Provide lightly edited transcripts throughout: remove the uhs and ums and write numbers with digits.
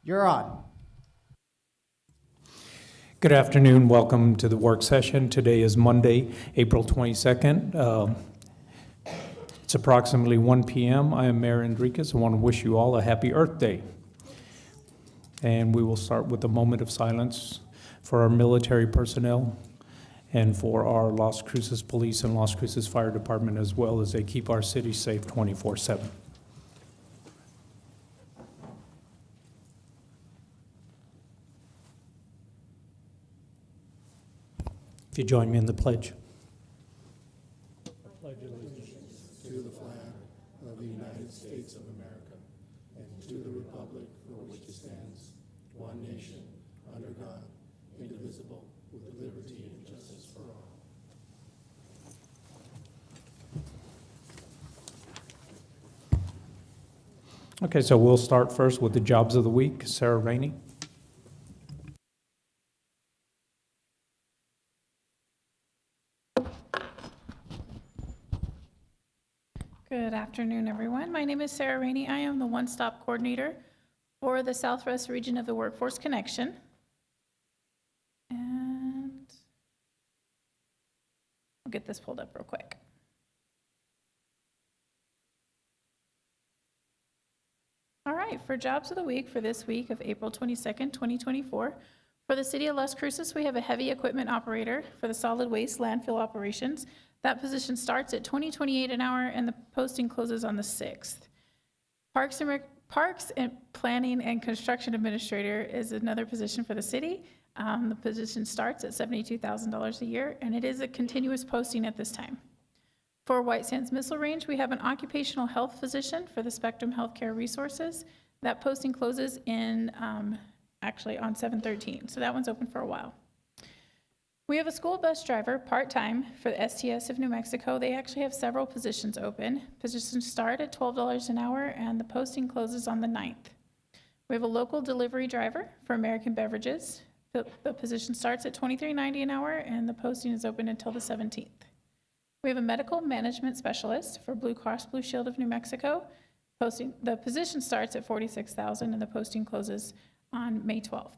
You're on. Good afternoon. Welcome to the work session. Today is Monday, April 22nd. It's approximately 1 p.m. I am Mayor Enriquez. I want to wish you all a happy Earth Day. And we will start with a moment of silence for our military personnel and for our Las Cruces Police and Las Cruces Fire Department, as well as they keep our city safe 24/7. If you join me in the pledge. Pledge allegiance to the flag of the United States of America and to the republic for which it stands, one nation, under God, indivisible, with liberty and justice for all. Okay, so we'll start first with the jobs of the week. Sarah Rainey. Good afternoon, everyone. My name is Sarah Rainey. I am the one-stop coordinator for the Southwest region of the Workforce Connection. And I'll get this pulled up real quick. All right, for jobs of the week for this week of April 22nd, 2024, for the city of Las Cruces, we have a heavy equipment operator for the solid waste landfill operations. That position starts at $20.28 an hour, and the posting closes on the 6th. Parks and Planning and Construction Administrator is another position for the city. The position starts at $72,000 a year, and it is a continuous posting at this time. For White Sands Missile Range, we have an occupational health physician for the Spectrum Healthcare Resources. That posting closes in actually on 7/13, so that one's open for a while. We have a school bus driver, part-time, for the STS of New Mexico. They actually have several positions open. Positions start at $12 an hour, and the posting closes on the 9th. We have a local delivery driver for American Beverages. The position starts at $23.90 an hour, and the posting is open until the 17th. We have a medical management specialist for Blue Cross Blue Shield of New Mexico. The position starts at $46,000, and the posting closes on May 12th.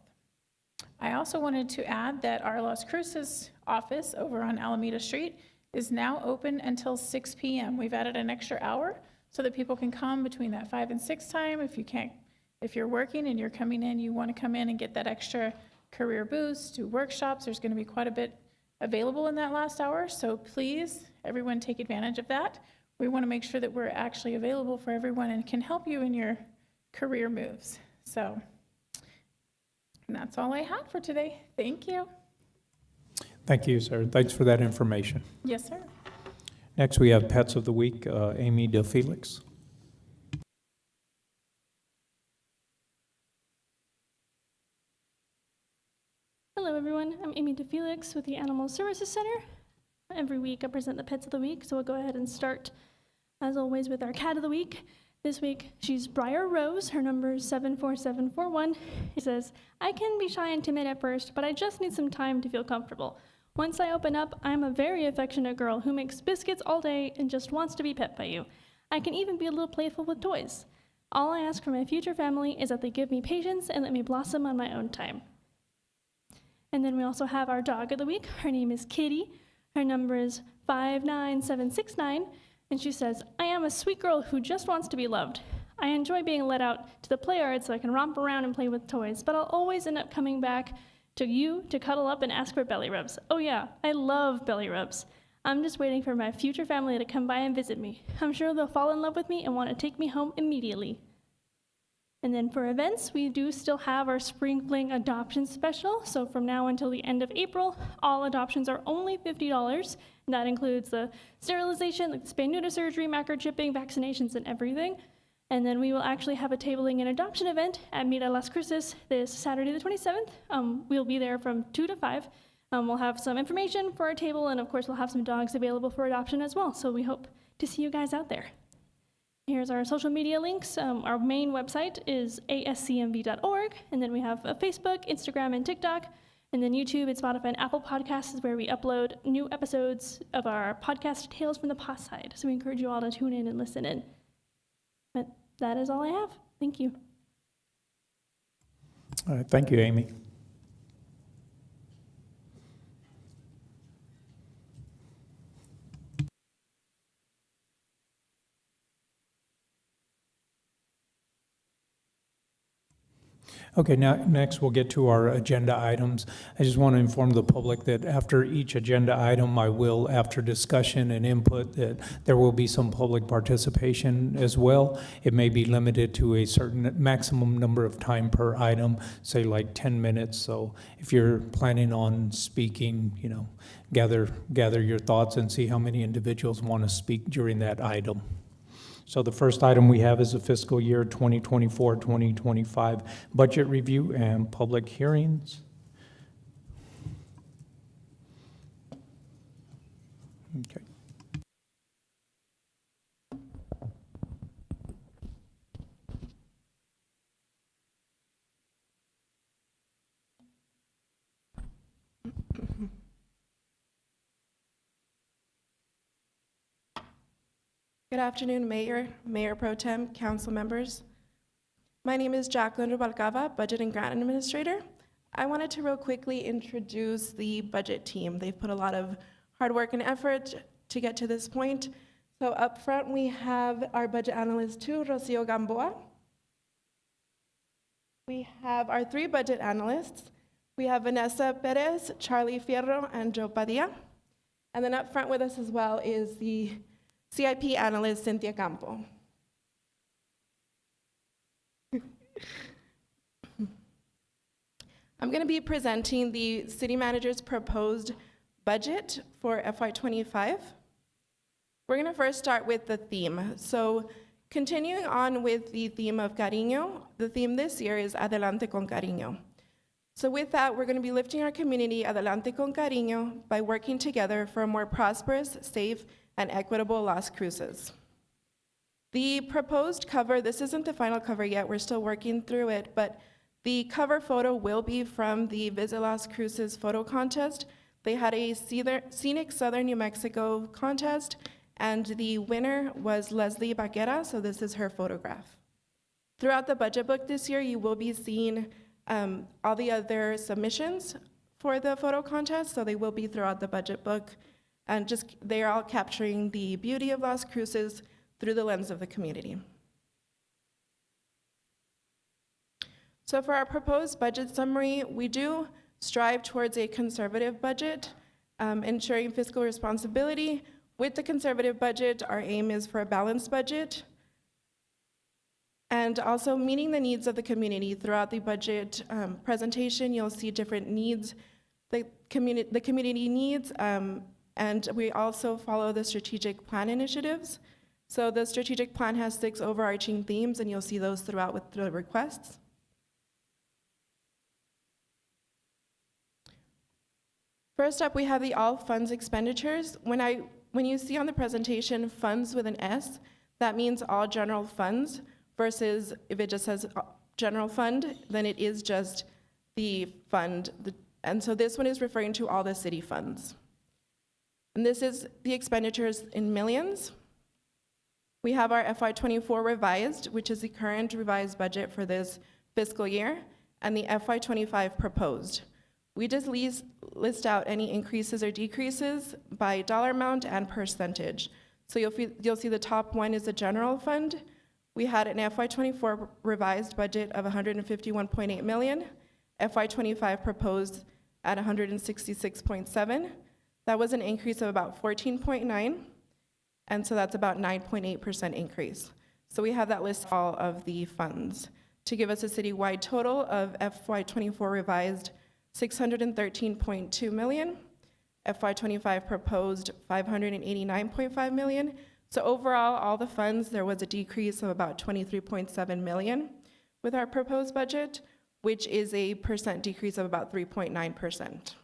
I also wanted to add that our Las Cruces office over on Alameda Street is now open until 6 p.m. We've added an extra hour so that people can come between that 5 and 6 time. If you're working and you're coming in, you want to come in and get that extra career boost, do workshops. There's going to be quite a bit available in that last hour. So please, everyone, take advantage of that. We want to make sure that we're actually available for everyone and can help you in your career moves. So. And that's all I had for today. Thank you. Thank you, sir. Thanks for that information. Yes, sir. Next, we have Pets of the Week, Amy DeFelix. Hello, everyone. I'm Amy DeFelix with the Animal Services Center. Every week, I present the Pets of the Week, so we'll go ahead and start, as always, with our Cat of the Week. This week, she's Briar Rose. Her number is 74741. It says, I can be shy and timid at first, but I just need some time to feel comfortable. Once I open up, I'm a very affectionate girl who makes biscuits all day and just wants to be pet by you. I can even be a little playful with toys. All I ask for my future family is that they give me patience and let me blossom on my own time. And then we also have our Dog of the Week. Her name is Kitty. Her number is 59769. And she says, I am a sweet girl who just wants to be loved. I enjoy being let out to the play yard so I can romp around and play with toys, but I'll always end up coming back to you to cuddle up and ask for belly rubs. Oh yeah, I love belly rubs. I'm just waiting for my future family to come by and visit me. I'm sure they'll fall in love with me and want to take me home immediately. And then for events, we do still have our Spring Fling Adoption Special. So from now until the end of April, all adoptions are only $50. And that includes the sterilization, like the spay-neuter surgery, microchipping, vaccinations, and everything. And then we will actually have a tabling and adoption event at Mira Las Cruces this Saturday the 27th. We'll be there from 2 to 5. We'll have some information for our table, and of course we'll have some dogs available for adoption as well. So we hope to see you guys out there. Here's our social media links. Our main website is ascmv.org, and then we have Facebook, Instagram, and TikTok, and then YouTube and Spotify and Apple Podcasts is where we upload new episodes of our podcast, Tales from the Past Side. So we encourage you all to tune in and listen in. But that is all I have. Thank you. All right, thank you, Amy. Okay, now, next we'll get to our agenda items. I just want to inform the public that after each agenda item, I will, after discussion and input, that there will be some public participation as well. It may be limited to a certain maximum number of time per item, say like 10 minutes. So if you're planning on speaking, gather your thoughts and see how many individuals want to speak during that item. So the first item we have is the fiscal year 2024-2025 budget review and public hearings. Okay. Good afternoon, Mayor, Mayor Pro Tem, council members. My name is Jacqueline Rubalcava, Budget and Grant Administrator. I wanted to real quickly introduce the budget team. They've put a lot of hard work and effort to get to this point. So up front, we have our budget analyst 2, Rocio Gamboa. We have our 3 budget analysts. We have Vanessa Perez, Charlie Fierro, and Joe Padilla. And then up front with us as well is the CIP analyst, Cynthia Campo. I'm going to be presenting the city manager's proposed budget for FY25. We're going to first start with the theme. So continuing on with the theme of cariño, the theme this year is Adelante con Cariño. So with that, we're going to be lifting our community adelante con cariño by working together for a more prosperous, safe, and equitable Las Cruces. The proposed cover, this isn't the final cover yet, we're still working through it, but the cover photo will be from the Visit Las Cruces photo contest. They had a Scenic Southern New Mexico contest, and the winner was Leslie Baquera, so this is her photograph. Throughout the budget book this year, you will be seeing all the other submissions for the photo contest, so they will be throughout the budget book. And they are all capturing the beauty of Las Cruces through the lens of the community. So for our proposed budget summary, we do strive towards a conservative budget, ensuring fiscal responsibility. With the conservative budget, our aim is for a balanced budget, and also meeting the needs of the community. Throughout the budget presentation, you'll see different needs the community needs, and we also follow the strategic plan initiatives. So the strategic plan has 6 overarching themes, and you'll see those throughout with the requests. First up, we have the all funds expenditures. When you see on the presentation funds with an S, that means all general funds, versus if it just says general fund, then it is just the fund. And so this one is referring to all the city funds. And this is the expenditures in millions. We have our FY24 revised, which is the current revised budget for this fiscal year, and the FY25 proposed. We just list out any increases or decreases by dollar amount and percentage. So you'll see the top one is the general fund. We had an FY24 revised budget of $151.8 million, FY25 proposed at $166.7. That was an increase of about 14.9, and so that's about 9.8% increase. So we have that list all of the funds to give us a citywide total of FY24 revised $613.2 million, FY25 proposed $589.5 million. So overall, all the funds, there was a decrease of about 23.7 million with our proposed budget, which is a percent decrease of about 3.9%.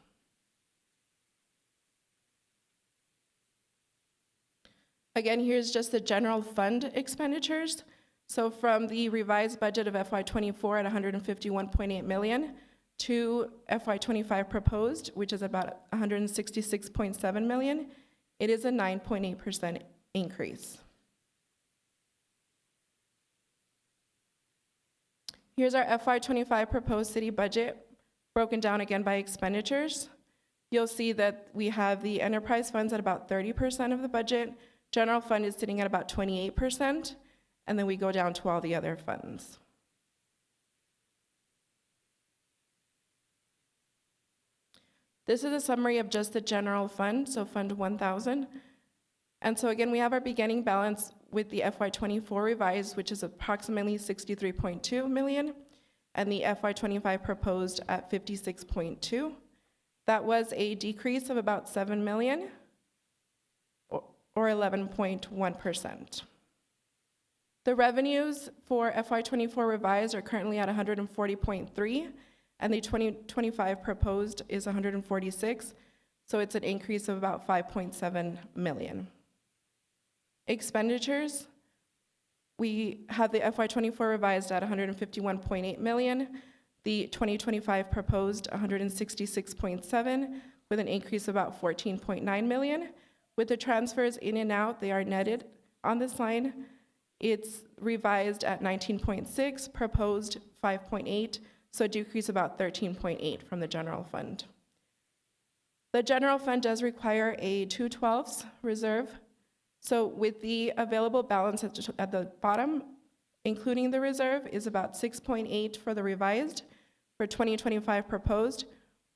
Again, here's just the general fund expenditures. So from the revised budget of FY24 at 151.8 million to FY25 proposed, which is about 166.7 million, it is a 9.8% increase. Here's our FY25 proposed city budget, broken down again by expenditures. You'll see that we have the enterprise funds at about 30% of the budget, general fund is sitting at about 28%, and then we go down to all the other funds. This is a summary of just the general fund, so Fund 1000. And so again, we have our beginning balance with the FY24 revised, which is approximately 63.2 million, and the FY25 proposed at 56.2. That was a decrease of about 7 million, or 11.1%. The revenues for FY24 revised are currently at 140.3, and the 2025 proposed is 146, so it's an increase of about 5.7 million. Expenditures, we have the FY24 revised at 151.8 million, the 2025 proposed 166.7, with an increase of about 14.9 million. With the transfers in and out, they are netted on this line. It's revised at 19.6, proposed 5.8, so a decrease about 13.8 from the general fund. The general fund does require a 2/12 reserve. So with the available balance at the bottom, including the reserve, is about 6.8 for the revised. For 2025 proposed,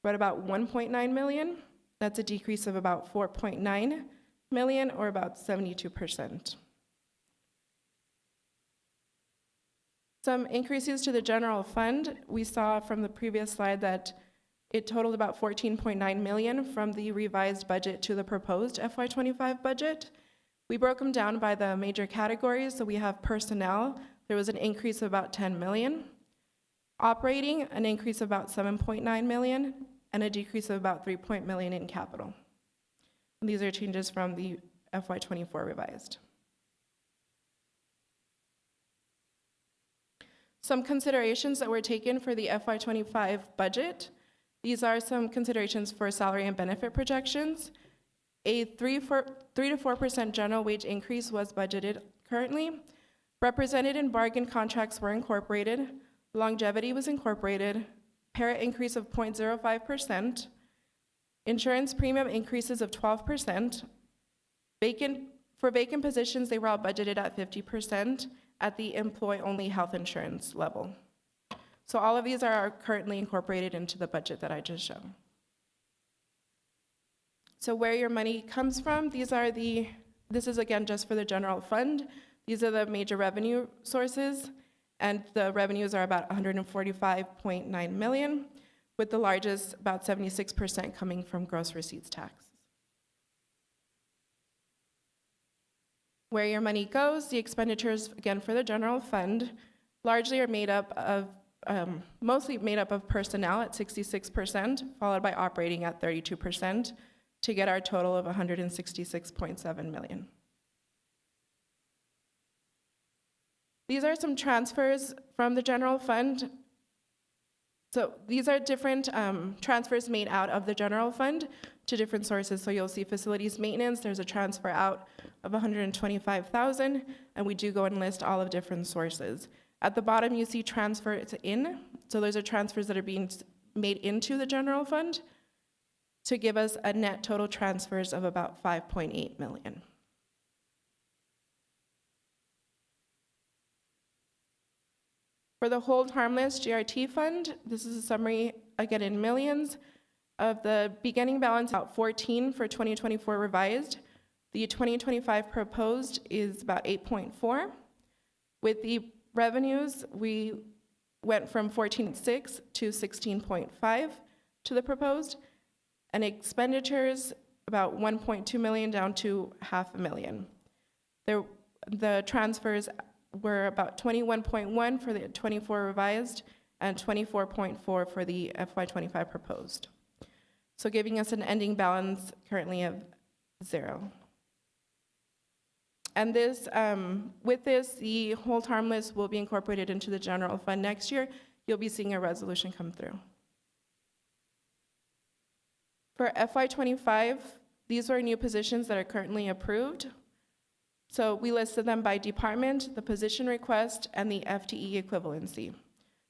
we're at about 1.9 million. That's a decrease of about 4.9 million, or about 72%. Some increases to the general fund. We saw from the previous slide that it totaled about 14.9 million from the revised budget to the proposed FY25 budget. We broke them down by the major categories. So we have personnel. There was an increase of about 10 million. Operating, an increase of about 7.9 million, and a decrease of about 3 million in capital. And these are changes from the FY24 revised. Some considerations that were taken for the FY25 budget. These are some considerations for salary and benefit projections. A 3 to 4% general wage increase was budgeted currently. Represented and bargain contracts were incorporated. Longevity was incorporated. Parent increase of 0.05%. Insurance premium increases of 12%. For vacant positions, they were all budgeted at 50% at the employee-only health insurance level. So all of these are currently incorporated into the budget that I just showed. So where your money comes from, this is again just for the general fund. These are the major revenue sources, and the revenues are about 145.9 million, with the largest, about 76%, coming from gross receipts tax. Where your money goes, the expenditures, again, for the general fund, largely are made up of, mostly made up of personnel at 66%, followed by operating at 32%, to get our total of 166.7 million. These are some transfers from the general fund. So these are different transfers made out of the general fund to different sources. So you'll see facilities maintenance, there's a transfer out of 125,000, and we do go and list all of different sources. At the bottom, you see transfers in. So those are transfers that are being made into the general fund to give us a net total transfers of about 5.8 million. For the hold harmless GRT fund, this is a summary, again in millions, of the beginning balance, about 14 for 2024 revised. The 2025 proposed is about 8.4. With the revenues, we went from 14.6 to 16.5 to the proposed, and expenditures about 1.2 million down to $500,000. The transfers were about 21.1 for the 24 revised and 24.4 for the FY25 proposed. So giving us an ending balance currently of 0. And this, with this, the hold harmless will be incorporated into the general fund next year. You'll be seeing a resolution come through. For FY25, these are new positions that are currently approved. So we listed them by department, the position request, and the FTE equivalency.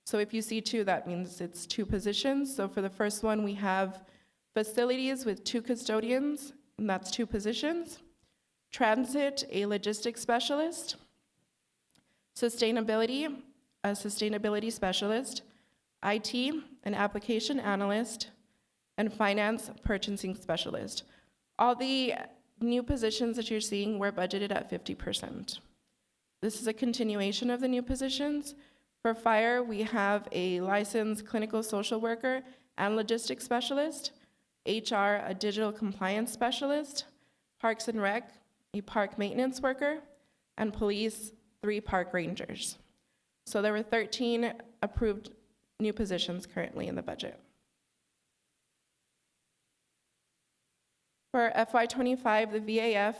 So if you see 2, that means it's 2 positions. So for the first one, we have facilities with 2 custodians, and that's 2 positions. Transit, a logistics specialist. Sustainability, a sustainability specialist. IT, an application analyst. And finance, purchasing specialist. All the new positions that you're seeing were budgeted at 50%. This is a continuation of the new positions. For fire, we have a licensed clinical social worker and logistics specialist. HR, a digital compliance specialist. Parks and Rec, a park maintenance worker. And police, 3 park rangers. So there were 13 approved new positions currently in the budget. For FY25, the VAF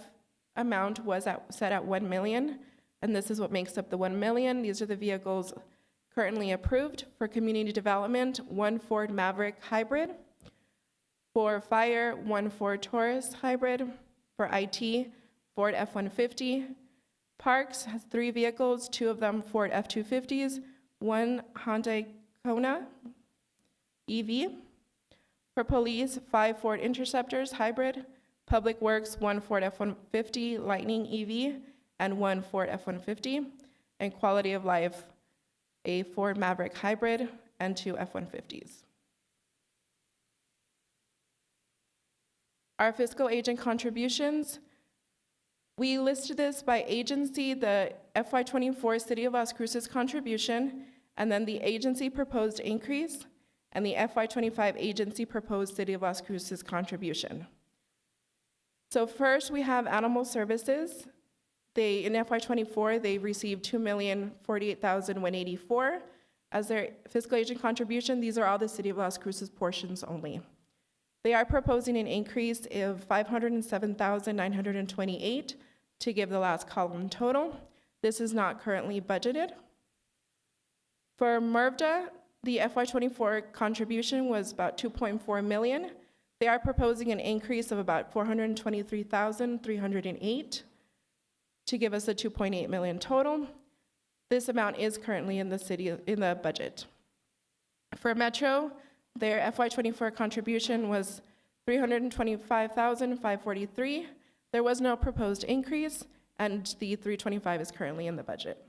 amount was set at 1 million, and this is what makes up the 1 million. These are the vehicles currently approved. For community development, 1 Ford Maverick hybrid. For fire, 1 Ford Taurus hybrid. For IT, Ford F-150. Parks has 3 vehicles, 2 of them Ford F-250s, 1 Hyundai Kona EV. For police, 5 Ford Interceptors hybrid. Public Works, 1 Ford F-150 Lightning EV, and 1 Ford F-150. And quality of life, a Ford Maverick hybrid and 2 F-150s. Our fiscal agent contributions, we listed this by agency, the FY24 City of Las Cruces contribution, and then the agency proposed increase, and the FY25 agency proposed City of Las Cruces contribution. So first we have animal services. In FY24, they received $2,048,184 as their fiscal agent contribution. These are all the City of Las Cruces portions only. They are proposing an increase of $507,928 to give the last column total. This is not currently budgeted. For MRVDA, the FY24 contribution was about $2.4 million. They are proposing an increase of about $423,308 to give us a $2.8 million total. This amount is currently in the budget. For Metro, their FY24 contribution was $325,543. There was no proposed increase, and the $325 is currently in the budget.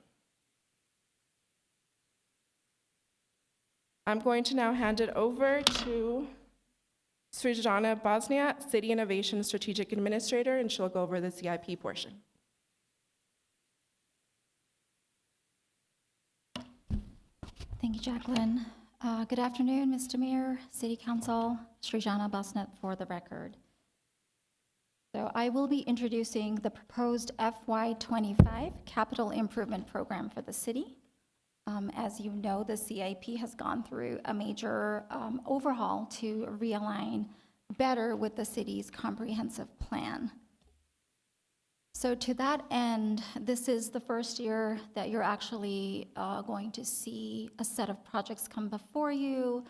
I'm going to now hand it over to Srijana Bosniak, City Innovation Strategic Administrator, and she'll go over the CIP portion. Thank you, Jacqueline. Good afternoon, Mr. Mayor, City Council, Srijana Bosniak for the record. So I will be introducing the proposed FY25 Capital Improvement Program for the city. As you know, the CIP has gone through a major overhaul to realign better with the city's comprehensive plan. So to that end, this is the first year that you're actually going to see a set of projects come before you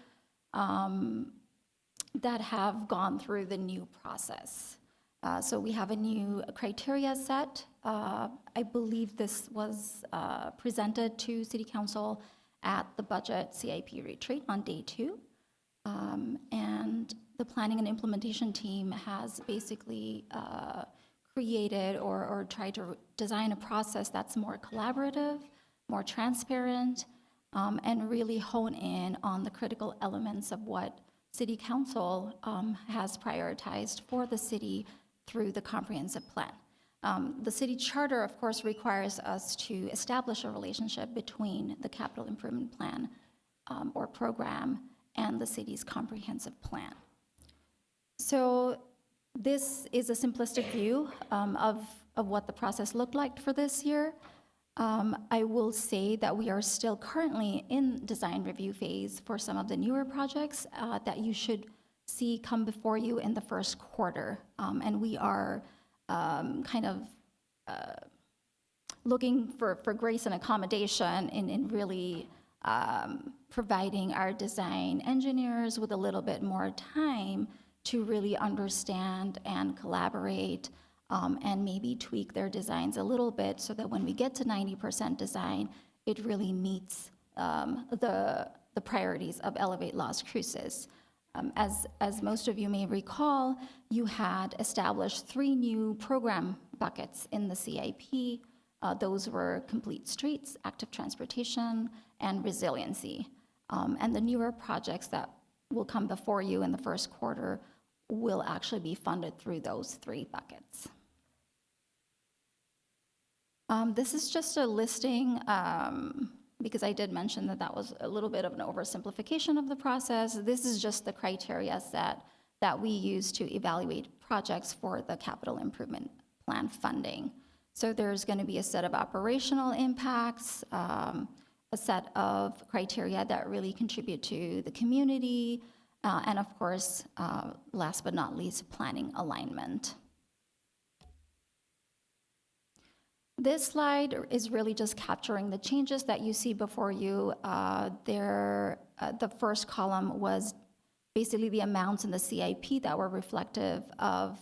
that have gone through the new process. So we have a new criteria set. I believe this was presented to City Council at the budget CIP retreat on day 2. And the planning and implementation team has basically created or tried to design a process that's more collaborative, more transparent, and really hone in on the critical elements of what City Council has prioritized for the city through the comprehensive plan. The city charter, of course, requires us to establish a relationship between the capital improvement plan or program and the city's comprehensive plan. So this is a simplistic view of what the process looked like for this year. I will say that we are still currently in design review phase for some of the newer projects that you should see come before you in the first quarter. And we are kind of looking for grace and accommodation in really providing our design engineers with a little bit more time to really understand and collaborate and maybe tweak their designs a little bit so that when we get to 90% design, it really meets the priorities of Elevate Las Cruces. As most of you may recall, you had established 3 new program buckets in the CIP. Those were complete streets, active transportation, and resiliency. And the newer projects that will come before you in the first quarter will actually be funded through those 3 buckets. This is just a listing, because I did mention that that was a little bit of an oversimplification of the process. This is just the criteria set that we use to evaluate projects for the capital improvement plan funding. So there's going to be a set of operational impacts, a set of criteria that really contribute to the community, and of course, last but not least, planning alignment. This slide is really just capturing the changes that you see before you. The first column was basically the amounts in the CIP that were reflective of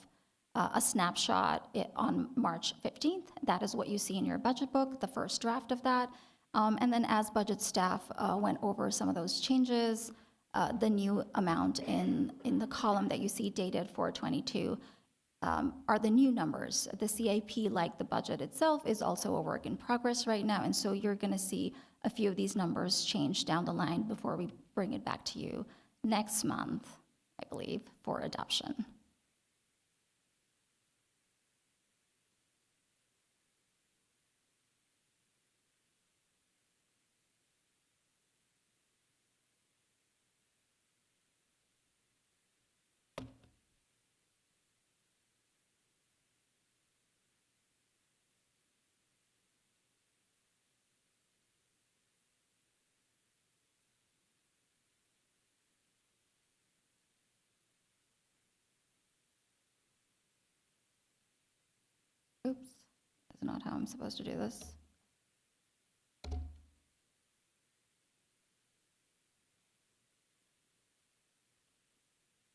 a snapshot on March 15th. That is what you see in your budget book, the first draft of that. And then as budget staff went over some of those changes, the new amount in the column that you see dated for 22 are the new numbers. The CIP, like the budget itself, is also a work in progress right now, and so you're going to see a few of these numbers change down the line before we bring it back to you next month, I believe, for adoption. Oops, that's not how I'm supposed to do this.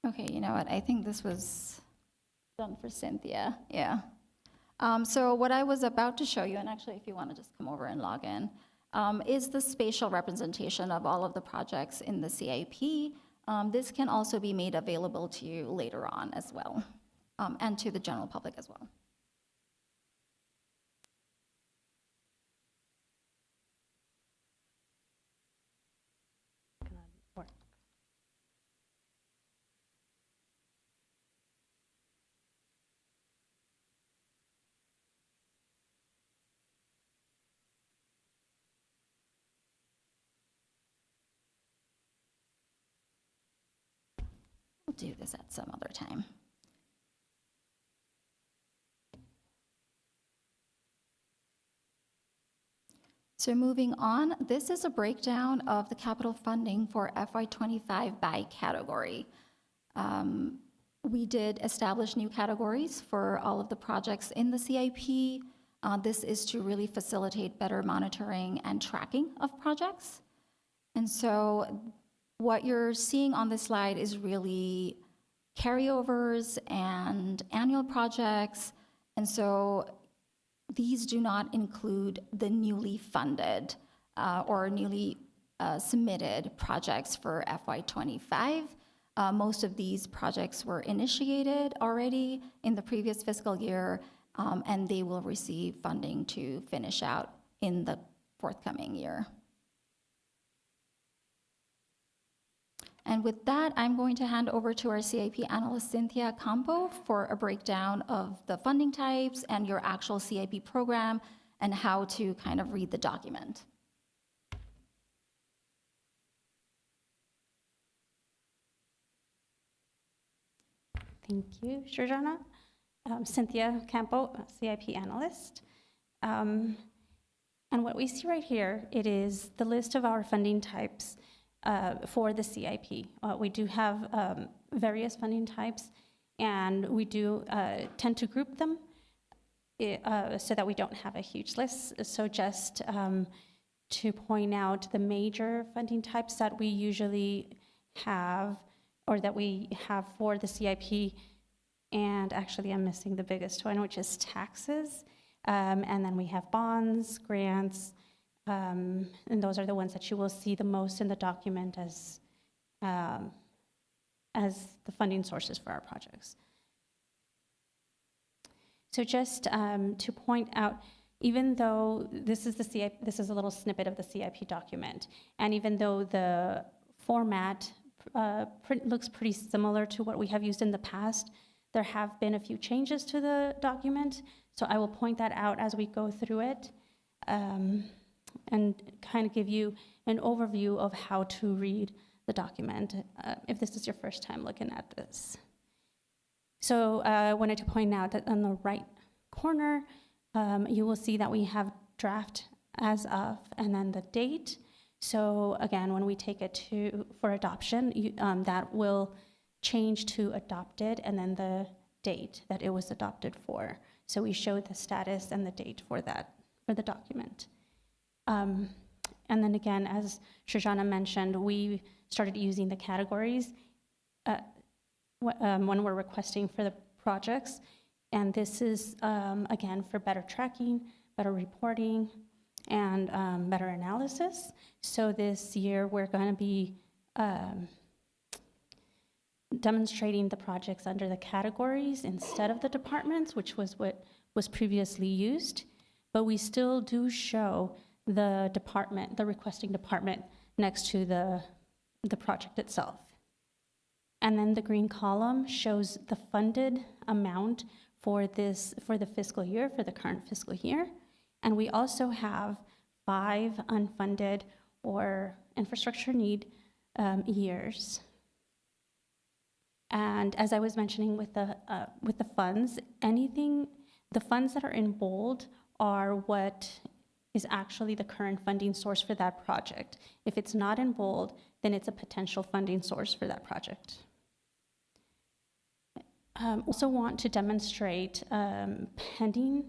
Okay, you know what? I think this was done for Cynthia. Yeah. So what I was about to show you, and actually if you want to just come over and log in, is the spatial representation of all of the projects in the CIP. This can also be made available to you later on as well, and to the general public as well. We'll do this at some other time. So moving on, this is a breakdown of the capital funding for FY25 by category. We did establish new categories for all of the projects in the CIP. This is to really facilitate better monitoring and tracking of projects. And so what you're seeing on this slide is really carryovers and annual projects. And so these do not include the newly funded or newly submitted projects for FY25. Most of these projects were initiated already in the previous fiscal year, and they will receive funding to finish out in the forthcoming year. And with that, I'm going to hand over to our CIP analyst, Cynthia Campo, for a breakdown of the funding types and your actual CIP program and how to kind of read the document. Thank you, Georgiana. Cynthia Campo, CIP analyst. And what we see right here, it is the list of our funding types for the CIP. We do have various funding types, and we do tend to group them so that we don't have a huge list. So just to point out the major funding types that we usually have, or that we have for the CIP, and actually I'm missing the biggest one, which is taxes. And then we have bonds, grants, And those are the ones that you will see the most in the document as the funding sources for our projects. So just to point out, even though this is this is a little snippet of the CIP document, and even though the format looks pretty similar to what we have used in the past, there have been a few changes to the document. So I will point that out as we go through it, and kind of give you an overview of how to read the document if this is your first time looking at this. So I wanted to point out that on the right corner, you will see that we have draft as of and then the date. So again, when we take it for adoption, that will change to adopted and then the date that it was adopted for. So we show the status and the date for the document. And then again, as Shoshana mentioned, we started using the categories when we're requesting for the projects. And this is, again, for better tracking, better reporting, and better analysis. So this year, we're going to be demonstrating the projects under the categories instead of the departments, which was what was previously used. But we still do show the department, the requesting department, next to the project itself. And then the green column shows the funded amount for the fiscal year, for the current fiscal year. And we also have 5 unfunded or infrastructure need years. And as I was mentioning with the funds, the funds that are in bold are what is actually the current funding source for that project. If it's not in bold, then it's a potential funding source for that project. Also want to demonstrate pending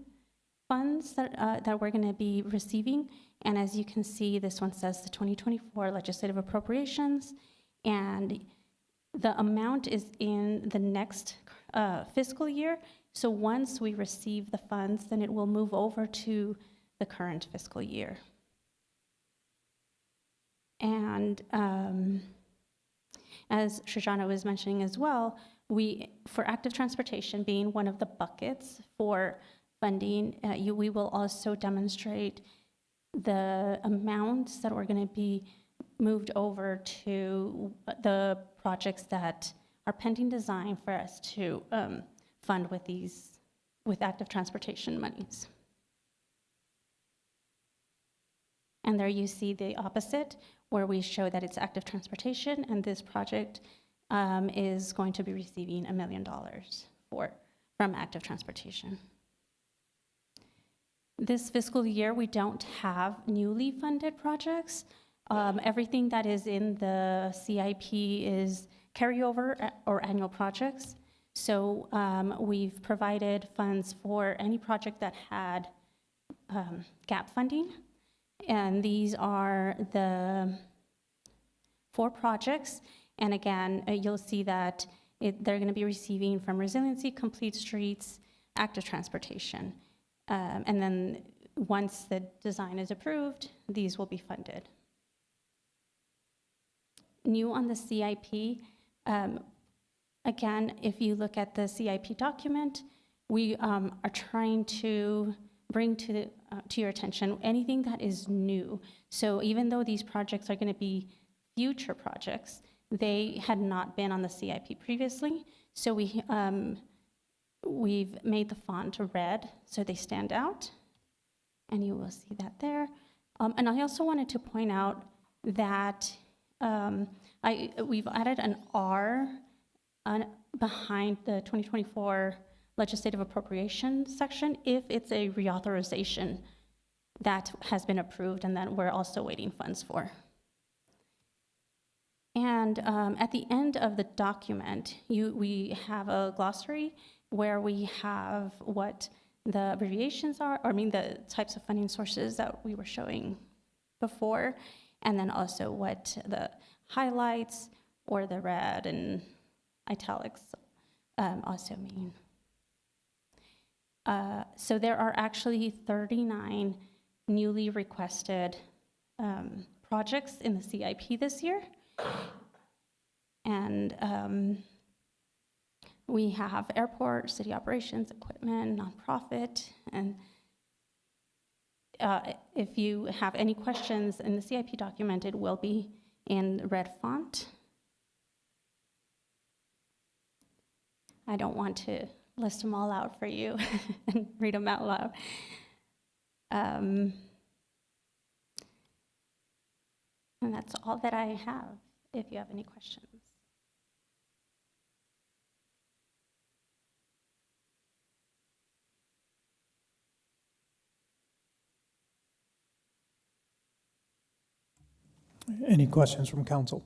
funds that we're going to be receiving. And as you can see, this one says the 2024 legislative appropriations, and the amount is in the next fiscal year. So once we receive the funds, then it will move over to the current fiscal year. And as Shoshana was mentioning as well, for active transportation being one of the buckets for funding, we will also demonstrate the amounts that are going to be moved over to the projects that are pending design for us to fund with active transportation monies. And there you see the opposite, where we show that it's active transportation, and this project is going to be receiving $1 million from active transportation. This fiscal year, we don't have newly funded projects. Everything that is in the CIP is carryover or annual projects. So we've provided funds for any project that had gap funding. And these are the 4 projects. And again, you'll see that they're going to be receiving from Resiliency, Complete Streets, Active Transportation. And then once the design is approved, these will be funded. New on the CIP, again, if you look at the CIP document, we are trying to bring to your attention anything that is new. So even though these projects are going to be future projects, they had not been on the CIP previously. So we've made the font red so they stand out, and you will see that there. And I also wanted to point out that we've added an R behind the 2024 legislative appropriation section if it's a reauthorization that has been approved and that we're also waiting funds for. And at the end of the document, we have a glossary where we have what the abbreviations are, or I mean the types of funding sources that we were showing before, and then also what the highlights or the red and italics also mean. So there are actually 39 newly requested projects in the CIP this year. And we have airport, city operations, equipment, nonprofit, and if you have any questions in the CIP document, it will be in red font. I don't want to list them all out for you and read them out loud. And that's all that I have, if you have any questions. Any questions from council?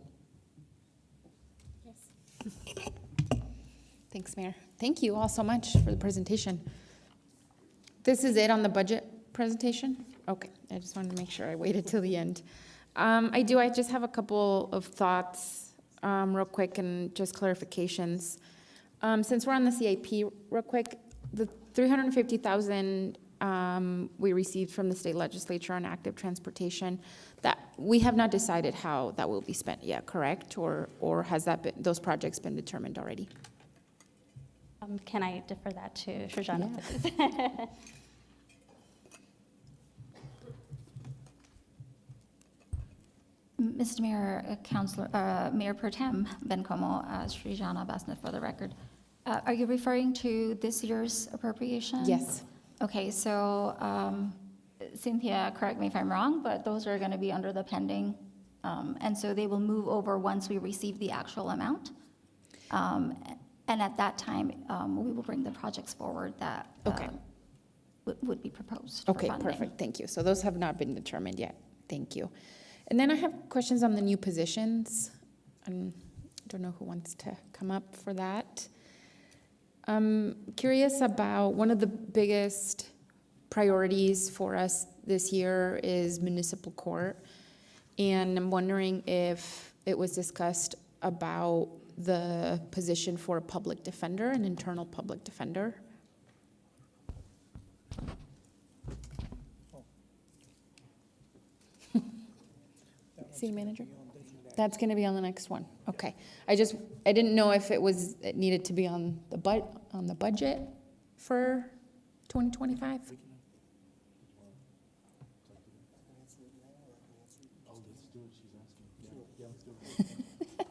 Thanks, Mayor. Thank you all so much for the presentation. This is it on the budget presentation? Okay, I just wanted to make sure I waited till the end. I just have a couple of thoughts real quick and just clarifications. Since we're on the CIP real quick, the $350,000 we received from the state legislature on active transportation, that we have not decided how that will be spent yet, correct? Or has that been, those projects been determined already? Can I defer that to Srijana? Yeah. Mr. Mayor, Mayor Pro Tem Bencomo, Srijana Basnet for the record. Are you referring to this year's appropriation? Yes. Okay, so Cynthia, correct me if I'm wrong, but those are going to be under the pending, and so they will move over once we receive the actual amount. And at that time, we will bring the projects forward that Okay. would be proposed for Okay, funding. perfect, thank you. So those have not been determined yet. Thank you. And then I have questions on the new positions. I don't know who wants to come up for that. I'm curious about one of the biggest priorities for us this year is municipal court. And I'm wondering if it was discussed about the position for a public defender, an internal public defender. City manager? That's going to be on the next one. Okay. I didn't know if it needed to be on the budget for 2025.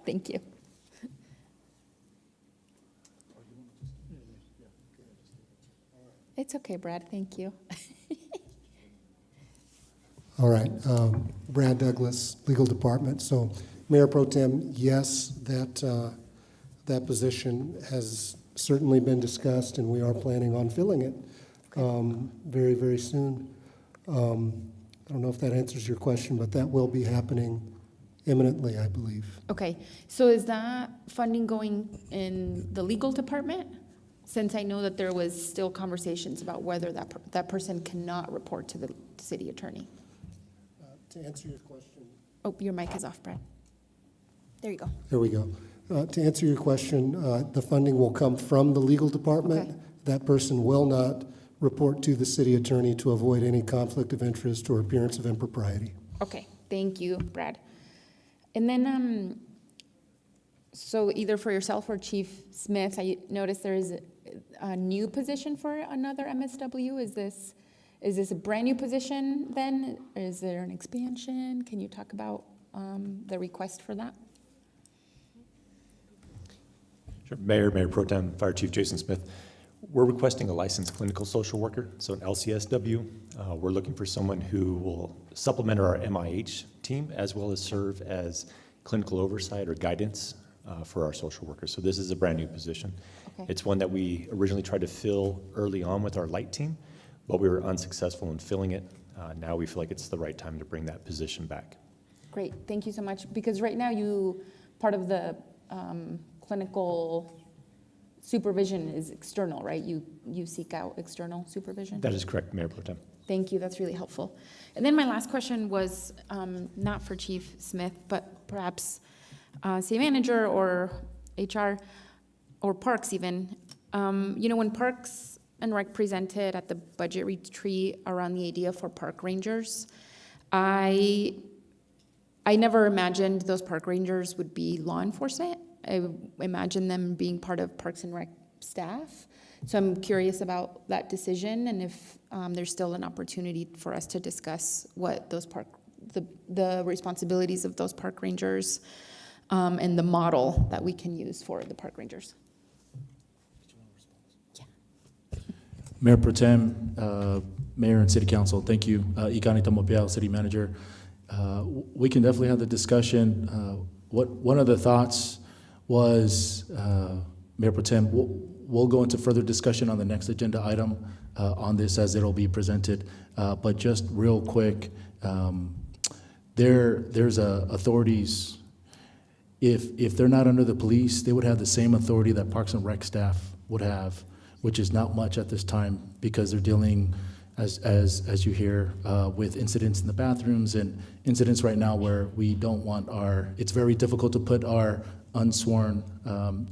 Thank you. It's okay, Brad. Thank you. All right, Brad Douglas, Legal Department. So Mayor Pro Tem, yes, that position has certainly been discussed, and we are planning on filling it very, very soon. I don't know if that answers your question, but that will be happening imminently, I believe. Okay. So is that funding going in the legal department? Since I know that there was still conversations about whether that person cannot report to the city attorney. To answer your question. Oh, your mic is off, Brad. There you go. There we go. To answer your question, the funding will come from the legal department. Okay. That person will not report to the city attorney to avoid any conflict of interest or appearance of impropriety. Okay, thank you, Brad. And then, so either for yourself or Chief Smith, I noticed there is a new position for another MSW. Is this a brand new position then? Or is there an expansion? Can you talk about the request for that? Sure. Mayor Pro Tem, Fire Chief Jason Smith. We're requesting a licensed clinical social worker, so an LCSW. We're looking for someone who will supplement our MIH team as well as serve as clinical oversight or guidance for our social workers. So this is a brand new position. Okay. It's one that we originally tried to fill early on with our light team, but we were unsuccessful in filling it. Now we feel like it's the right time to bring that position back. Great, thank you so much. Because right now part of the clinical supervision is external, right? You seek out external supervision? That is correct, Mayor Pro Tem. Thank you, that's really helpful. And then my last question was not for Chief Smith, but perhaps city manager or HR or parks even. When parks and Rec presented at the budget retreat around the idea for park rangers. I never imagined those park rangers would be law enforcement. I imagined them being part of Parks and Rec staff. So I'm curious about that decision and if there's still an opportunity for us to discuss what those the responsibilities of those park rangers and the model that we can use for the park rangers. Mayor Pro Tem, Mayor and City Council, thank you. Ikani Tamopiao, City Manager. We can definitely have the discussion. One of the thoughts was, Mayor Pro Tem, we'll go into further discussion on the next agenda item on this as it'll be presented. But just real quick, there's authorities, if they're not under the police, they would have the same authority that Parks and Rec staff would have, which is not much at this time because they're dealing, as you hear, with incidents in the bathrooms and incidents right now where we don't want it's very difficult to put our unsworn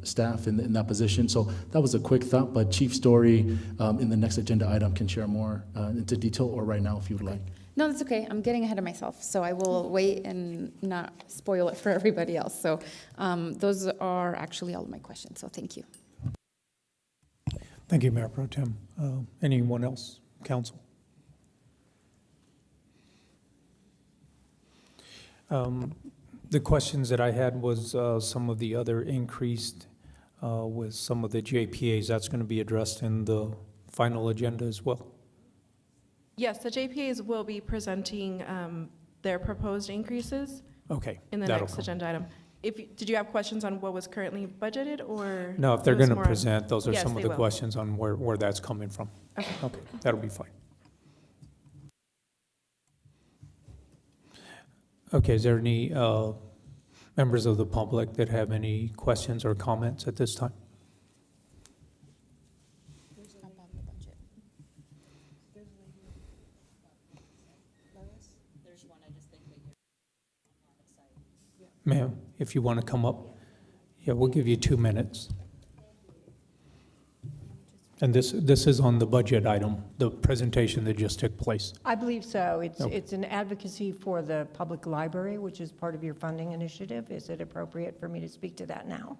staff in that position. So that was a quick thought, but Chief Story in the next agenda item can share more into detail, or right now if you would like. No, that's okay. I'm getting ahead of myself, so I will wait and not spoil it for everybody else. So those are actually all of my questions, so thank you. Thank you, Mayor Pro Tem. Anyone else? Council? The questions that I had was some of the other increased with some of the JPAs. That's going to be addressed in the final agenda as well. Yes, the JPAs will be presenting their proposed increases Okay. in the that'll next come. agenda item. Did you have questions on what was currently budgeted, or? No, if they're it was going to more on- present, those are Yes, some of they the will. questions on where that's coming from. Okay, that'll be fine. Okay, is there any members of the public that have any questions or comments at this time? Ma'am, if you want to come up, yeah, we'll give you 2 minutes. And this is on the budget item, the presentation that just took place. I believe so. Okay. It's an advocacy for the public library, which is part of your funding initiative. Is it appropriate for me to speak to that now?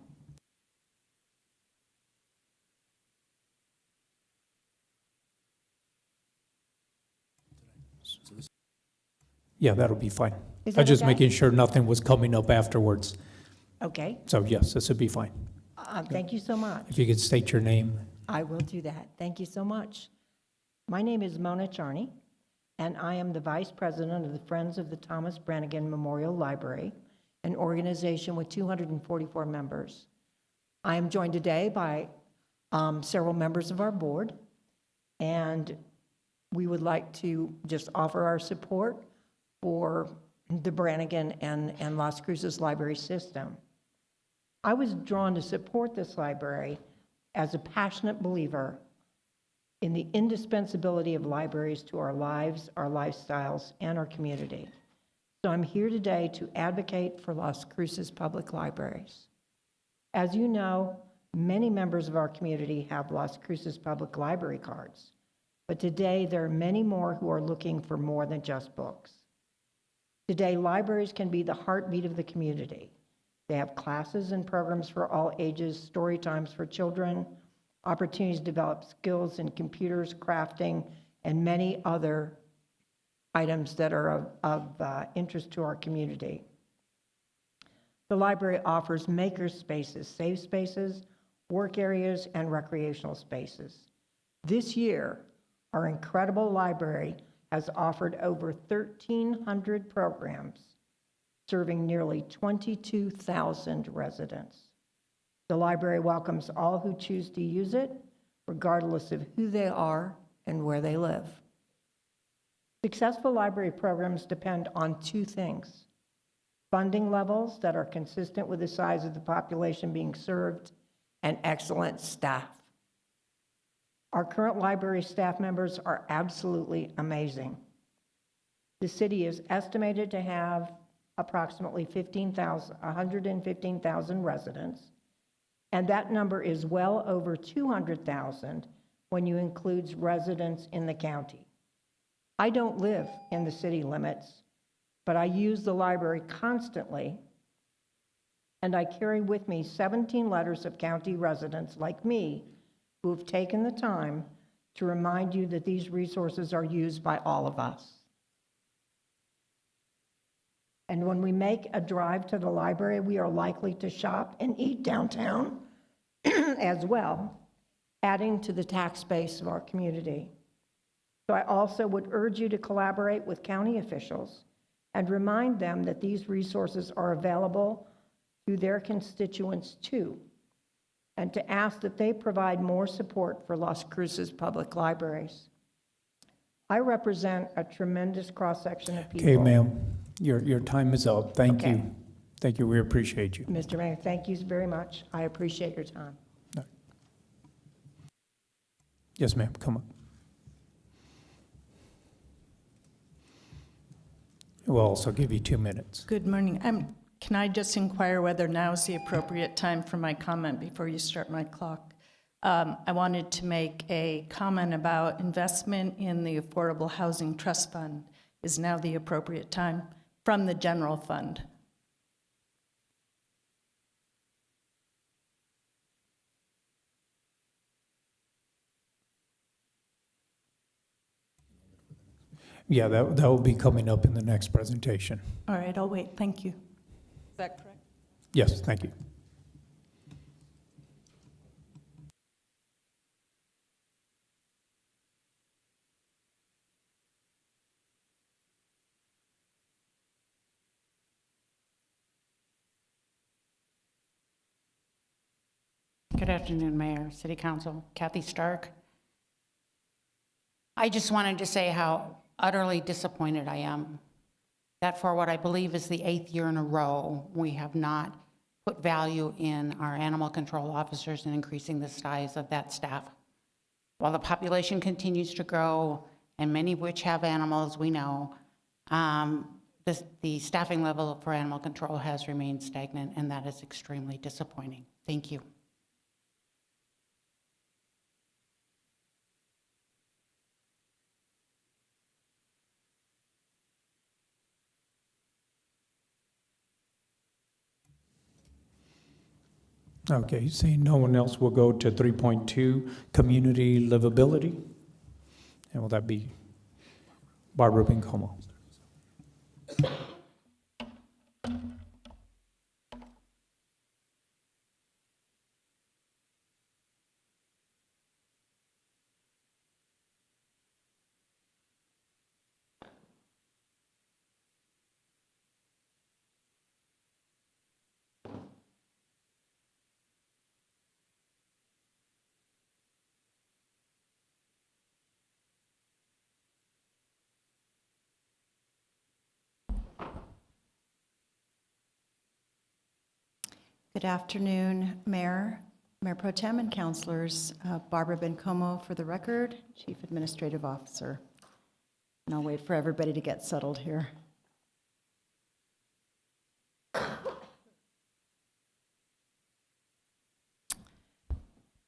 Yeah, that'll be fine. Is I was that just okay? making sure nothing was coming up afterwards. Okay. So yes, this would be fine. Thank you so much. If you could state your name. I will do that. Thank you so much. My name is Mona Charney, and I am the Vice President of the Friends of the Thomas Brannigan Memorial Library, an organization with 244 members. I am joined today by several members of our board, and we would like to just offer our support for the Brannigan and Las Cruces library system. I was drawn to support this library as a passionate believer in the indispensability of libraries to our lives, our lifestyles, and our community. So I'm here today to advocate for Las Cruces public libraries. As you know, many members of our community have Las Cruces public library cards, but today there are many more who are looking for more than just books. Today, libraries can be the heartbeat of the community. They have classes and programs for all ages, story times for children, opportunities to develop skills in computers, crafting, and many other items that are of interest to our community. The library offers maker spaces, safe spaces, work areas, and recreational spaces. This year, our incredible library has offered over 1,300 programs, serving nearly 22,000 residents. The library welcomes all who choose to use it, regardless of who they are and where they live. Successful library programs depend on two things: funding levels that are consistent with the size of the population being served, and excellent staff. Our current library staff members are absolutely amazing. The city is estimated to have approximately 115,000 residents, and that number is well over 200,000 when you include residents in the county. I don't live in the city limits, but I use the library constantly, and I carry with me 17 letters of county residents like me who have taken the time to remind you that these resources are used by all of us. And when we make a drive to the library, we are likely to shop and eat downtown as well, adding to the tax base of our community. So I also would urge you to collaborate with county officials and remind them that these resources are available to their constituents too, and to ask that they provide more support for Las Cruces public libraries. I represent a tremendous cross-section of people. Okay, ma'am, your time is up. Thank Okay. you. Thank you, we appreciate you. Mr. Mayor, thank you very much. I appreciate your time. Yes, ma'am, come on. We'll also give you 2 minutes. Good morning. Can I just inquire whether now is the appropriate time for my comment before you start my clock? I wanted to make a comment about investment in the Affordable Housing Trust Fund. Is now the appropriate time from the general fund? Yeah, that will be coming up in the next presentation. All right, I'll wait. Thank you. Is that correct? Yes, thank you. Good afternoon, Mayor, City Council, Kathy Stark. I just wanted to say how utterly disappointed I am that for what I believe is the 8th year in a row, we have not put value in our animal control officers and increasing the size of that staff. While the population continues to grow, and many of which have animals, we know, the staffing level for animal control has remained stagnant, and that is extremely disappointing. Thank you. Okay, seeing no one else, we'll go to 3.2, community livability. And will that be Barbara Bencomo? Good afternoon, Mayor Pro Tem, and councilors. Barbara Bencomo for the record, Chief Administrative Officer. And I'll wait for everybody to get settled here.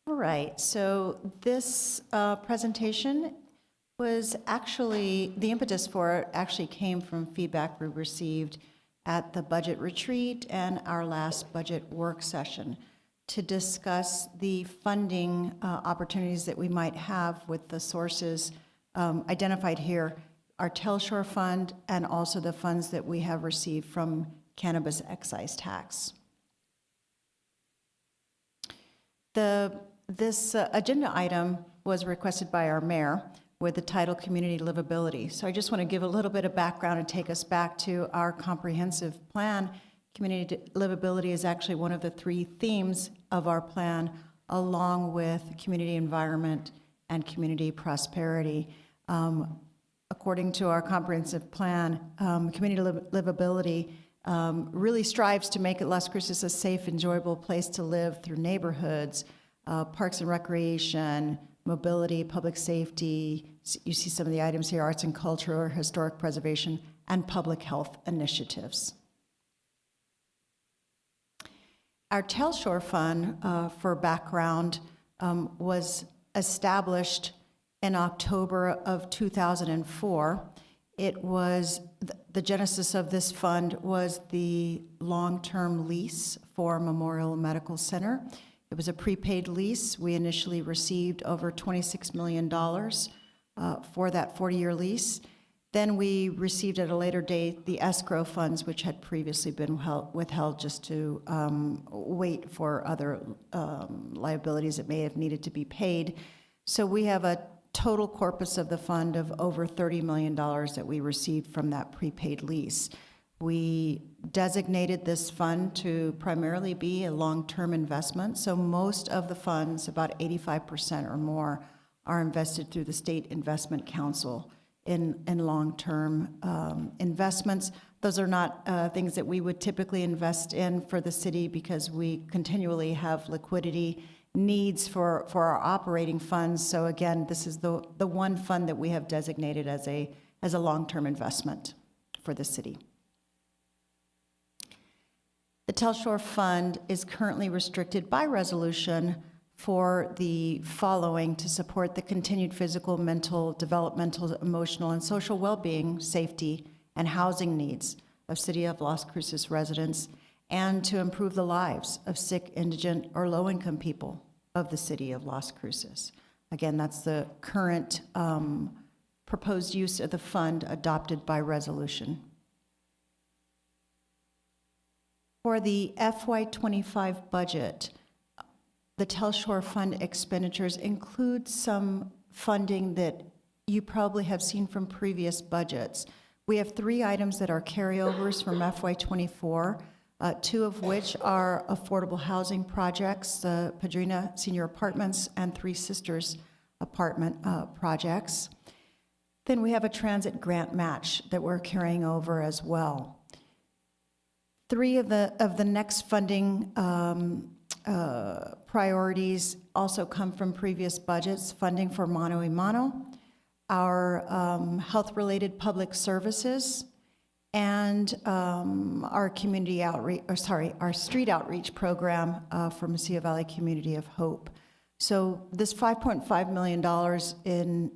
All right, so this presentation was actually, the impetus for it actually came from feedback we received at the budget retreat and our last budget work session to discuss the funding opportunities that we might have with the sources identified here, our Telshore Fund, and also the funds that we have received from cannabis excise tax. This agenda item was requested by our mayor with the title Community Livability. So I just want to give a little bit of background and take us back to our comprehensive plan. Community livability is actually one of the 3 themes of our plan, along with community environment and community prosperity. According to our comprehensive plan, community livability really strives to make Las Cruces a safe, enjoyable place to live through neighborhoods, parks and recreation, mobility, public safety. You see some of the items here, arts and culture, historic preservation, and public health initiatives. Our Telshore Fund, for background, was established in October of 2004. It was, the genesis of this fund was the long-term lease for Memorial Medical Center. It was a prepaid lease. We initially received over $26 million for that 40-year lease. Then we received at a later date the escrow funds, which had previously been withheld just to wait for other liabilities that may have needed to be paid. So we have a total corpus of the fund of over $30 million that we received from that prepaid lease. We designated this fund to primarily be a long-term investment, so most of the funds, about 85% or more, are invested through the State Investment Council in long-term investments. Those are not things that we would typically invest in for the city because we continually have liquidity needs for our operating funds. So again, this is the one fund that we have designated as a long-term investment for the city. The Telshore Fund is currently restricted by resolution for the following: to support the continued physical, mental, developmental, emotional, and social well-being, safety, and housing needs of City of Las Cruces residents, and to improve the lives of sick, indigent, or low-income people of the City of Las Cruces. Again, that's the current proposed use of the fund adopted by resolution. For the FY25 budget, the Telshore Fund expenditures include some funding that you probably have seen from previous budgets. We have 3 items that are carryovers from FY24, 2 of which are affordable housing projects, the Padrina Senior Apartments and Three Sisters apartment projects. Then we have a transit grant match that we're carrying over as well. 3 of the next funding priorities also come from previous budgets: funding for Mano a Mano, our health-related public services, and our community outreach, our street outreach program for Mesilla Valley Community of Hope. So this $5.5 million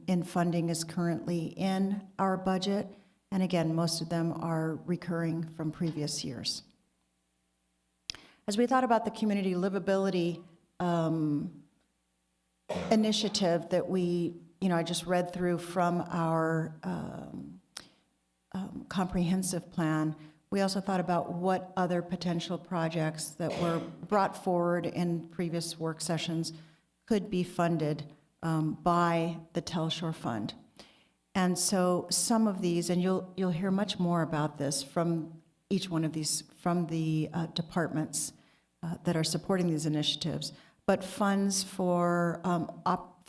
in funding is currently in our budget, and again, most of them are recurring from previous years. As we thought about the community livability initiative that I just read through from our comprehensive plan, we also thought about what other potential projects that were brought forward in previous work sessions could be funded by the Telshore Fund. And so some of these, and you'll hear much more about this from each one of these, from the departments that are supporting these initiatives, but funds for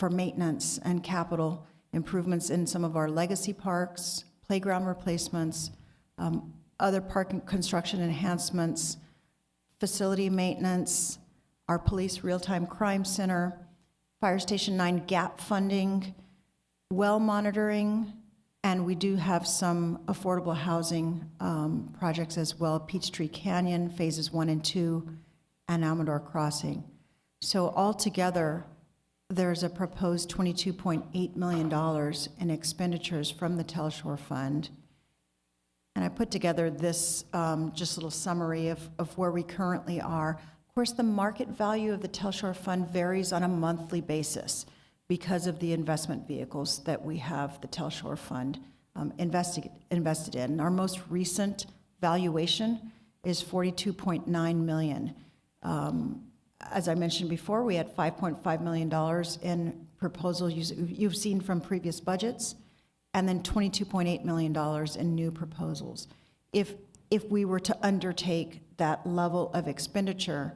maintenance and capital improvements in some of our legacy parks, playground replacements, other park construction enhancements, facility maintenance, our police real-time crime center, Fire Station 9 gap funding, well monitoring, and we do have some affordable housing projects as well: Peachtree Canyon, phases 1 and 2, and Amador Crossing. So altogether, there's a proposed $22.8 million in expenditures from the Telshore Fund. And I put together this just little summary of where we currently are. Of course, the market value of the Telshore Fund varies on a monthly basis because of the investment vehicles that we have the Telshore Fund invested in. Our most recent valuation is $42.9 million. As I mentioned before, we had $5.5 million in proposals you've seen from previous budgets, and then $22.8 million in new proposals. If we were to undertake that level of expenditure,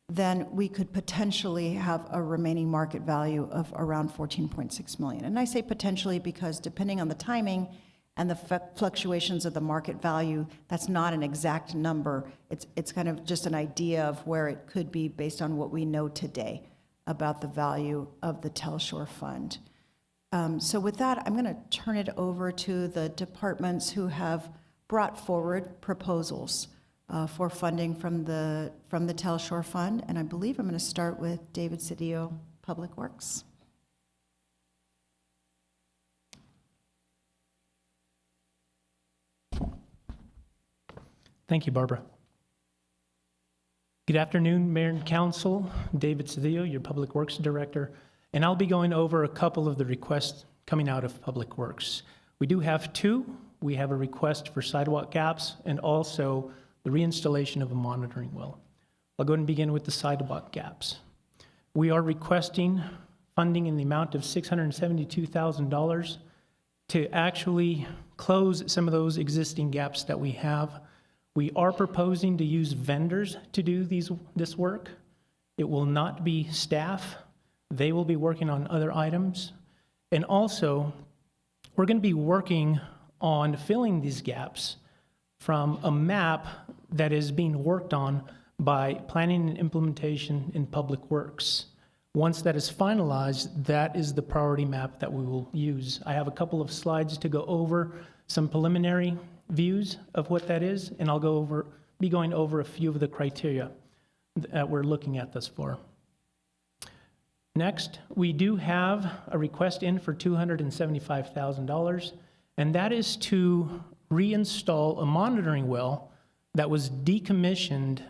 then we could potentially have a remaining market value of around $14.6 million. And I say potentially because depending on the timing and the fluctuations of the market value, that's not an exact number. It's kind of just an idea of where it could be based on what we know today about the value of the Telshore Fund. So with that, I'm going to turn it over to the departments who have brought forward proposals for funding from the Telshore Fund, and I believe I'm going to start with David Cedillo, Public Works. Thank you, Barbara. Good afternoon, Mayor and Council. David Cedillo, your Public Works Director, and I'll be going over a couple of the requests coming out of Public Works. We do have two. We have a request for sidewalk gaps and also the reinstallation of a monitoring well. I'll go ahead and begin with the sidewalk gaps. We are requesting funding in the amount of $672,000 to actually close some of those existing gaps that we have. We are proposing to use vendors to do this work. It will not be staff. They will be working on other items. And also, we're going to be working on filling these gaps from a map that is being worked on by Planning and Implementation in Public Works. Once that is finalized, that is the priority map that we will use. I have a couple of slides to go over some preliminary views of what that is, and I'll be going over a few of the criteria that we're looking at thus far. Next, we do have a request in for $275,000, and that is to reinstall a monitoring well that was decommissioned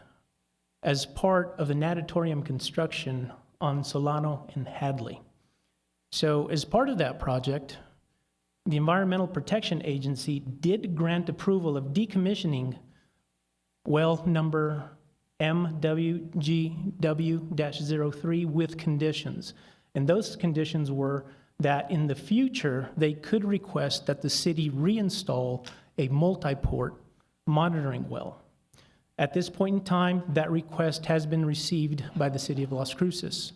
as part of the natatorium construction on Solano and Hadley. So as part of that project, the Environmental Protection Agency did grant approval of decommissioning well number MWGW-03 with conditions. And those conditions were that in the future, they could request that the city reinstall a multi-port monitoring well. At this point in time, that request has been received by the city of Las Cruces.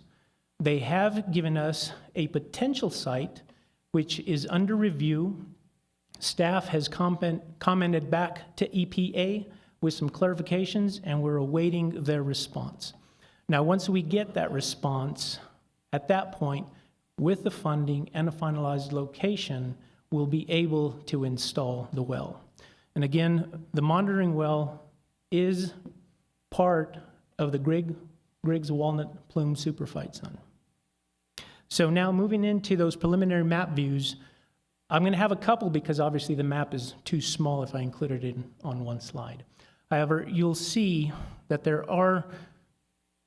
They have given us a potential site which is under review. Staff has commented back to EPA with some clarifications, and we're awaiting their response. Now, once we get that response, at that point, with the funding and a finalized location, we'll be able to install the well. And again, the monitoring well is part of the Griggs Walnut Plume Superfight Zone. So now moving into those preliminary map views, I'm going to have a couple because obviously the map is too small if I included it on one slide. However, you'll see that there are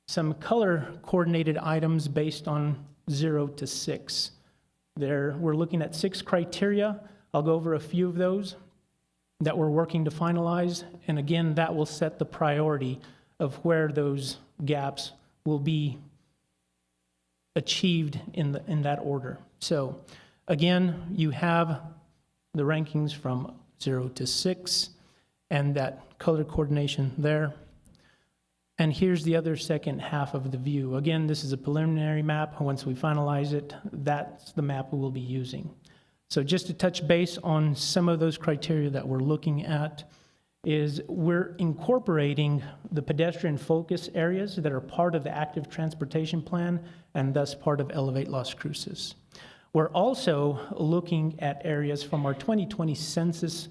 some color-coordinated items based on 0 to 6. We're looking at 6 criteria. I'll go over a few of those that we're working to finalize, and again, that will set the priority of where those gaps will be achieved in that order. So again, you have the rankings from 0 to 6 and that color coordination there. And here's the other second half of the view. Again, this is a preliminary map. Once we finalize it, that's the map we will be using. So just to touch base on some of those criteria that we're looking at is we're incorporating the pedestrian focus areas that are part of the active transportation plan and thus part of Elevate Las Cruces. We're also looking at areas from our 2020 census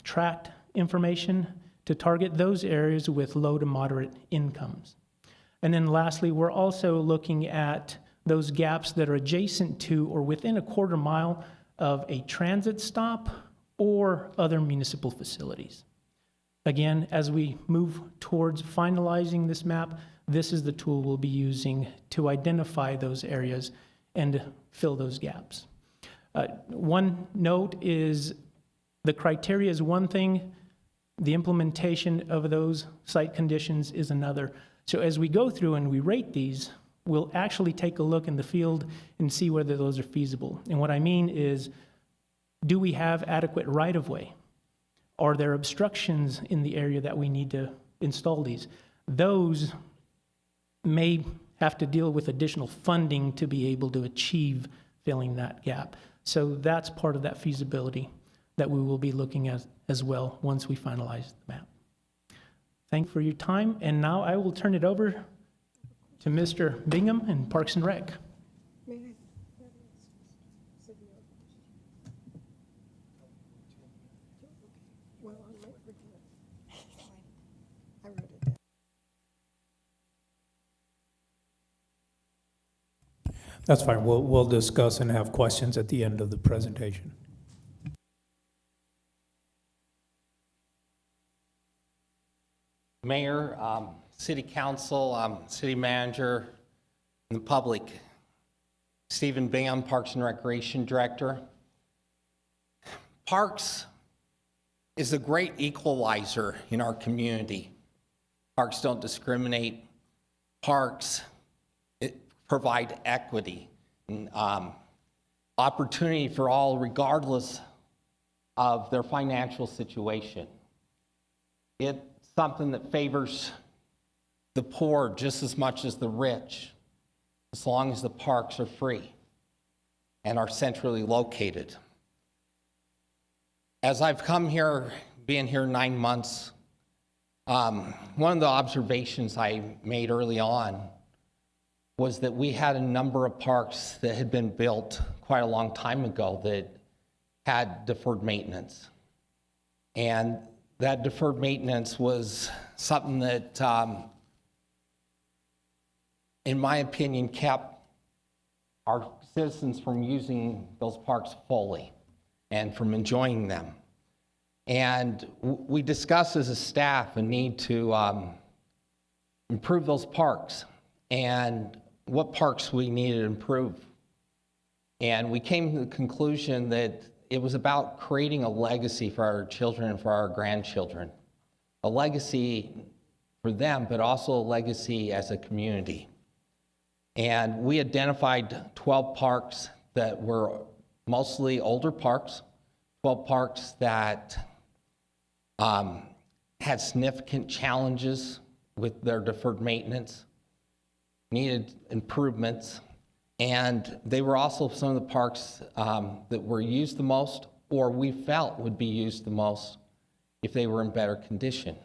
tract information to target those areas with low to moderate incomes. And then lastly, we're also looking at those gaps that are adjacent to or within a quarter mile of a transit stop or other municipal facilities. Again, as we move towards finalizing this map, this is the tool we'll be using to identify those areas and fill those gaps. One note is the criteria is one thing, the implementation of those site conditions is another. So as we go through and we rate these, we'll actually take a look in the field and see whether those are feasible. And what I mean is, do we have adequate right-of-way? Are there obstructions in the area that we need to install these? Those may have to deal with additional funding to be able to achieve filling that gap. So that's part of that feasibility that we will be looking at as well once we finalize the map. Thank you for your time, and now I will turn it over to Mr. Bingham in Parks and Rec. That's fine. We'll discuss and have questions at the end of the presentation. Mayor, City Council, City Manager, and the public. Stephen Bam, Parks and Recreation Director. Parks is a great equalizer in our community. Parks don't discriminate. Parks provide equity and opportunity for all, regardless of their financial situation. It's something that favors the poor just as much as the rich, as long as the parks are free and are centrally located. As I've come here, being here 9 months, one of the observations I made early on was that we had a number of parks that had been built quite a long time ago that had deferred maintenance. And that deferred maintenance was something that, in my opinion, kept our citizens from using those parks fully and from enjoying them. And we discussed as a staff a need to improve those parks and what parks we needed to improve. And we came to the conclusion that it was about creating a legacy for our children and for our grandchildren. A legacy for them, but also a legacy as a community. And we identified 12 parks that were mostly older parks, 12 parks that had significant challenges with their deferred maintenance, needed improvements, and they were also some of the parks that were used the most, or we felt would be used the most if they were in better condition.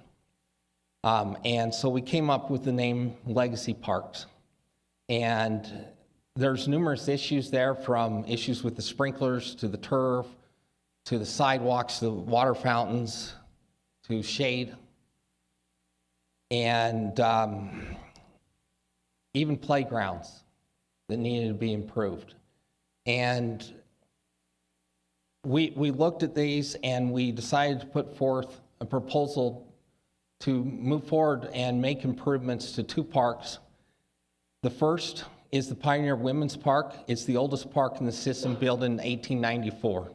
And so we came up with the name Legacy Parks. And there's numerous issues there, from issues with the sprinklers to the turf, to the sidewalks, to the water fountains, to shade, and even playgrounds that needed to be improved. And we looked at these and we decided to put forth a proposal to move forward and make improvements to 2 parks. The first is the Pioneer Women's Park. It's the oldest park in the system, built in 1894.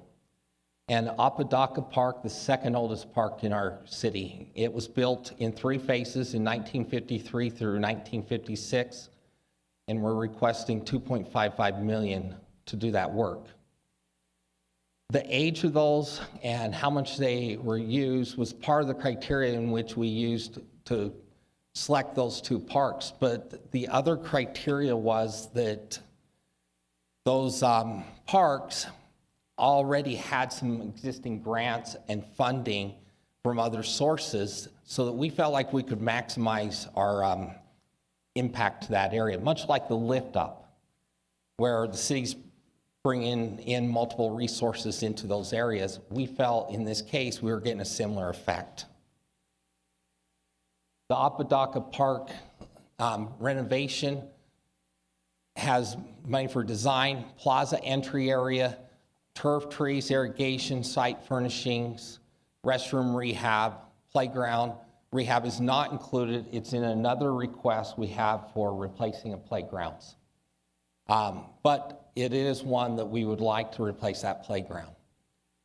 And Apodaca Park, the second oldest park in our city. It was built in 3 phases in 1953 through 1956, and we're requesting $2.55 million to do that work. The age of those and how much they were used was part of the criteria in which we used to select those 2 parks, but the other criteria was that those parks already had some existing grants and funding from other sources, so that we felt like we could maximize our impact to that area, much like the lift up, where the city's bringing in multiple resources into those areas. We felt in this case we were getting a similar effect. The Apodaca Park renovation has money for design, plaza entry area, turf trees, irrigation, site furnishings, restroom rehab, playground. Rehab is not included. It's in another request we have for replacing of playgrounds. But it is one that we would like to replace that playground.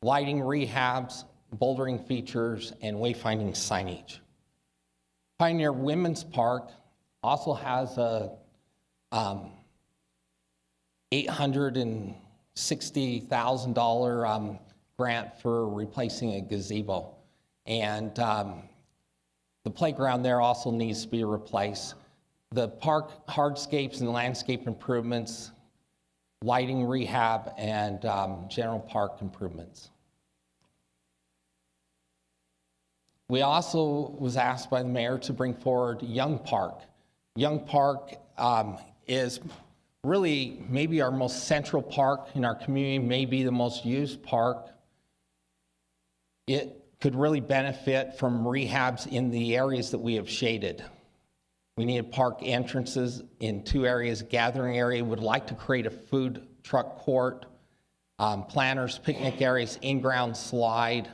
Lighting rehabs, bouldering features, and wayfinding signage. Pioneer Women's Park also has a $860,000 grant for replacing a gazebo. And the playground there also needs to be replaced. The park hardscapes and landscape improvements, lighting rehab, and general park improvements. We also was asked by the mayor to bring forward Young Park. Young Park is really maybe our most central park in our community, maybe the most used park. It could really benefit from rehabs in the areas that we have shaded. We needed park entrances in 2 areas, gathering area, would like to create a food truck court, planters, picnic areas, in-ground slide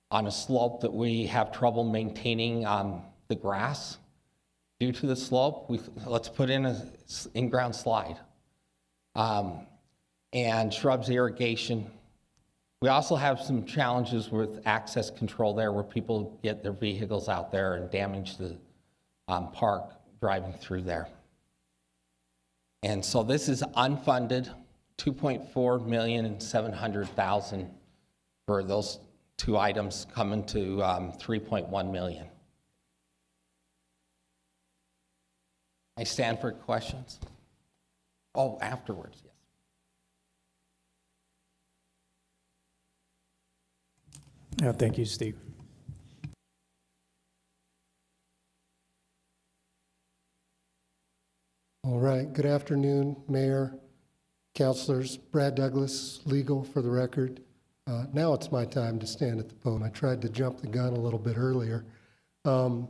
on a slope that we have trouble maintaining the grass due to the slope. Let's put in a in-ground slide. And shrubs irrigation. We also have some challenges with access control there where people get their vehicles out there and damage the park driving through there. And so this is unfunded, $2.4,700,000 for those two items coming to $3.1 million. I stand for questions. Oh, afterwards, yes. Yeah, thank you, Steve. All right, good afternoon, Mayor, Councilors. Brad Douglas, legal for the record. Now it's my time to stand at the podium. I tried to jump the gun a little bit earlier. And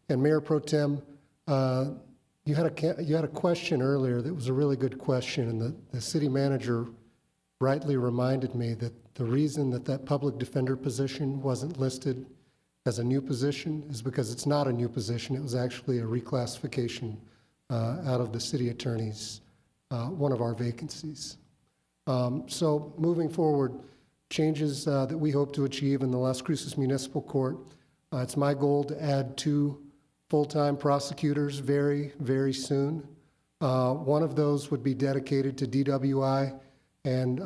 Mayor Pro Tem, you had a question earlier that was a really good question, and the city manager rightly reminded me that the reason that public defender position wasn't listed as a new position is because it's not a new position. It was actually a reclassification out of the city attorney's, one of our vacancies. So moving forward, changes that we hope to achieve in the Las Cruces Municipal Court. It's my goal to add 2 full-time prosecutors very, very soon. One of those would be dedicated to DWI and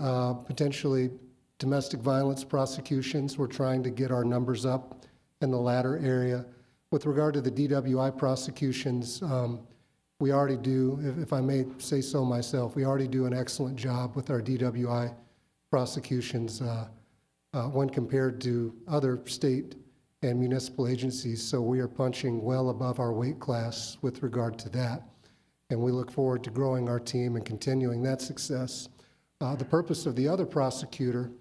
potentially domestic violence prosecutions. We're trying to get our numbers up in the latter area. With regard to the DWI prosecutions, we already do, if I may say so myself, we already do an excellent job with our DWI prosecutions when compared to other state and municipal agencies. So we are punching well above our weight class with regard to that. And we look forward to growing our team and continuing that success. The purpose of the other prosecutor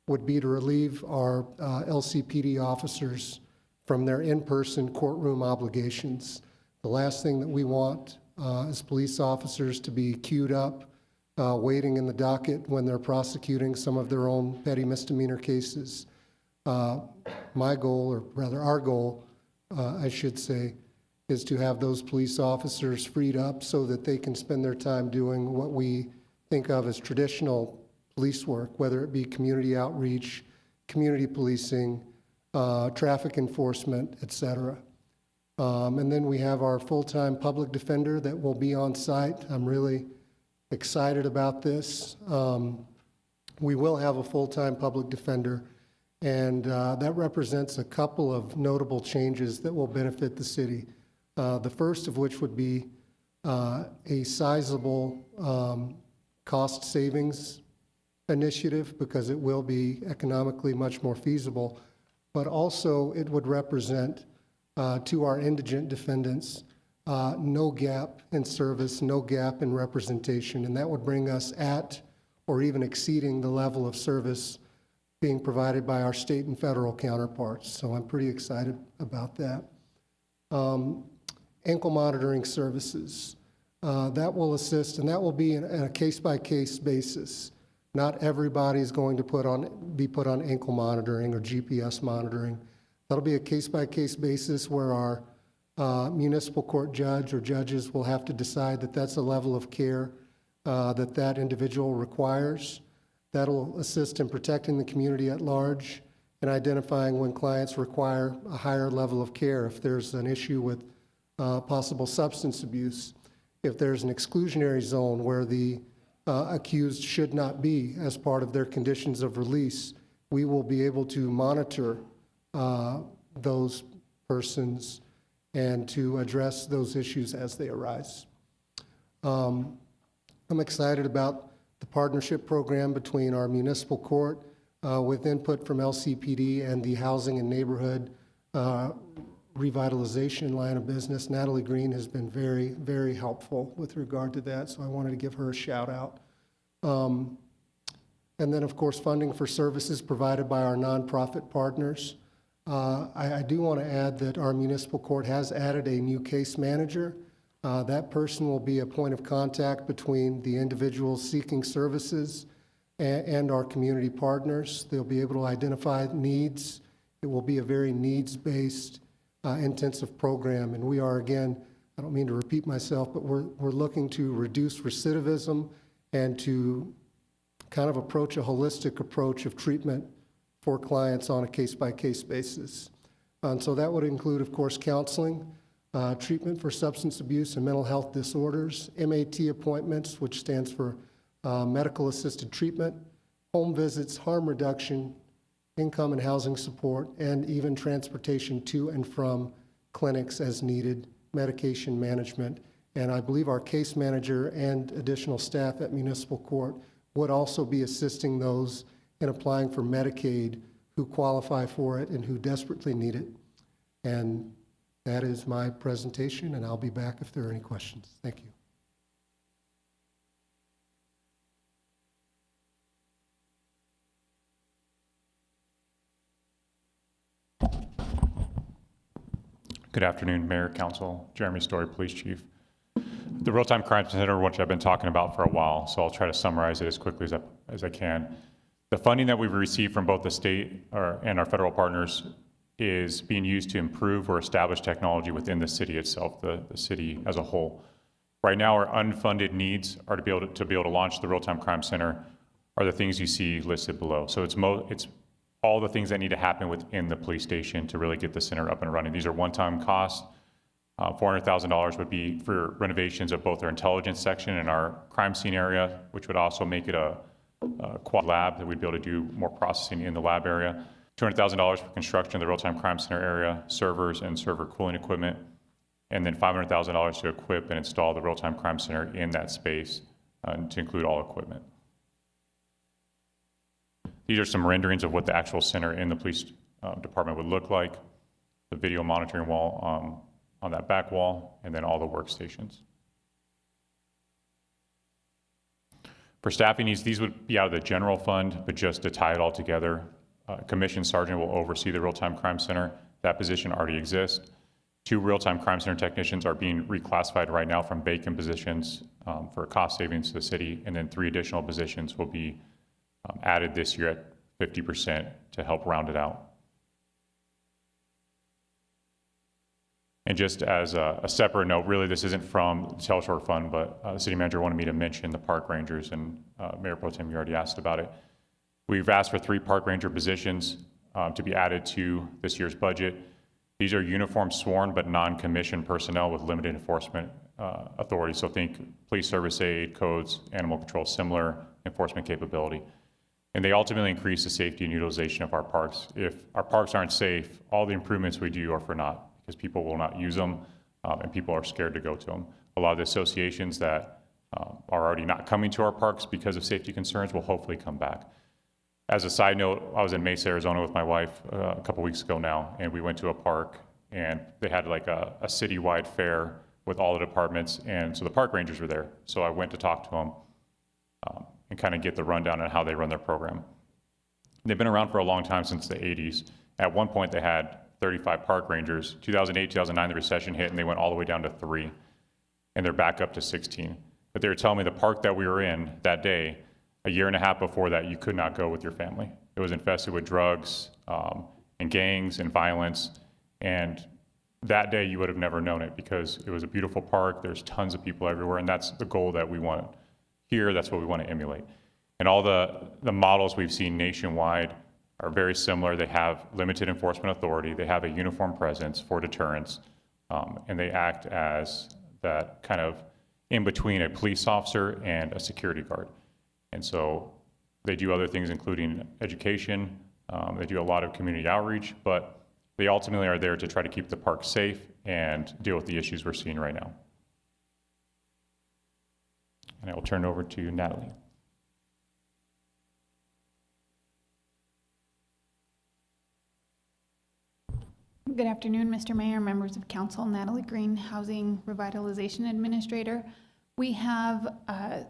would be to relieve our LCPD officers from their in-person courtroom obligations. The last thing that we want is police officers to be queued up, waiting in the docket when they're prosecuting some of their own petty misdemeanor cases. My goal, or rather our goal, I should say, is to have those police officers freed up so that they can spend their time doing what we think of as traditional police work, whether it be community outreach, community policing, traffic enforcement, et cetera. And then we have our full-time public defender that will be on site. I'm really excited about this. We will have a full-time public defender, and that represents a couple of notable changes that will benefit the city. The first of which would be a sizable cost savings initiative, because it will be economically much more feasible, but also it would represent to our indigent defendants no gap in service, no gap in representation, and that would bring us at or even exceeding the level of service being provided by our state and federal counterparts. So I'm pretty excited about that. Ankle monitoring services. That will assist, and that will be in a case-by-case basis. Not everybody is going to be put on ankle monitoring or GPS monitoring. That'll be a case-by-case basis where our municipal court judge or judges will have to decide that that's a level of care that individual requires. That'll assist in protecting the community at large and identifying when clients require a higher level of care. If there's an issue with possible substance abuse, if there's an exclusionary zone where the accused should not be as part of their conditions of release, we will be able to monitor those persons and to address those issues as they arise. I'm excited about the partnership program between our municipal court with input from LCPD and the Housing and Neighborhood Revitalization line of business. Natalie Green has been very, very helpful with regard to that, so I wanted to give her a shout out. And then, of course, funding for services provided by our nonprofit partners. I do want to add that our municipal court has added a new case manager. That person will be a point of contact between the individuals seeking services and our community partners. They'll be able to identify needs. It will be a very needs-based intensive program. And we are, again, I don't mean to repeat myself, but we're looking to reduce recidivism and to kind of approach a holistic approach of treatment for clients on a case-by-case basis. And so that would include, of course, counseling, treatment for substance abuse and mental health disorders, MAT appointments, which stands for medical-assisted treatment, home visits, harm reduction, income and housing support, and even transportation to and from clinics as needed, medication management. And I believe our case manager and additional staff at municipal court would also be assisting those in applying for Medicaid who qualify for it and who desperately need it. And that is my presentation, and I'll be back if there are any questions. Thank you. Good afternoon, Mayor, Council, Jeremy Story, Police Chief. The Real-Time Crime Center, which I've been talking about for a while, so I'll try to summarize it as quickly as I can. The funding that we've received from both the state and our federal partners is being used to improve or establish technology within the city itself, the city as a whole. Right now, our unfunded needs are to be able to launch the Real-Time Crime Center are the things you see listed below. So it's all the things that need to happen within the police station to really get the center up and running. These are one-time costs. $400,000 would be for renovations of both our intelligence section and our crime scene area, which would also make it a quad lab that we'd be able to do more processing in the lab area. $200,000 for construction of the Real-Time Crime Center area, servers and server cooling equipment, and then $500,000 to equip and install the Real-Time Crime Center in that space to include all equipment. These are some renderings of what the actual center in the police department would look like, the video monitoring wall on that back wall, and then all the workstations. For staffing needs, these would be out of the general fund, but just to tie it all together, commissioned sergeant will oversee the Real-Time Crime Center. That position already exists. 2 Real-Time Crime Center technicians are being reclassified right now from vacant positions for cost savings to the city, and then 3 additional positions will be added this year at 50% to help round it out. And just as a separate note, really this isn't from the Telshore Fund, but the city manager wanted me to mention the park rangers, and Mayor Pro Tem, you already asked about it. We've asked for 3 park ranger positions to be added to this year's budget. These are uniform sworn but non-commissioned personnel with limited enforcement authority. So think police service aid, codes, animal control, similar enforcement capability. And they ultimately increase the safety and utilization of our parks. If our parks aren't safe, all the improvements we do are for naught because people will not use them and people are scared to go to them. A lot of the associations that are already not coming to our parks because of safety concerns will hopefully come back. As a side note, I was in Mesa, Arizona with my wife a couple weeks ago now, and we went to a park and they had like a citywide fair with all the departments, and so the park rangers were there. So I went to talk to them and kind of get the rundown on how they run their program. They've been around for a long time, since the 80s. At one point, they had 35 park rangers. 2008, 2009, the recession hit, and they went all the way down to 3, and they're back up to 16. But they were telling me the park that we were in that day, a year and a half before that, you could not go with your family. It was infested with drugs and gangs and violence, and that day you would have never known it because it was a beautiful park, there's tons of people everywhere, and that's the goal that we want here, that's what we want to emulate. And all the models we've seen nationwide are very similar. They have limited enforcement authority, they have a uniform presence for deterrence, and they act as that kind of in between a police officer and a security guard. And so they do other things, including education, they do a lot of community outreach, but they ultimately are there to try to keep the park safe and deal with the issues we're seeing right now. And I will turn it over to Natalie. Good afternoon, Mr. Mayor, members of council. Natalie Green, Housing Revitalization Administrator. We have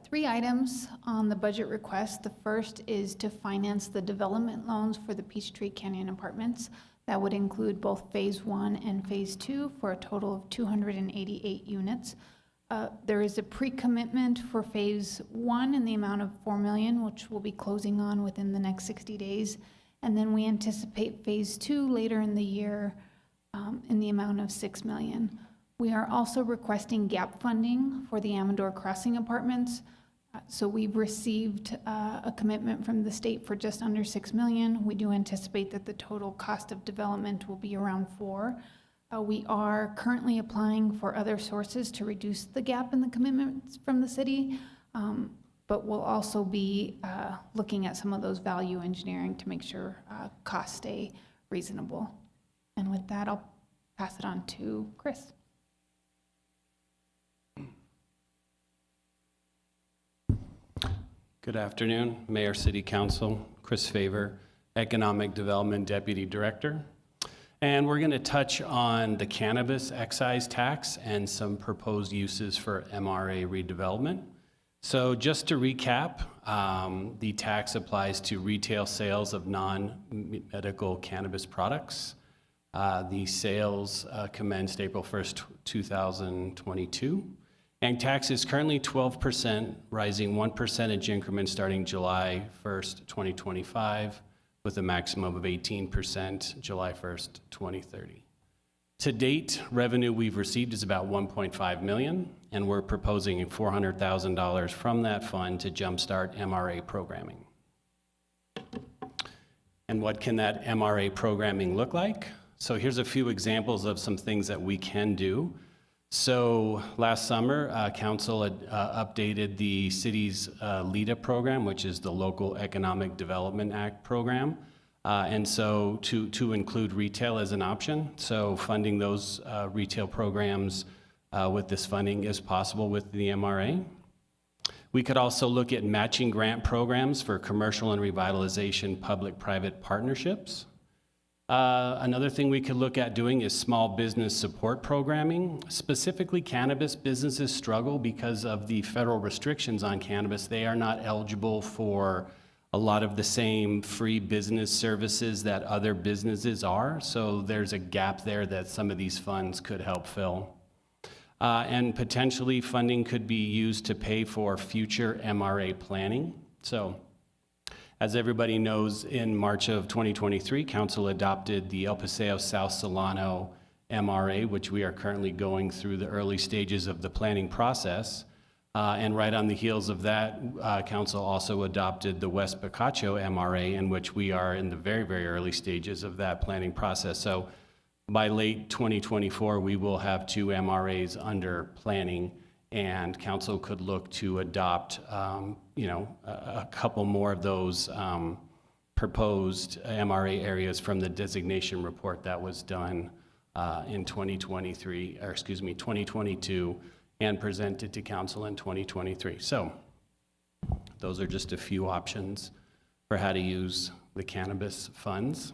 3 items on the budget request. The first is to finance the development loans for the Peachtree Canyon Apartments. That would include both Phase 1 and Phase 2 for a total of 288 units. There is a pre-commitment for Phase 1 in the amount of $4 million, which we'll be closing on within the next 60 days. And then we anticipate Phase 2 later in the year in the amount of $6 million. We are also requesting gap funding for the Amador Crossing apartments. So we've received a commitment from the state for just under $6 million. We do anticipate that the total cost of development will be around $4 million. We are currently applying for other sources to reduce the gap in the commitments from the city, but we'll also be looking at some of those value engineering to make sure costs stay reasonable. And with that, I'll pass it on to Chris. Good afternoon, Mayor, City Council, Chris Favor, Economic Development Deputy Director. And we're going to touch on the cannabis excise tax and some proposed uses for MRA redevelopment. So just to recap, the tax applies to retail sales of non-medical cannabis products. The sales commenced April 1st, 2022. And tax is currently 12%, rising 1% increment starting July 1st, 2025, with a maximum of 18% July 1st, 2030. To date, revenue we've received is about $1.5 million, and we're proposing $400,000 from that fund to jumpstart MRA programming. And what can that MRA programming look like? So here's a few examples of some things that we can do. So last summer, council had updated the city's LEDA program, which is the Local Economic Development Act program. And so to include retail as an option. So funding those retail programs with this funding is possible with the MRA. We could also look at matching grant programs for commercial and revitalization public-private partnerships. Another thing we could look at doing is small business support programming. Specifically, cannabis businesses struggle because of the federal restrictions on cannabis. They are not eligible for a lot of the same free business services that other businesses are. So there's a gap there that some of these funds could help fill. And potentially funding could be used to pay for future MRA planning. So as everybody knows, in March of 2023, Council adopted the El Paseo South Solano MRA, which we are currently going through the early stages of the planning process. And right on the heels of that, Council also adopted the West Picacho MRA, in which we are in the very, very early stages of that planning process. So by late 2024, we will have 2 MRAs under planning, and council could look to adopt, a couple more of those proposed MRA areas from the designation report that was done in 2022, and presented to council in 2023. So those are just a few options for how to use the cannabis funds.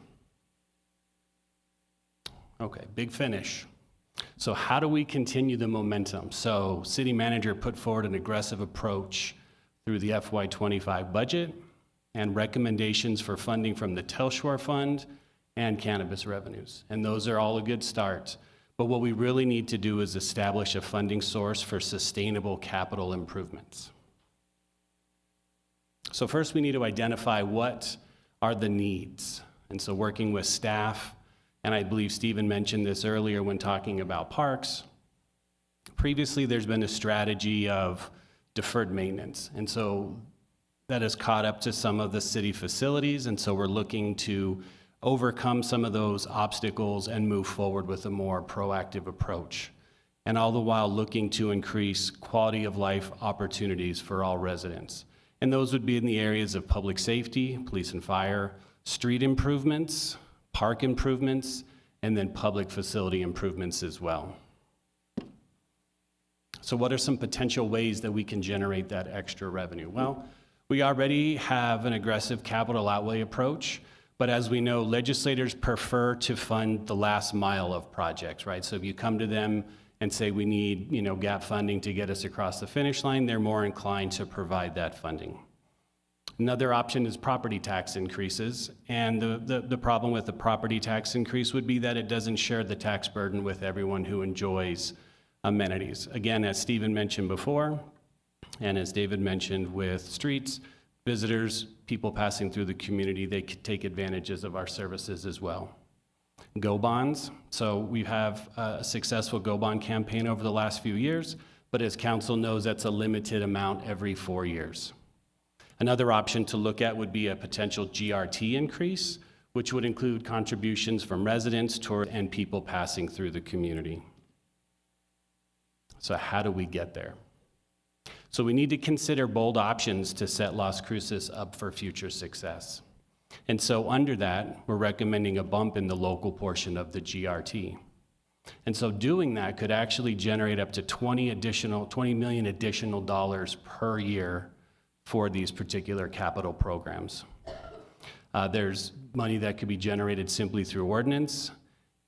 Okay, big finish. So how do we continue the momentum? So city manager put forward an aggressive approach through the FY25 budget and recommendations for funding from the Telshore Fund and cannabis revenues. And those are all a good start. But what we really need to do is establish a funding source for sustainable capital improvements. So first we need to identify what are the needs. And so working with staff, and I believe Stephen mentioned this earlier when talking about parks. Previously, there's been a strategy of deferred maintenance. And so that has caught up to some of the city facilities. And so we're looking to overcome some of those obstacles and move forward with a more proactive approach. And all the while looking to increase quality of life opportunities for all residents. And those would be in the areas of public safety, police and fire, street improvements, park improvements, and then public facility improvements as well. So what are some potential ways that we can generate that extra revenue? Well, we already have an aggressive capital outlay approach, but as we know, legislators prefer to fund the last mile of projects, right? So if you come to them and say we need, gap funding to get us across the finish line, they're more inclined to provide that funding. Another option is property tax increases, and the problem with the property tax increase would be that it doesn't share the tax burden with everyone who enjoys amenities. Again, as Stephen mentioned before, and as David mentioned with streets, visitors, people passing through the community, they could take advantages of our services as well. Go bonds. So we have a successful Go bond campaign over the last few years, but as council knows, that's a limited amount every 4 years. Another option to look at would be a potential GRT increase, which would include contributions from residents, tourists, and people passing through the community. So how do we get there? So we need to consider bold options to set Las Cruces up for future success. And so under that, we're recommending a bump in the local portion of the GRT. And so doing that could actually generate up to $20 million additional dollars per year for these particular capital programs. There's money that could be generated simply through ordinance,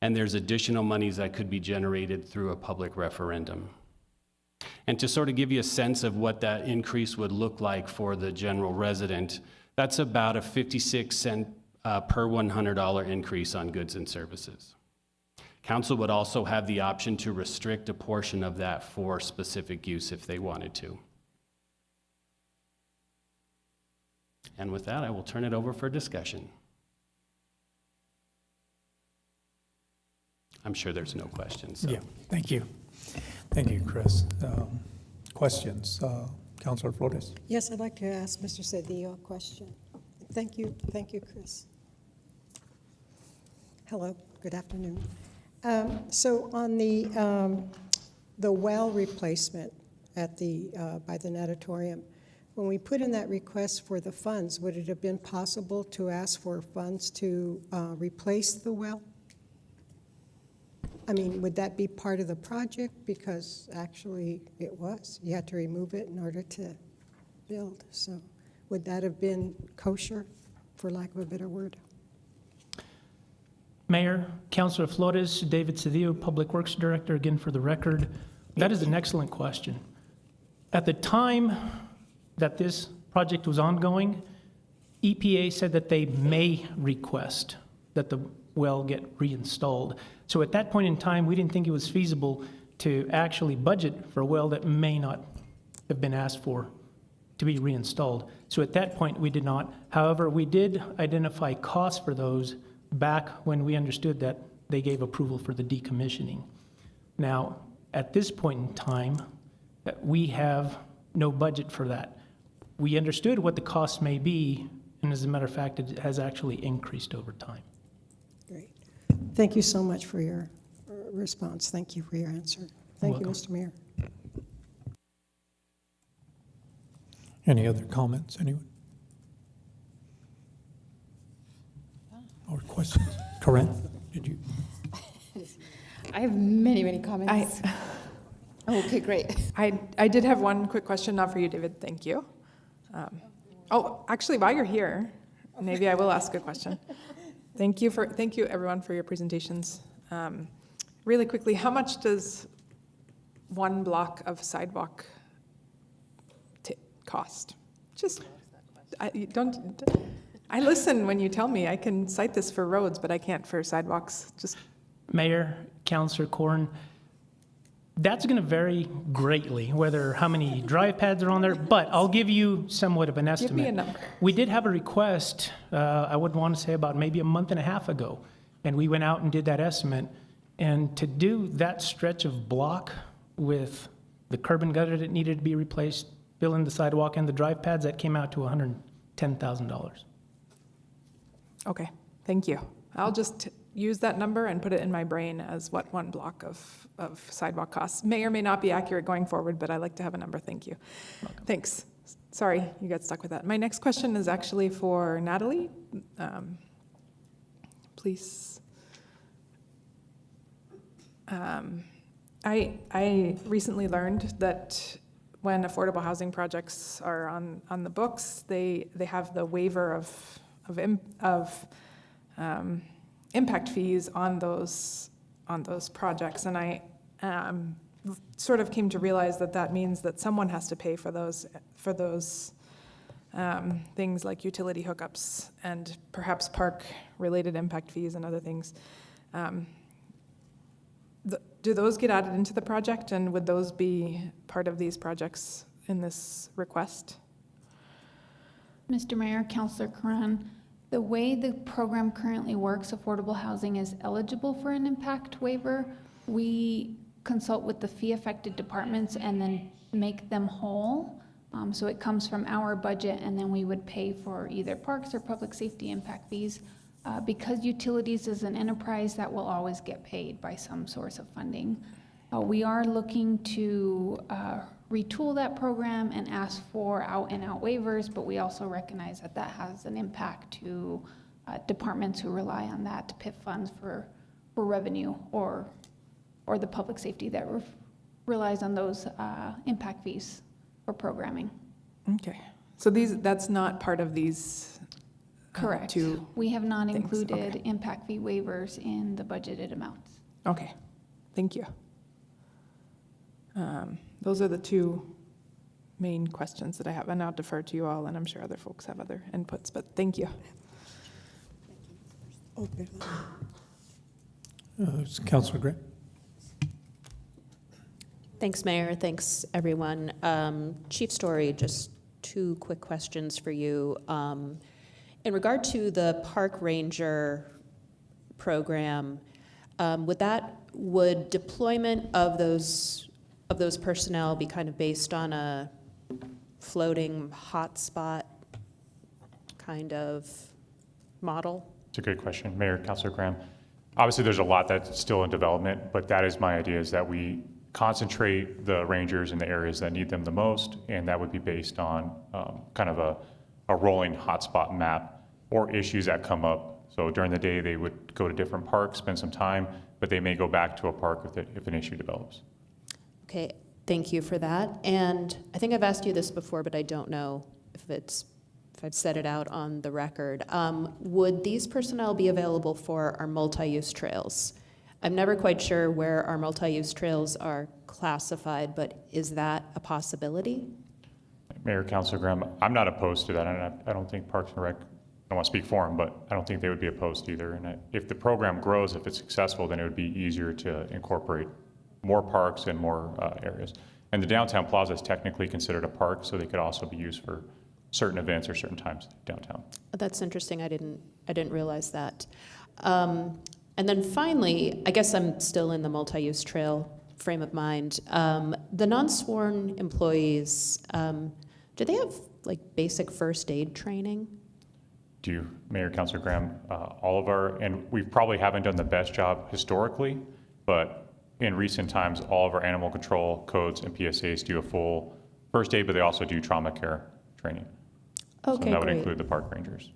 and there's additional monies that could be generated through a public referendum. And to sort of give you a sense of what that increase would look like for the general resident, that's about a 56-cent per $100 increase on goods and services. Council would also have the option to restrict a portion of that for specific use if they wanted to. And with that, I will turn it over for discussion. I'm sure there's no questions. So. Yeah, thank you. Thank you, Chris. Questions? Councilor Flores. Yes, I'd like to ask Mr. Cedillo a question. Thank you, Chris. Hello, good afternoon. So on the well replacement at by the natatorium, when we put in that request for the funds, would it have been possible to ask for funds to replace the well? I mean, would that be part of the project? Because actually it was. You had to remove it in order to build. So would that have been kosher, for lack of a better word? Mayor, Councilor Flores, David Cedillo, Public Works Director, again for the record. That is an excellent question. At the time that this project was ongoing, EPA said that they may request that the well get reinstalled. So at that point in time, we didn't think it was feasible to actually budget for a well that may not have been asked for to be reinstalled. So at that point, we did not. However, we did identify costs for those back when we understood that they gave approval for the decommissioning. Now, at this point in time, we have no budget for that. We understood what the costs may be, and as a matter of fact, it has actually increased over time. Great. Thank you so much for your response. Thank you for your answer. Thank you, Mr. Mayor. Any other comments, anyone? Or questions? Corinne, did you? I have many comments. Okay, great. I did have one quick question, not for you, David, thank you. Actually, while you're here, maybe I will ask a question. Thank you everyone for your presentations. Really quickly, how much does one block of sidewalk cost? I listen when you tell me. I can cite this for roads, but I can't for sidewalks. Mayor, Councilor Corn, that's going to vary greatly, how many drive pads are on there, but I'll give you somewhat of an estimate. Give me a number. We did have a request, I would want to say about maybe a month and a half ago, and we went out and did that estimate. And to do that stretch of block with the curb and gutter that needed to be replaced, fill in the sidewalk and the drive pads, that came out to $110,000. Okay, thank you. I'll just use that number and put it in my brain as what one block of sidewalk costs. May or may not be accurate going forward, but I like to have a number. Thank you. Welcome. Thanks. Sorry, you got stuck with that. My next question is actually for Natalie. Please. I recently learned that when affordable housing projects are on the books, they have the waiver of impact fees on those projects, and I sort of came to realize that means that someone has to pay for those things like utility hookups and perhaps park-related impact fees and other things. Do those get added into the project, and would those be part of these projects in this request? Mr. Mayor, Councilor Curran, The way the program currently works, affordable housing is eligible for an impact waiver. We consult with the fee-affected departments and then make them whole. So it comes from our budget, and then we would pay for either parks or public safety impact fees. Because utilities is an enterprise, that will always get paid by some source of funding. We are looking to retool that program and ask for out-and-out waivers, but we also recognize that that has an impact to departments who rely on that to PIF funds for revenue, or the public safety that relies on those impact fees for programming. Okay, so that's not part of these Correct. two We have not things. included Okay. impact fee waivers in the budgeted amounts. Okay, thank you. Those are the two main questions that I have, and I'll defer to you all, and I'm sure other folks have other inputs, but thank you. Councilor Grant? Thanks, Mayor. Thanks, everyone. Chief Story, just two quick questions for you. In regard to the park ranger program, would deployment of those personnel be kind of based on a floating hotspot kind of model? It's a good question, Mayor, Councilor Graham. Obviously, there's a lot that's still in development, but that is my idea, is that we concentrate the rangers in the areas that need them the most, and that would be based on kind of a rolling hotspot map or issues that come up. So during the day, they would go to different parks, spend some time, but they may go back to a park if an issue develops. Okay, thank you for that. And I think I've asked you this before, but I don't know if I've said it out on the record. Would these personnel be available for our multi-use trails? I'm never quite sure where our multi-use trails are classified, but is that a possibility? Mayor, Councilor Graham, I'm not opposed to that, and I don't think Parks and Rec, I don't want to speak for them, but I don't think they would be opposed either. And if the program grows, if it's successful, then it would be easier to incorporate more parks and more areas. And the downtown plaza is technically considered a park, so they could also be used for certain events or certain times downtown. That's interesting. I didn't realize that. And then finally, I guess I'm still in the multi-use trail frame of mind. The non-sworn employees, do they have like basic first aid training? Do you, Mayor, Councilor Graham, all of and we probably haven't done the best job historically, but in recent times, all of our animal control codes and PSAs do a full first aid, but they also do trauma care training. Okay, so that would great. include the park rangers.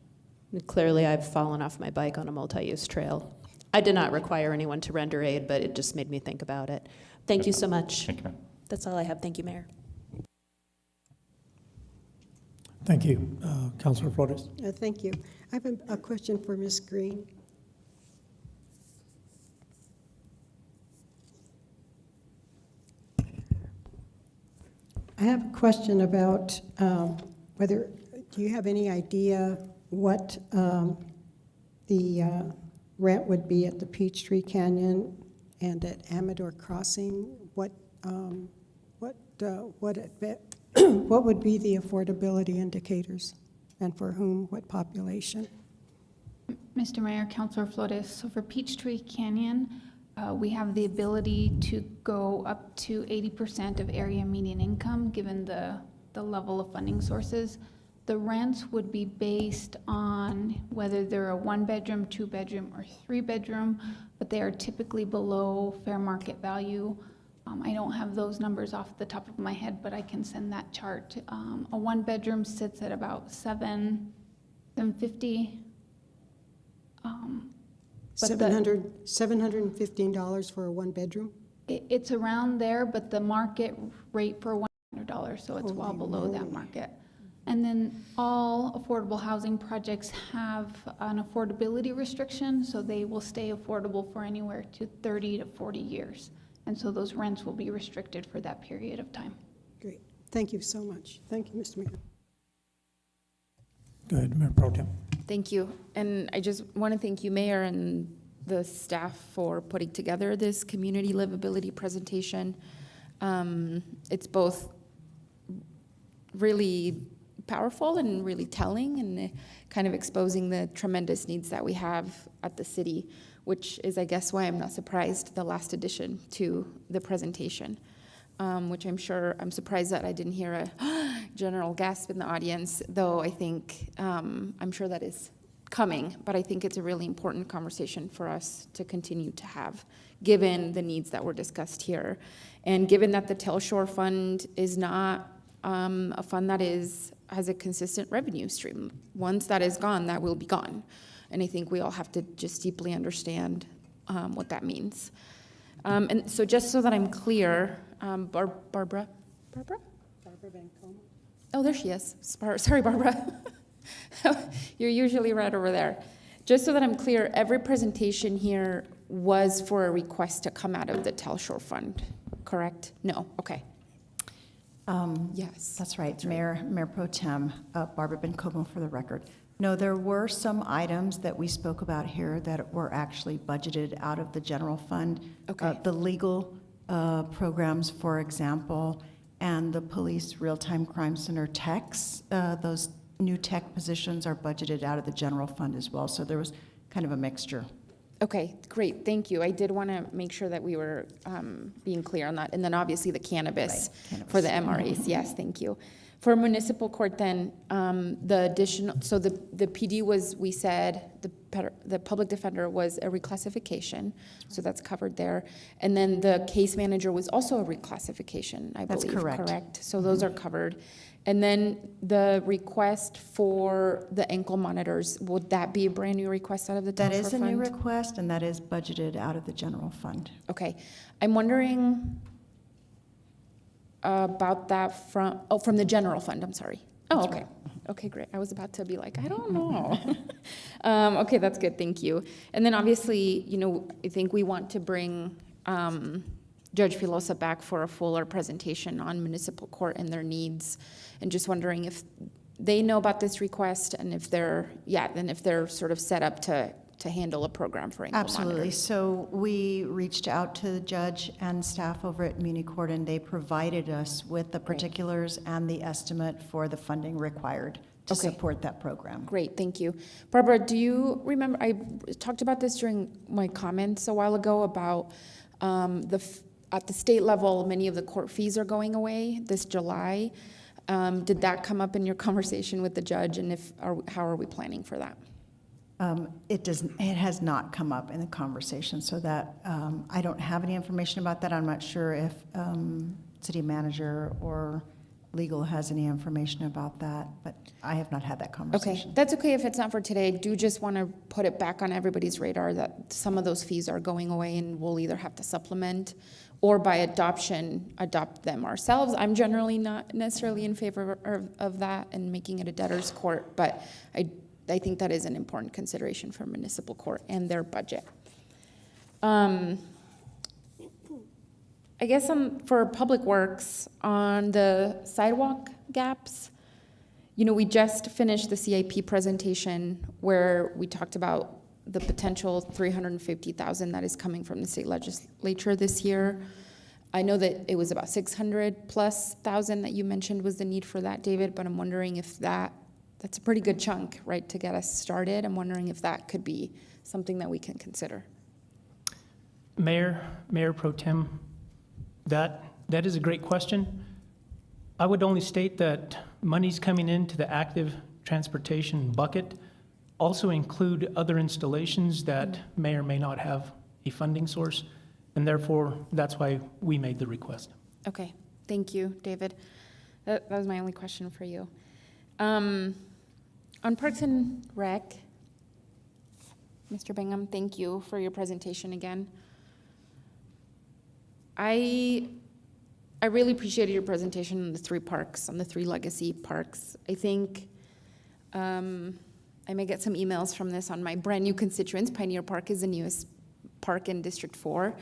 Clearly, I've fallen off my bike on a multi-use trail. I did not require anyone to render aid, but it just made me think about it. Thank you so much. Thank you, ma'am. That's all I have. Thank you, Mayor. Thank you. Councilor Flores? Thank you. I have a question for Ms. Green. I have a question about do you have any idea what the rent would be at the Peachtree Canyon and at Amador Crossing? What would be the affordability indicators, and for whom, what population? Mr. Mayor, Councilor Flores, so for Peachtree Canyon, we have the ability to go up to 80% of area median income, given the level of funding sources. The rents would be based on whether they're a 1-bedroom, 2-bedroom, or 3-bedroom, but they are typically below fair market value. I don't have those numbers off the top of my head, but I can send that chart. A 1-bedroom sits at about $750. $715 for a 1-bedroom? It's around there, but the market rate for $100, so it's well below that market. And then all affordable housing projects have an affordability restriction, so they will stay affordable for anywhere to 30 to 40 years. And so those rents will be restricted for that period of time. Great. Thank you so much. Thank you, Mr. Mayor. Go ahead, Mayor Pro Tem. Thank you. And I just want to thank you, Mayor, and the staff for putting together this community livability presentation. It's both really powerful and really telling, and kind of exposing the tremendous needs that we have at the city, which is, I guess, why I'm not surprised the last addition to the presentation, which I'm surprised that I didn't hear a general gasp in the audience, though I think, I'm sure that is coming, but I think it's a really important conversation for us to continue to have, given the needs that were discussed here. And given that the Telshore Fund is not a fund that has a consistent revenue stream. Once that is gone, that will be gone. And I think we all have to just deeply understand what that means. And so just so that I'm clear, Barbara? Barbara Van Como? Oh, there she is. Sorry, Barbara. You're usually right over there. Just so that I'm clear, every presentation here was for a request to come out of the Telshore Fund, correct? No, okay. Yes. That's right. Mayor Pro Tem, Barbara Van Como for the record. No, there were some items that we spoke about here that were actually budgeted out of the general fund. Okay. The legal programs, for example, and the police real-time crime center techs, those new tech positions are budgeted out of the general fund as well. So there was kind of a mixture. Okay, great, thank you. I did want to make sure that we were being clear on that. And then obviously the cannabis, for the MRAs, yes, thank you. For municipal court then, the additional, so the PD was, we said, the public defender was a reclassification, so that's covered there. And then the case manager was also a reclassification, I believe. That's correct. Correct? So those are covered. And then the request for the ankle monitors, would that be a brand new request out of the Telshore That is a fund? new request, and that is budgeted out of the general fund. Okay, I'm wondering about that from the general fund, I'm sorry. Oh, That's okay. right. Okay, great. I was about to be like, I don't know. Okay, that's good, thank you. And then obviously, I think we want to bring Judge Filosa back for a fuller presentation on municipal court and their needs. And just wondering if they know about this request and if they're sort of set up to handle a program for ankle Absolutely. monitors. So we reached out to the judge and staff over at Muni Court, and they provided us with the particulars and the estimate for the funding required to support that program. Great, thank you. Barbara, do you remember, I talked about this during my comments a while ago about at the state level, many of the court fees are going away this July. Did that come up in your conversation with the judge, and how are we planning for that? It has not come up in the conversation, so that I don't have any information about that. I'm not sure if city manager or legal has any information about that, but I have not had that conversation. Okay, that's okay if it's not for today. I do just want to put it back on everybody's radar that some of those fees are going away, and we'll either have to supplement or by adoption, adopt them ourselves. I'm generally not necessarily in favor of that and making it a debtor's court, but I think that is an important consideration for municipal court and their budget. I guess for Public Works, on the sidewalk gaps, we just finished the CIP presentation where we talked about the potential $350,000 that is coming from the state legislature this year. I know that it was about $600,000+ that you mentioned was the need for that, David, but I'm wondering if that's a pretty good chunk, right, to get us started. I'm wondering if that could be something that we can consider. Mayor Pro Tem, that is a great question. I would only state that monies coming into the active transportation bucket also include other installations that may or may not have a funding source, and therefore that's why we made the request. Okay, thank you, David. That was my only question for you. On Parks and Rec, Mr. Bingham, thank you for your presentation again. I really appreciated your presentation on the 3 parks, on the 3 legacy parks. I think I may get some emails from this on my brand new constituents. Pioneer Park is the newest park in District 4.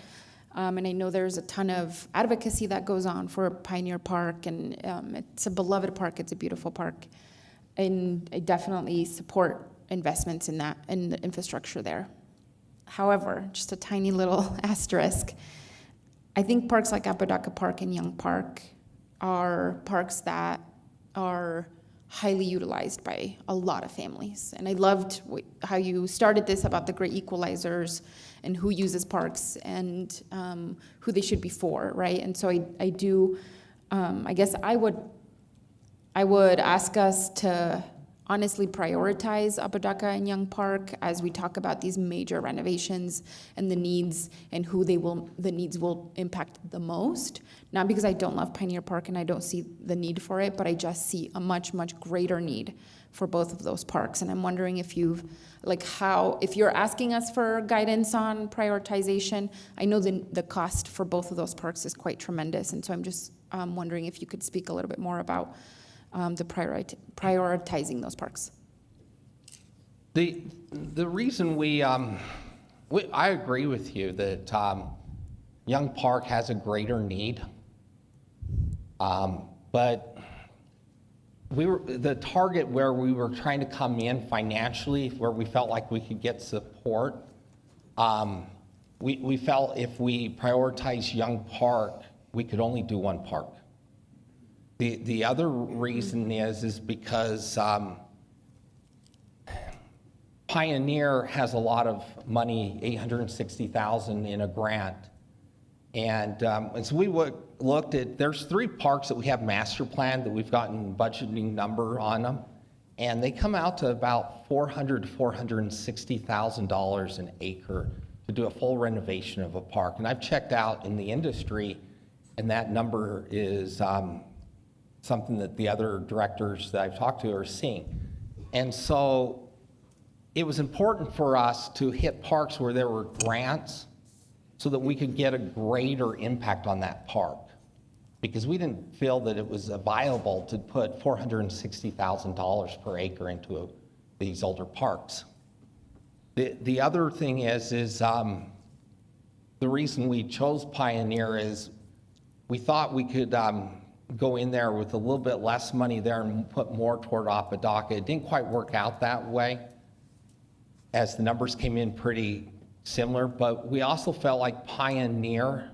And I know there's a ton of advocacy that goes on for Pioneer Park, and it's a beloved park, it's a beautiful park. And I definitely support investments in that, in the infrastructure there. However, just a tiny little asterisk, I think parks like Apodaca Park and Young Park are parks that are highly utilized by a lot of families. And I loved how you started this about the great equalizers and who uses parks and who they should be for, right? And so I do, I guess I would ask us to honestly prioritize Apodaca and Young Park as we talk about these major renovations and the needs and who the needs will impact the most. Not because I don't love Pioneer Park and I don't see the need for it, but I just see a much, much greater need for both of those parks. And I'm wondering if if you're asking us for guidance on prioritization, I know the cost for both of those parks is quite tremendous. And so I'm just wondering if you could speak a little bit more about the prioritizing those parks. The reason I agree with you that Young Park has a greater need, but the target where we were trying to come in financially, where we felt like we could get support, we felt if we prioritize Young Park, we could only do one park. The other reason is because Pioneer has a lot of money, $860,000 in a grant. And so we looked at, there's 3 parks that we have master planned that we've gotten budgeting number on them. And they come out to about $400,000 to $460,000 an acre to do a full renovation of a park. And I've checked out in the industry, and that number is something that the other directors that I've talked to are seeing. And so it was important for us to hit parks where there were grants so that we could get a greater impact on that park, because we didn't feel that it was viable to put $460,000 per acre into these older parks. The other thing is the reason we chose Pioneer is we thought we could go in there with a little bit less money there and put more toward Apodaca. It didn't quite work out that way, as the numbers came in pretty similar, but we also felt like Pioneer,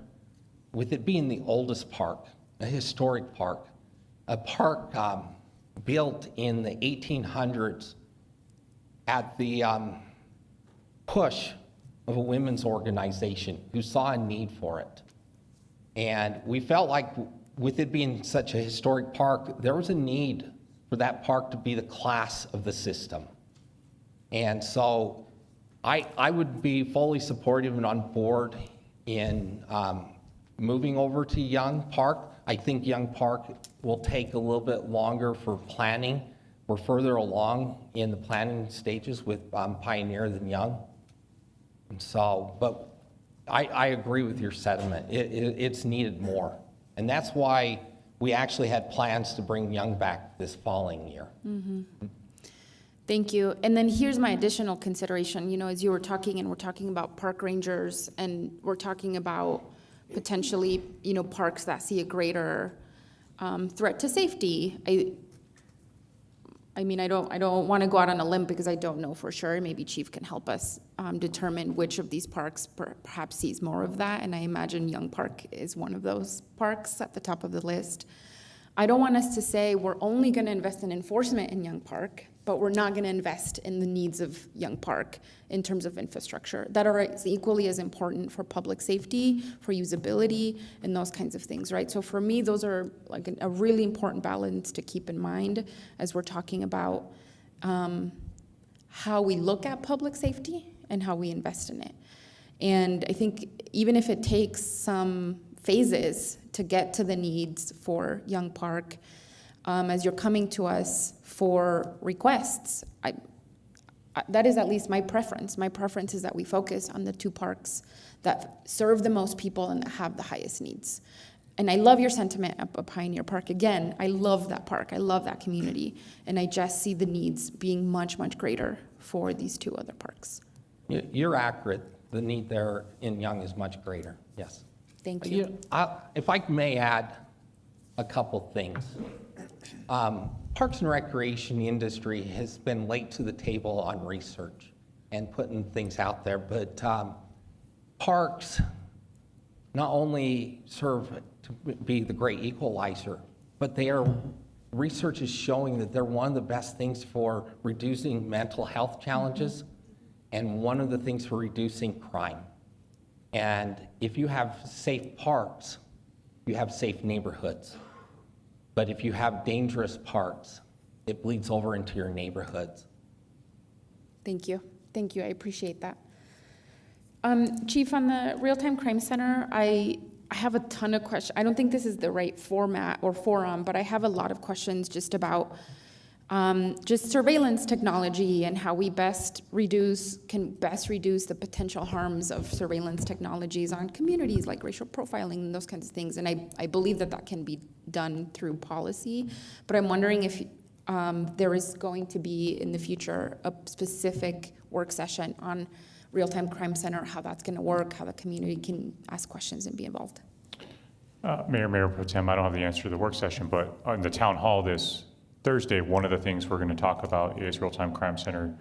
with it being the oldest park, a historic park, a park built in the 1800s at the push of a women's organization who saw a need for it. And we felt like with it being such a historic park, there was a need for that park to be the class of the system. And so I would be fully supportive and on board in moving over to Young Park. I think Young Park will take a little bit longer for planning. We're further along in the planning stages with Pioneer than Young. And so, but I agree with your sentiment. It's needed more. And that's why we actually had plans to bring Young back this following year. Mm-hmm. Thank you. And then here's my additional consideration. As you were talking, and we're talking about park rangers, and we're talking about potentially, parks that see a greater threat to safety. I mean, I don't want to go out on a limb because I don't know for sure. Maybe Chief can help us determine which of these parks perhaps sees more of that. And I imagine Young Park is one of those parks at the top of the list. I don't want us to say we're only going to invest in enforcement in Young Park, but we're not going to invest in the needs of Young Park in terms of infrastructure that are equally as important for public safety, for usability, and those kinds of things, right? So for me, those are like a really important balance to keep in mind as we're talking about how we look at public safety and how we invest in it. And I think even if it takes some phases to get to the needs for Young Park, as you're coming to us for requests, that is at least my preference. My preference is that we focus on the 2 parks that serve the most people and that have the highest needs. And I love your sentiment about Pioneer Park. Again, I love that park. I love that community. And I just see the needs being much, much greater for these 2 other parks. You're accurate. The need there in Young is much greater, yes. Thank you. If I may add a couple things. Parks and Recreation industry has been late to the table on research and putting things out there, but parks not only serve to be the great equalizer, but they are research is showing that they're one of the best things for reducing mental health challenges and one of the things for reducing crime. And if you have safe parks, you have safe neighborhoods. But if you have dangerous parks, it bleeds over into your neighborhoods. Thank you. Thank you. I appreciate that. Chief, on the Real-Time Crime Center, I have a ton of questions. I don't think this is the right format or forum, but I have a lot of questions just about just surveillance technology and how we can best reduce the potential harms of surveillance technologies on communities like racial profiling and those kinds of things. And I believe that can be done through policy, but I'm wondering if there is going to be in the future a specific work session on Real-Time Crime Center, how that's going to work, how the community can ask questions and be involved. Mayor Pro Tem, I don't have the answer to the work session, but on the town hall this Thursday, one of the things we're going to talk about is Real-Time Crime Center,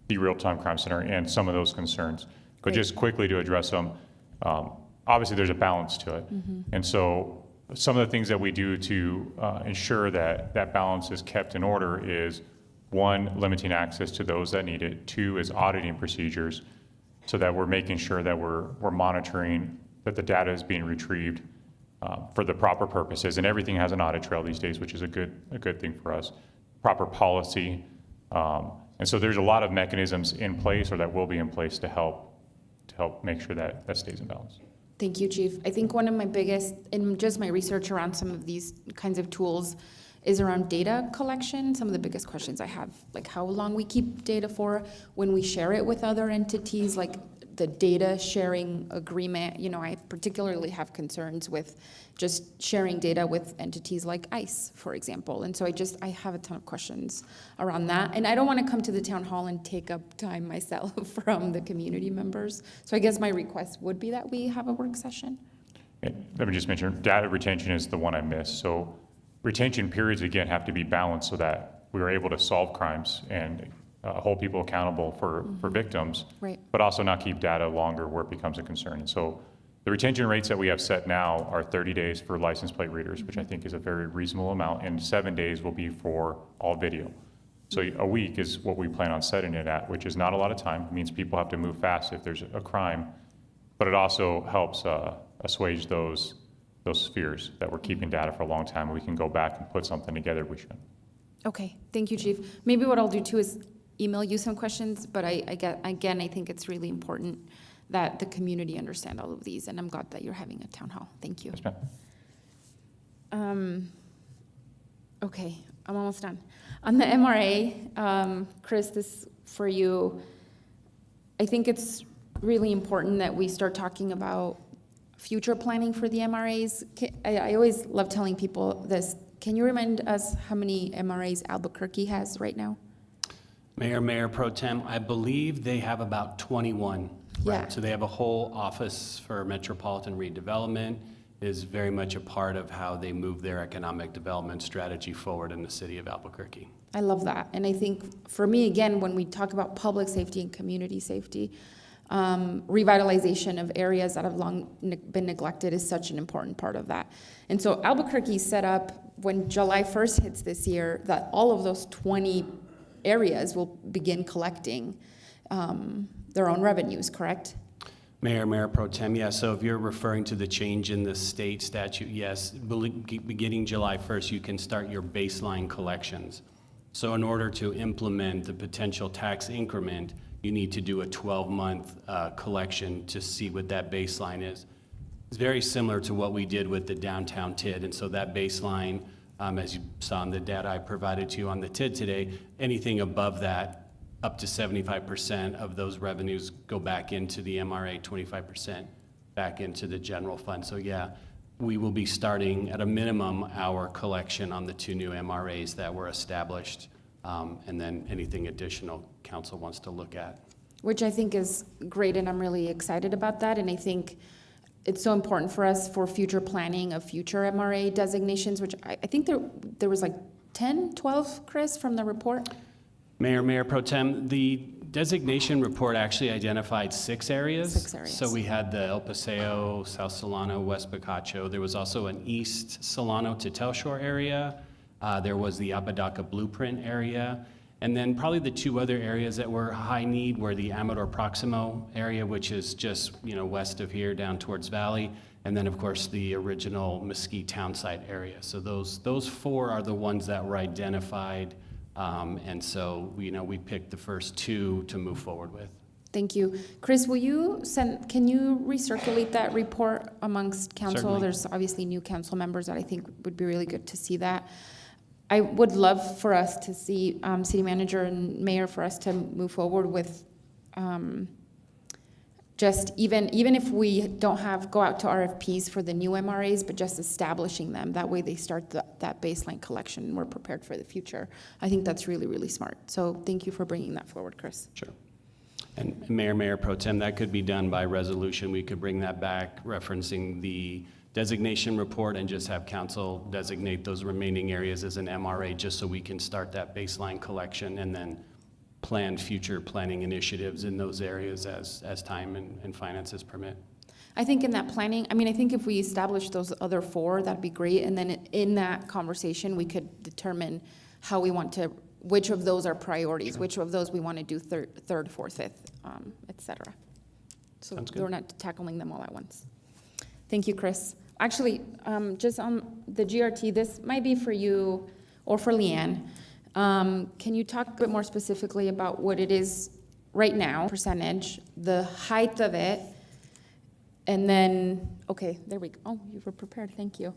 the Real-Time Crime Center, and some of those concerns. But just quickly to address them, obviously there's a balance to it. And so some of the things that we do to ensure that that balance is kept in order is, one, limiting access to those that need it. Two is auditing procedures so that we're making sure that we're monitoring that the data is being retrieved for the proper purposes, and everything has an audit trail these days, which is a good thing for us. Proper policy, and so there's a lot of mechanisms in place, or that will be in place, to help make sure that that stays in balance. Thank you, Chief. I think one of my biggest, in just my research around some of these kinds of tools, is around data collection. Some of the biggest questions I have, like how long we keep data for, when we share it with other entities, like the data sharing agreement. You know, I particularly have concerns with just sharing data with entities like ICE, for example. And so I have a ton of questions around that. And I don't want to come to the town hall and take up time myself from the community members. So I guess my request would be that we have a work session. And let me just mention, data retention is the one I missed. So retention periods, again, have to be balanced so that we are able to solve crimes and hold people accountable for victims, right, but also not keep data longer where it becomes a concern. And so the retention rates that we have set now are 30 days for license plate readers, which I think is a very reasonable amount, and 7 days will be for all video. So a week is what we plan on setting it at, which is not a lot of time. It means people have to move fast if there's a crime, but it also helps assuage those fears that we're keeping data for a long time, and we can go back and put something together we should. Okay, thank you, Chief. Maybe what I'll do too is email you some questions, but I think it's really important that the community understand all of these, and I'm glad that you're having a town hall. Thank you. Yes, ma'am. Okay, I'm almost done. On the MRA, Chris, this for you. I think it's really important that we start talking about future planning for the MRAs. I always love telling people this. Can you remind us how many MRAs Albuquerque has right now? Mayor Pro Tem, I believe they have about 21. Yeah. Right? So they have a whole office for metropolitan redevelopment, is very much a part of how they move their economic development strategy forward in the city of Albuquerque. I love that. And I think for me, again, when we talk about public safety and community safety, revitalization of areas that have long been neglected is such an important part of that. And so Albuquerque set up, when July 1st hits this year, that all of those 20 areas will begin collecting their own revenues, correct? Mayor Pro Tem, yeah, so if you're referring to the change in the state statute, yes, beginning July 1st, you can start your baseline collections. So in order to implement the potential tax increment, you need to do a 12-month collection to see what that baseline is. It's very similar to what we did with the downtown TID, and so that baseline, as you saw in the data I provided to you on the TID today, anything above that, up to 75% of those revenues go back into the MRA, 25% back into the general fund. So yeah, we will be starting at a minimum our collection on the 2 new MRAs that were established, and then anything additional council wants to look at. Which I think is great, and I'm really excited about that. And I think it's so important for us for future planning of future MRA designations, which I think there was like 10, 12, Chris, from the report? Mayor Pro Tem, the designation report actually identified 6 areas. 6 areas. So we had the El Paseo, South Solano, West Picacho. There was also an East Solano to Telshore area, There was the Apodaca Blueprint area. And then probably the two other areas that were high need were the Amador Proximo area, which is just, west of here down towards Valley. And then, of course, the original Mesquite Townsite area. So those four are the ones that were identified. And so, we picked the first two to move forward with. Thank you. Chris, can you recirculate that report amongst council? Certainly. There's obviously new council members that I think would be really good to see that. I would love for us to see, city manager and mayor, for us to move forward with just even if we don't go out to RFPs for the new MRAs, but just establishing them. That way they start that baseline collection and we're prepared for the future. I think that's really, really smart. So thank you for bringing that forward, Chris. Sure. And Mayor Pro Tem, that could be done by resolution. We could bring that back referencing the designation report and just have council designate those remaining areas as an MRA just so we can start that baseline collection and then plan future planning initiatives in those areas as time and finances permit. I think in that planning, I think if we establish those other four, that'd be great. And then in that conversation, we could determine how we want to, which of those are priorities, Sure. which of those we want to do third, fourth, fifth, et cetera. So Sounds good. we're not tackling them all at once. Thank you, Chris. Actually, just on the GRT, this might be for you or for Leanne. Can you talk a bit more specifically about what it is right now, percentage, the height of it, and then, okay, there we go. Oh, you were prepared, thank you.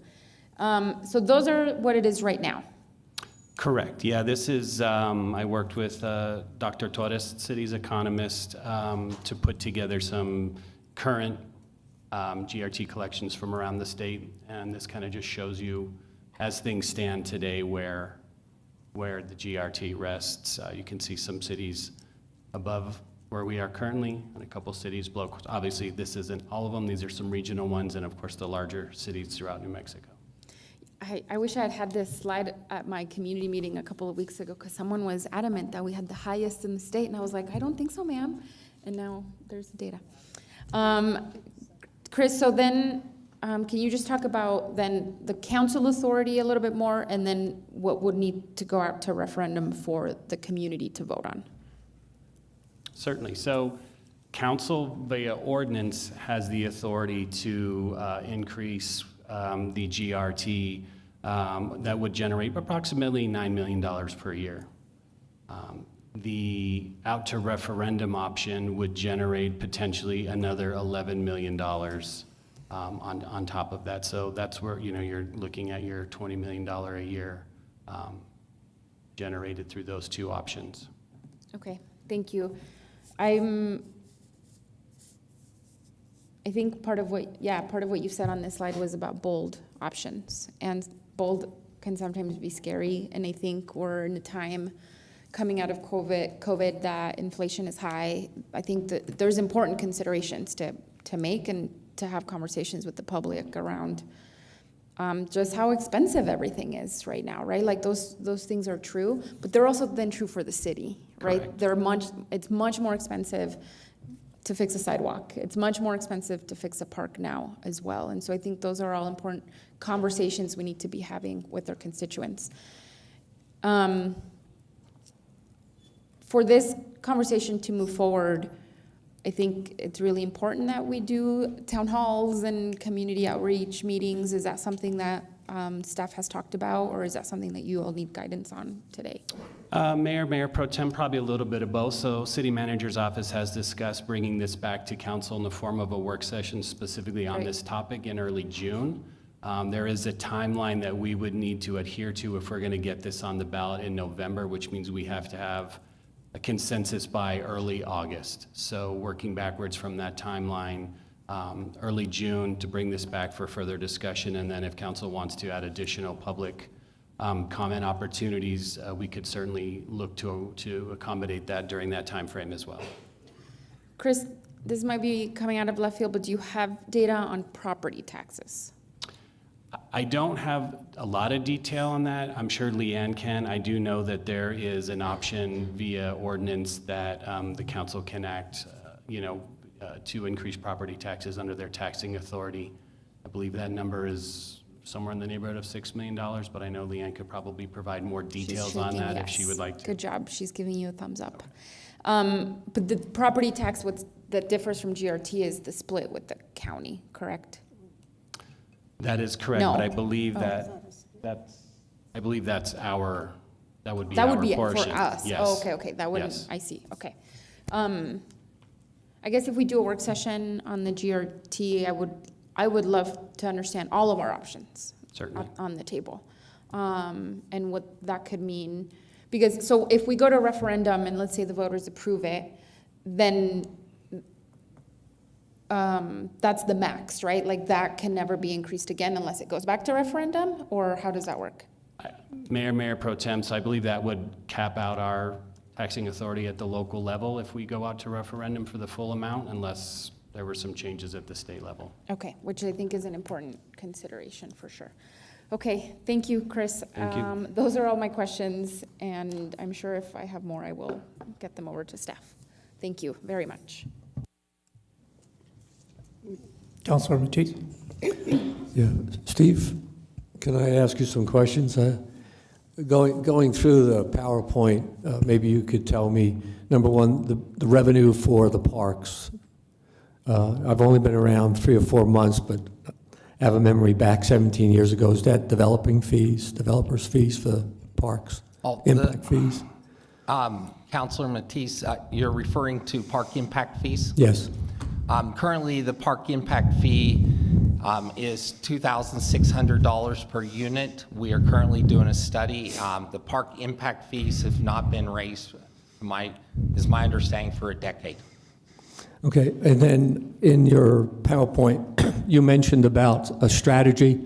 So those are what it is right now. Correct. Yeah, this is, I worked with Dr. Torres, city's economist, to put together some current GRT collections from around the state. And this kind of just shows you, as things stand today, where the GRT rests. You can see some cities above where we are currently and a couple cities below. Obviously, this isn't all of them. These are some regional ones and, of course, the larger cities throughout New Mexico. I wish I had this slide at my community meeting a couple of weeks ago because someone was adamant that we had the highest in the state, and I was like, I don't think so, ma'am. And now there's the data. Chris, so then can you just talk about then the council authority a little bit more, and then what would need to go out to referendum for the community to vote on? Certainly. So council via ordinance has the authority to increase the GRT that would generate approximately $9 million per year. The out to referendum option would generate potentially another $11 million on top of that. So that's where, you're looking at your $20 million a year generated through those two options. Okay, thank you. I think part of what you said on this slide was about bold options, and bold can sometimes be scary. And I think we're in a time coming out of COVID that inflation is high. I think that there's important considerations to make and to have conversations with the public around just how expensive everything is right now, right? Like those things are true, but they're also then true for the city, right? Correct. It's much more expensive to fix a sidewalk. It's much more expensive to fix a park now as well. And so I think those are all important conversations we need to be having with our constituents. For this conversation to move forward, I think it's really important that we do town halls and community outreach meetings. Is that something that staff has talked about, or is that something that you all need guidance on today? Mayor Pro Tem, probably a little bit of both. So City Manager's Office has discussed bringing this back to council in the form of a work session specifically on this topic in early June. There is a timeline that we would need to adhere to if we're going to get this on the ballot in November, which means we have to have a consensus by early August. So working backwards from that timeline, early June to bring this back for further discussion. And then if council wants to add additional public comment opportunities, we could certainly look to accommodate that during that time frame as well. Chris, this might be coming out of left field, but do you have data on property taxes? I don't have a lot of detail on that. I'm sure Leanne can. I do know that there is an option via ordinance that the council can act, to increase property taxes under their taxing authority. I believe that number is somewhere in the neighborhood of $6 million, but I know Leanne could probably provide more details on shaking, that if she yes. would like to. Good job, she's giving you a thumbs up. But the property tax, that differs from GRT is the split with the county, correct? That is correct, No. but I believe Oh. that would be That would our be it portion. for us. Yes. Oh, okay, that wouldn't, Yes. I see, okay. I guess if we do a work session on the GRT, I would love to understand all of our options. Certainly. On the table, and what that could mean. Because, so if we go to a referendum and let's say the voters approve it, then that's the max, right? Like that can never be increased again unless it goes back to referendum, or how does that work? Mayor Pro Tem, so I believe that would cap out our taxing authority at the local level if we go out to referendum for the full amount, unless there were some changes at the state level. Okay, which I think is an important consideration for sure. Okay, thank you, Chris. Thank you. Those are all my questions, and I'm sure if I have more, I will get them over to staff. Thank you very much. Councilor Matisse? Yeah, Steve, can I ask you some questions? Going through the PowerPoint, maybe you could tell me, number one, the revenue for the parks. I've only been around 3 or 4 months, but I have a memory back 17 years ago. Is that developers' fees for the parks? Impact fees? Councilor Matisse, you're referring to park impact fees? Yes. Currently, the park impact fee is $2,600 per unit. We are currently doing a study. The park impact fees have not been raised, is my understanding, for a decade. Okay, and then in your PowerPoint, you mentioned about a strategy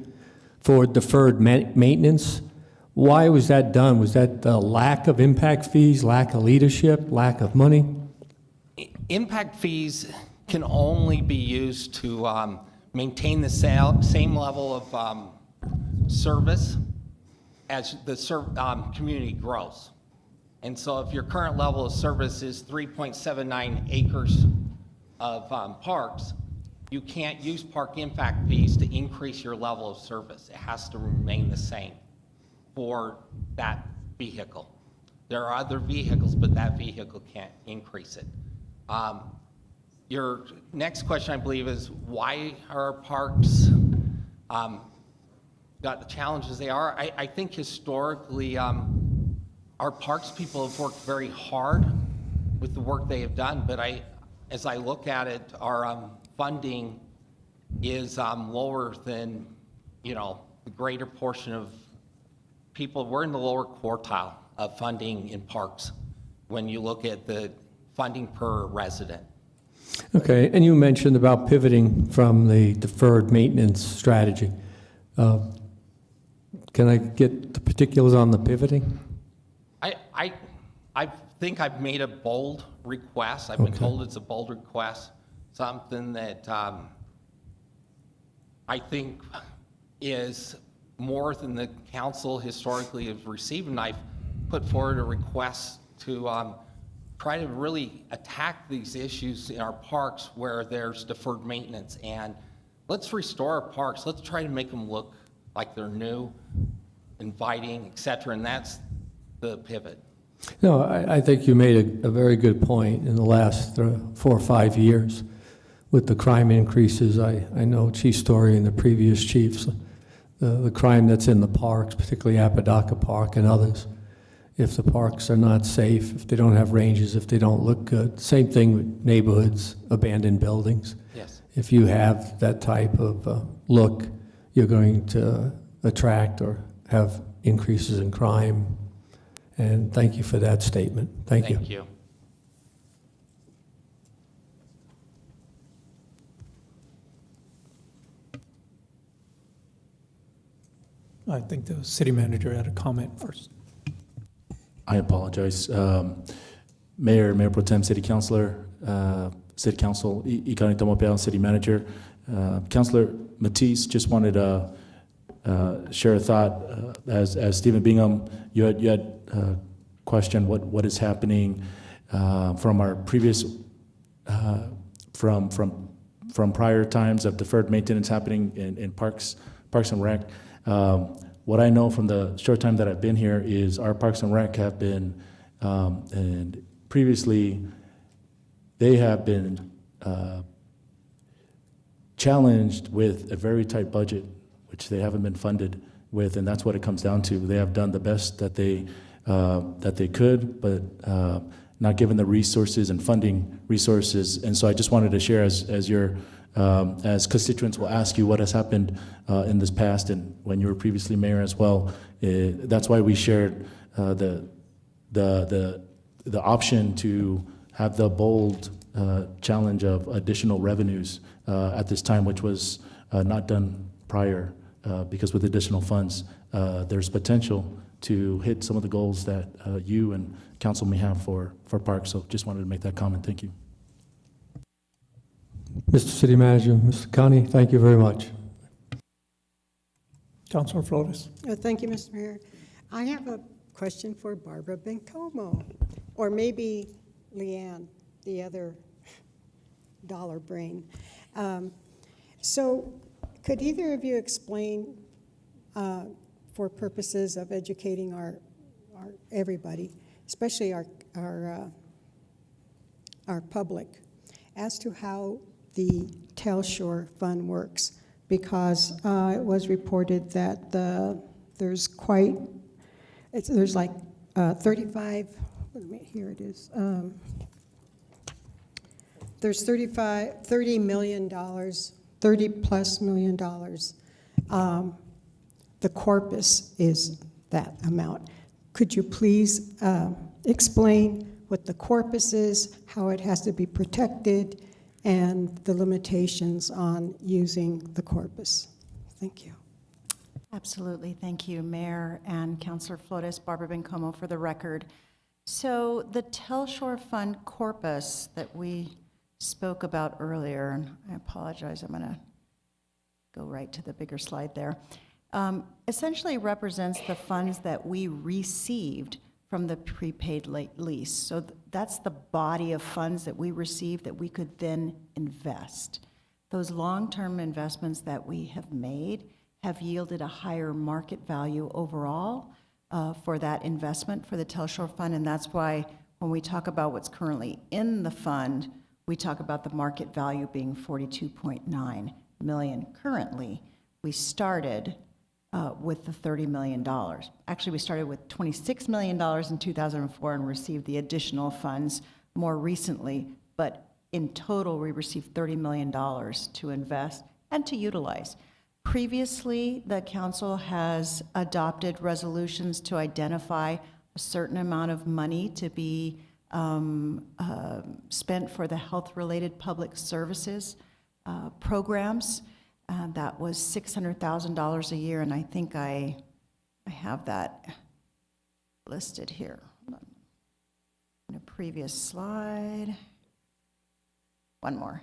for deferred maintenance. Why was that done? Was that the lack of impact fees, lack of leadership, lack of money? Impact fees can only be used to maintain the same level of service as the community grows. And so if your current level of service is 3.79 acres of parks, you can't use park impact fees to increase your level of service. It has to remain the same for that vehicle. There are other vehicles, but that vehicle can't increase it. Your next question, I believe, is why are our parks got the challenges they are? I think historically, our parks people have worked very hard with the work they have done, but as I look at it, our funding is lower than, the greater portion of people. We're in the lower quartile of funding in parks when you look at the funding per resident. Okay, and you mentioned about pivoting from the deferred maintenance strategy. Can I get the particulars on the pivoting? I think I've made a bold request. I've been told it's a bold request, something that I think is more than the council historically has received, and I've put forward a request to try to really attack these issues in our parks where there's deferred maintenance. And let's restore our parks. Let's try to make them look like they're new, inviting, et cetera, and that's the pivot. No, I think you made a very good point. In the last 4 or 5 years with the crime increases, I know Chief Story and the previous chiefs, the crime that's in the parks, particularly Apodaca Park and others. If the parks are not safe, if they don't have ranges, if they don't look good. Same thing with neighborhoods, abandoned buildings. Yes. If you have that type of look, you're going to attract or have increases in crime. And thank you for that statement. Thank you. Thank you. I think the city manager had a comment first. I apologize. Mayor Pro Tem, City Councilor, City Council, Ikani Tomopeao, City Manager. Councilor Matisse, just wanted to share a thought. As Stephen Bingham, you had questioned what is happening from our previous, from prior times of deferred maintenance happening in parks Parks and Rec. What I know from the short time that I've been here is our Parks and Rec have been, and previously, they have been challenged with a very tight budget, which they haven't been funded with, and that's what it comes down to. They have done the best that they could, but not given the resources and funding resources. And so I just wanted to share, as constituents will ask you what has happened in this past, and when you were previously mayor as well. That's why we shared the option to have the bold challenge of additional revenues at this time, which was not done prior, because with additional funds, there's potential to hit some of the goals that you and council may have for parks. So just wanted to make that comment. Thank you. Mr. City Manager, Mr. Connie, thank you very much. Councilor Flores. Thank you, Mr. Mayor. I have a question for Barbara Bencomo, or maybe Leanne, the other dollar brain. So could either of you explain, for purposes of educating our everybody, especially our public, as to how the Telshore Fund works? Because it was reported that there's like 35, here it is, there's $30 million, $30+ million. The corpus is that amount. Could you please explain what the corpus is, how it has to be protected, and the limitations on using the corpus? Thank you. Absolutely. Thank you, Mayor and Councilor Flores. Barbara Bencomo for the record. So the Telshore Fund corpus that we spoke about earlier, and I apologize, I'm going to go right to the bigger slide there, essentially represents the funds that we received from the prepaid lease. So that's the body of funds that we received that we could then invest. Those long-term investments that we have made have yielded a higher market value overall for that investment for the Telshore Fund, and that's why when we talk about what's currently in the fund, we talk about the market value being $42.9 million currently. We started with the $30 million. Actually, we started with $26 million in 2004 and received the additional funds more recently, but in total, we received $30 million to invest and to utilize. Previously, the council has adopted resolutions to identify a certain amount of money to be spent for the health-related public services programs. That was $600,000 a year, and I think I have that listed here. Hold on. In a previous slide. One more.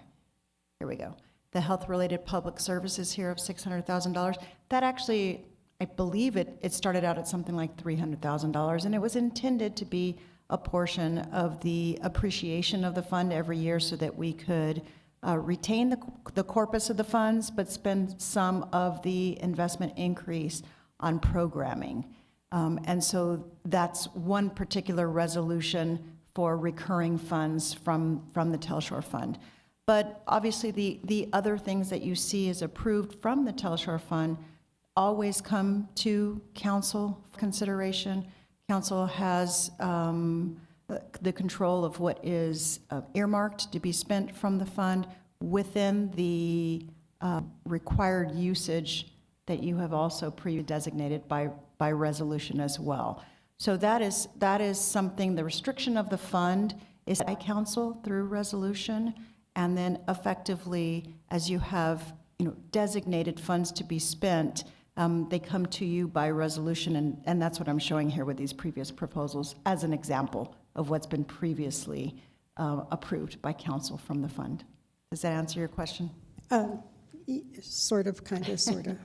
Here we go. The health-related public services here of $600,000. That actually, I believe it started out at something like $300,000, and it was intended to be a portion of the appreciation of the fund every year so that we could retain the corpus of the funds, but spend some of the investment increase on programming. And so that's one particular resolution for recurring funds from the Telshore Fund. But obviously the other things that you see is approved from the Telshore Fund always come to council consideration. Council has the control of what is earmarked to be spent from the fund within the required usage that you have also pre-designated by resolution as well. So that is something, the restriction of the fund is by council through resolution, and then effectively, as you have designated funds to be spent, they come to you by resolution, and that's what I'm showing here with these previous proposals as an example of what's been previously approved by council from the fund. Does that answer your question? Sort of, kind of, sort of.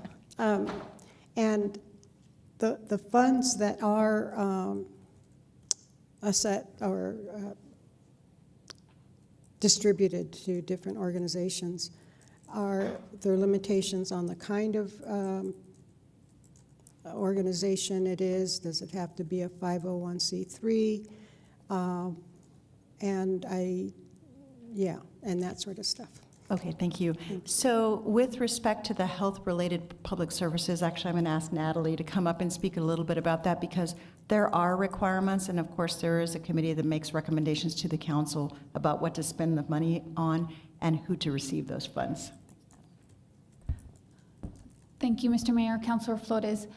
And the funds that are set or distributed to different organizations, Are there limitations on the kind of organization it is? Does it have to be a 501c3? And that sort of stuff. Okay, thank you. So with respect to the health-related public services, actually, I'm going to ask Natalie to come up and speak a little bit about that, because there are requirements, and of course, there is a committee that makes recommendations to the council about what to spend the money on and who to receive those funds. Thank you, Mr. Mayor, Councilor Flores.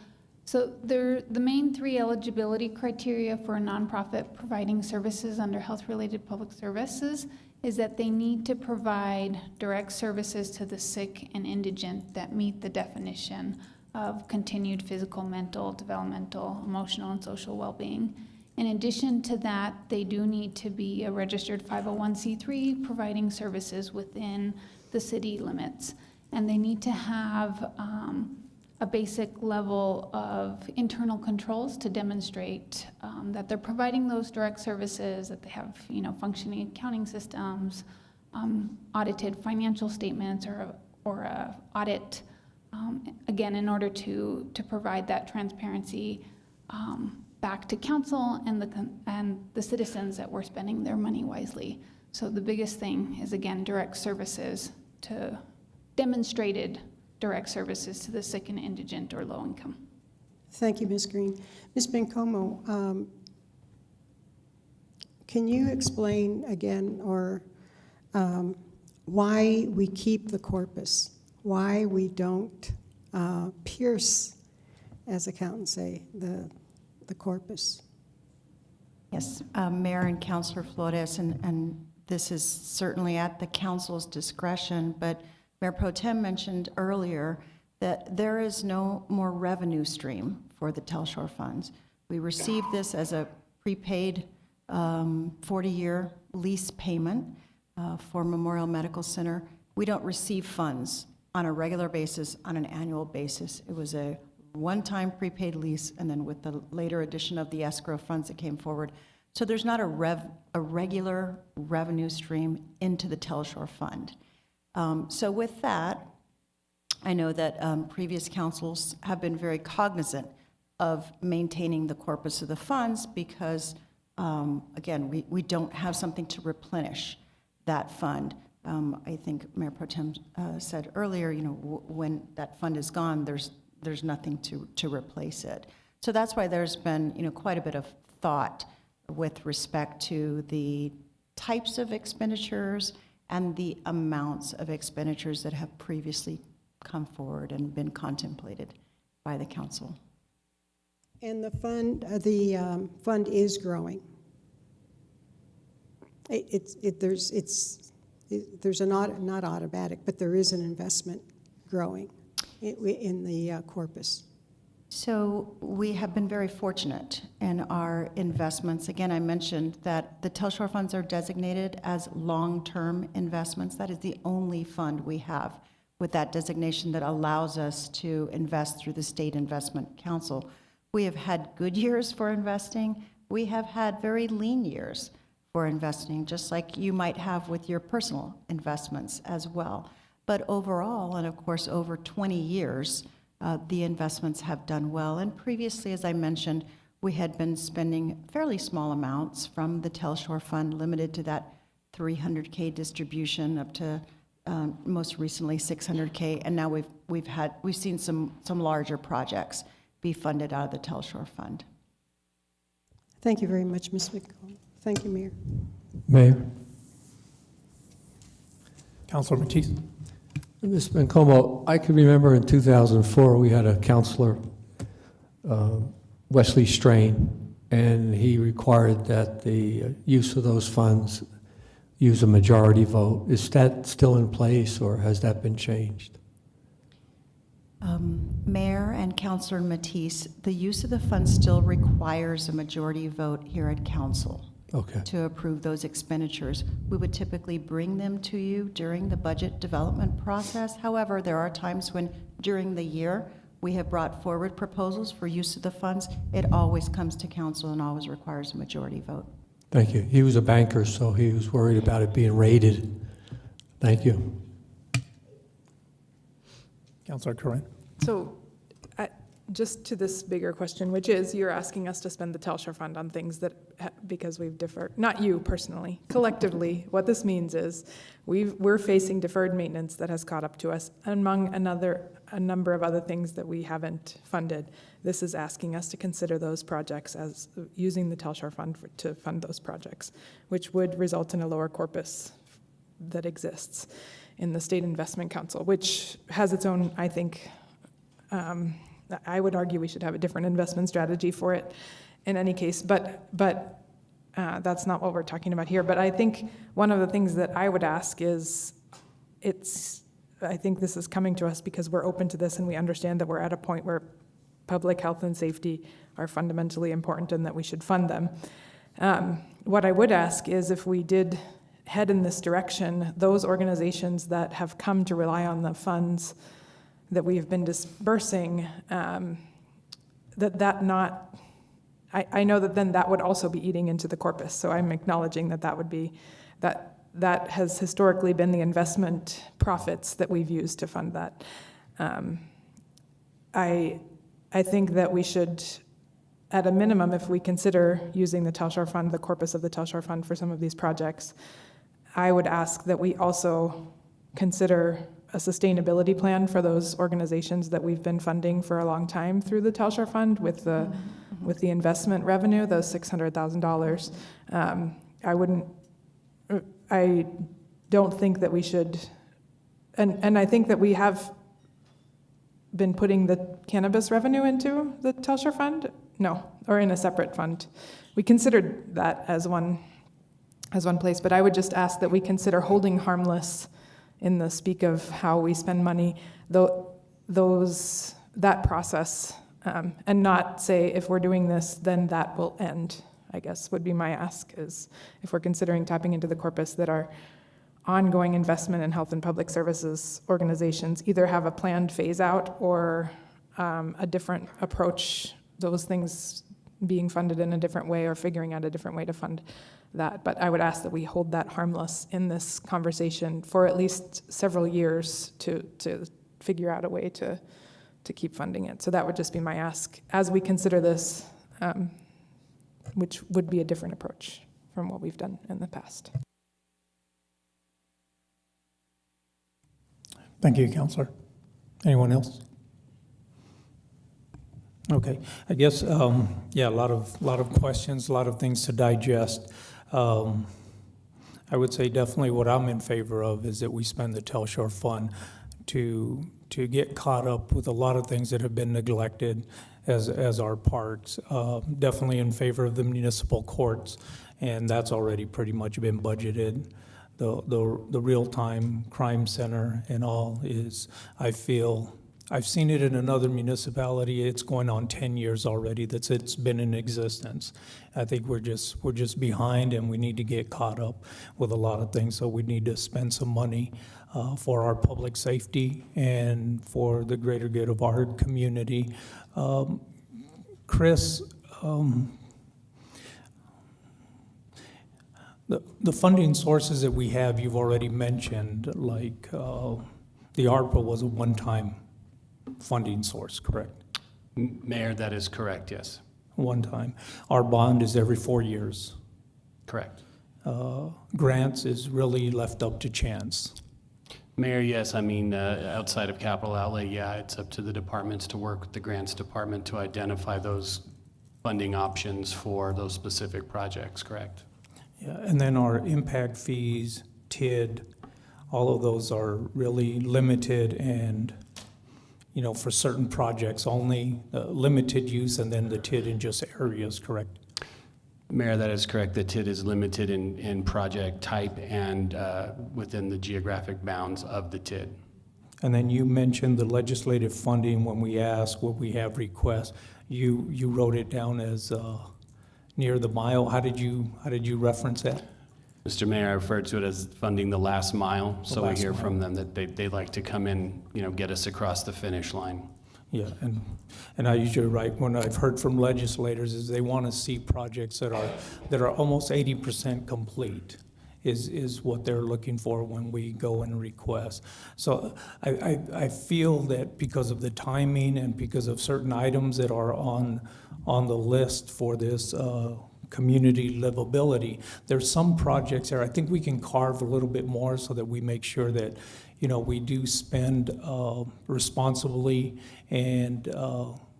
So the main three eligibility criteria for a nonprofit providing services under health-related public services is that they need to provide direct services to the sick and indigent that meet the definition of continued physical, mental, developmental, emotional, and social well-being. In addition to that, they do need to be a registered 501c3 providing services within the city limits. And they need to have a basic level of internal controls to demonstrate that they're providing those direct services, that they have, functioning accounting systems, audited financial statements, or a audit, again, in order to provide that transparency back to council and the citizens that we're spending their money wisely. So the biggest thing is, again, direct services to demonstrated direct services to the sick and indigent or low income. Thank you, Ms. Green. Ms. Bencomo, can you explain again why we keep the corpus, why we don't pierce, as accountants say, the corpus? Yes, Mayor and Councilor Flores, and this is certainly at the council's discretion, but Mayor Pro Tem mentioned earlier that there is no more revenue stream for the Telshore funds. We received this as a prepaid 40-year lease payment for Memorial Medical Center. We don't receive funds on a regular basis, on an annual basis. It was a one-time prepaid lease, and then with the later addition of the escrow funds that came forward. So there's not a regular revenue stream into the Telshore fund. So with that, I know that previous councils have been very cognizant of maintaining the corpus of the funds because, again, we don't have something to replenish that fund. I think Mayor Pro Tem said earlier, when that fund is gone, there's nothing to replace it. So that's why there's been, quite a bit of thought with respect to the types of expenditures and the amounts of expenditures that have previously come forward and been contemplated by the council. And the fund is growing. There's not automatic, but there is an investment growing in the corpus. So we have been very fortunate in our investments. Again, I mentioned that the Telshore funds are designated as long-term investments. That is the only fund we have with that designation that allows us to invest through the State Investment Council. We have had good years for investing. We have had very lean years for investing, just like you might have with your personal investments as well. But overall, and of course over 20 years, the investments have done well. And previously, as I mentioned, we had been spending fairly small amounts from the Telshore Fund, limited to that $300K distribution up to most recently $600K. And now we've seen some larger projects be funded out of the Telshore Fund. Thank you very much, Ms. McComb. Thank you, Mayor. Mayor. Councilor Matisse. Ms. Bencomo, I can remember in 2004 we had a counselor, Wesley Strain, and he required that the use of those funds use a majority vote. Is that still in place or has that been changed? Mayor and Councilor Matisse, the use of the funds still requires a majority vote here at council. Okay. To approve those expenditures. We would typically bring them to you during the budget development process. However, there are times when during the year we have brought forward proposals for use of the funds. It always comes to council and always requires a majority vote. Thank you. He was a banker, so he was worried about it being raided. Thank you. Councilor Corinne? So, just to this bigger question, which is, you're asking us to spend the Telsure Fund on things that, because we've deferred, not you personally, collectively, what this means is we're facing deferred maintenance that has caught up to us, among a number of other things that we haven't funded. This is asking us to consider those projects as using the Telsure Fund to fund those projects, which would result in a lower corpus that exists in the State Investment Council, which has its own, I think, I would argue we should have a different investment strategy for it in any case, but that's not what we're talking about here. But I think one of the things that I would ask is, I think this is coming to us because we're open to this and we understand that we're at a point where public health and safety are fundamentally important and that we should fund them. What I would ask is, if we did head in this direction, those organizations that have come to rely on the funds that we've been dispersing, I know that then that would also be eating into the corpus. So I'm acknowledging that would be, that has historically been the investment profits that we've used to fund that. I think that we should, at a minimum, if we consider using the Telsure Fund, the corpus of the Telsure Fund for some of these projects, I would ask that we also consider a sustainability plan for those organizations that we've been funding for a long time through the Telsure Fund with the investment revenue, those $600,000. I don't think that we should, and I think that we have been putting the cannabis revenue into the Telsure Fund? No, or in a separate fund. We considered that as one place, but I would just ask that we consider holding harmless in the speak of how we spend money, that process, and not say, if we're doing this, then that will end, I guess, would be my ask, is if we're considering tapping into the corpus, that our ongoing investment in health and public services organizations either have a planned phase out or a different approach, those things being funded in a different way or figuring out a different way to fund that. But I would ask that we hold that harmless in this conversation for at least several years to figure out a way to keep funding it. So that would just be my ask as we consider this, which would be a different approach from what we've done in the past. Thank you, Counselor. Anyone else? Okay, I guess, yeah, a lot of questions, a lot of things to digest. I would say definitely what I'm in favor of is that we spend the Telsure Fund to get caught up with a lot of things that have been neglected as our parks. Definitely in favor of the municipal courts, and that's already pretty much been budgeted. The real-time crime center and all is, I feel, I've seen it in another municipality. It's going on 10 years already that it's been in existence. I think we're just behind, and we need to get caught up with a lot of things. So we need to spend some money for our public safety and for the greater good of our community. Chris, the funding sources that we have, you've already mentioned, like the ARPA was a one-time funding source, correct? Mayor, that is correct, yes. One time. Our bond is every 4 years. Correct. Grants is really left up to chance. Mayor, yes, I mean, outside of capital outlay, yeah, it's up to the departments to work with the grants department to identify those funding options for those specific projects, correct? Yeah, and then our impact fees, TID, all of those are really limited and, you know, for certain projects only, limited use, and then the TID in just areas, correct? Mayor, that is correct. The TID is limited in project type and within the geographic bounds of the TID. And then you mentioned the legislative funding when we ask what we have requests. You wrote it down as near the mile. How did you reference that? Mr. Mayor, I referred to it as funding the last mile. So we hear from them that they'd like to come in, you know, get us across the finish line. Yeah, and I usually write, when I've heard from legislators, is they want to see projects that are almost 80% complete. is what they're looking for when we go and request. So I feel that because of the timing and because of certain items that are on the list for this community livability, there's some projects there. I think we can carve a little bit more so that we make sure that, we do spend responsibly, and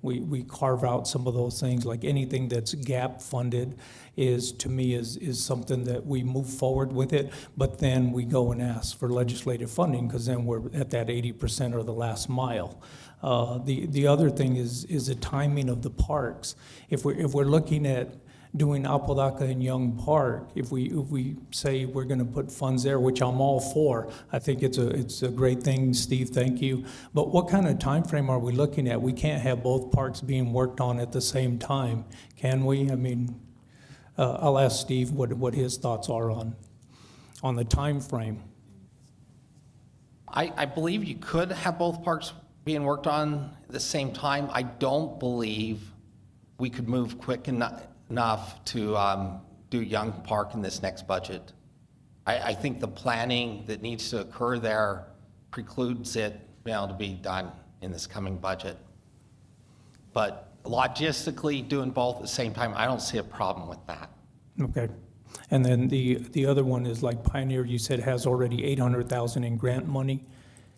we carve out some of those things, like anything that's gap funded to me is something that we move forward with it, but then we go and ask for legislative funding, because then we're at that 80% or the last mile. The other thing is the timing of the parks. If we're looking at doing Apodaca and Young Park, if we say we're going to put funds there, which I'm all for, I think it's a great thing, Steve, thank you. But what kind of time frame are we looking at? We can't have both parks being worked on at the same time, can we? I mean, I'll ask Steve what his thoughts are on the time frame. I believe you could have both parks being worked on at the same time. I don't believe we could move quick enough to do Young Park in this next budget. I think the planning that needs to occur there precludes it being able to be done in this coming budget. But logistically, doing both at the same time, I don't see a problem with that. Okay. And then the other one is like Pioneer, you said has already 800,000 in grant money.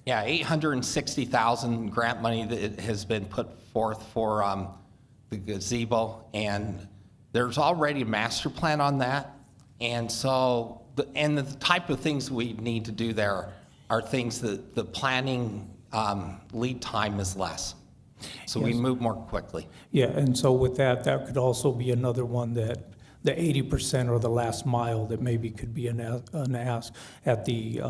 Yeah, 860,000 grant money that has been put forth for the gazebo, and there's already a master plan on that. And so, the type of things we need to do there are things that the planning lead time is less. So we move more quickly. Yeah, and so with that could also be another one that the 80% or the last mile that maybe could be an ask at the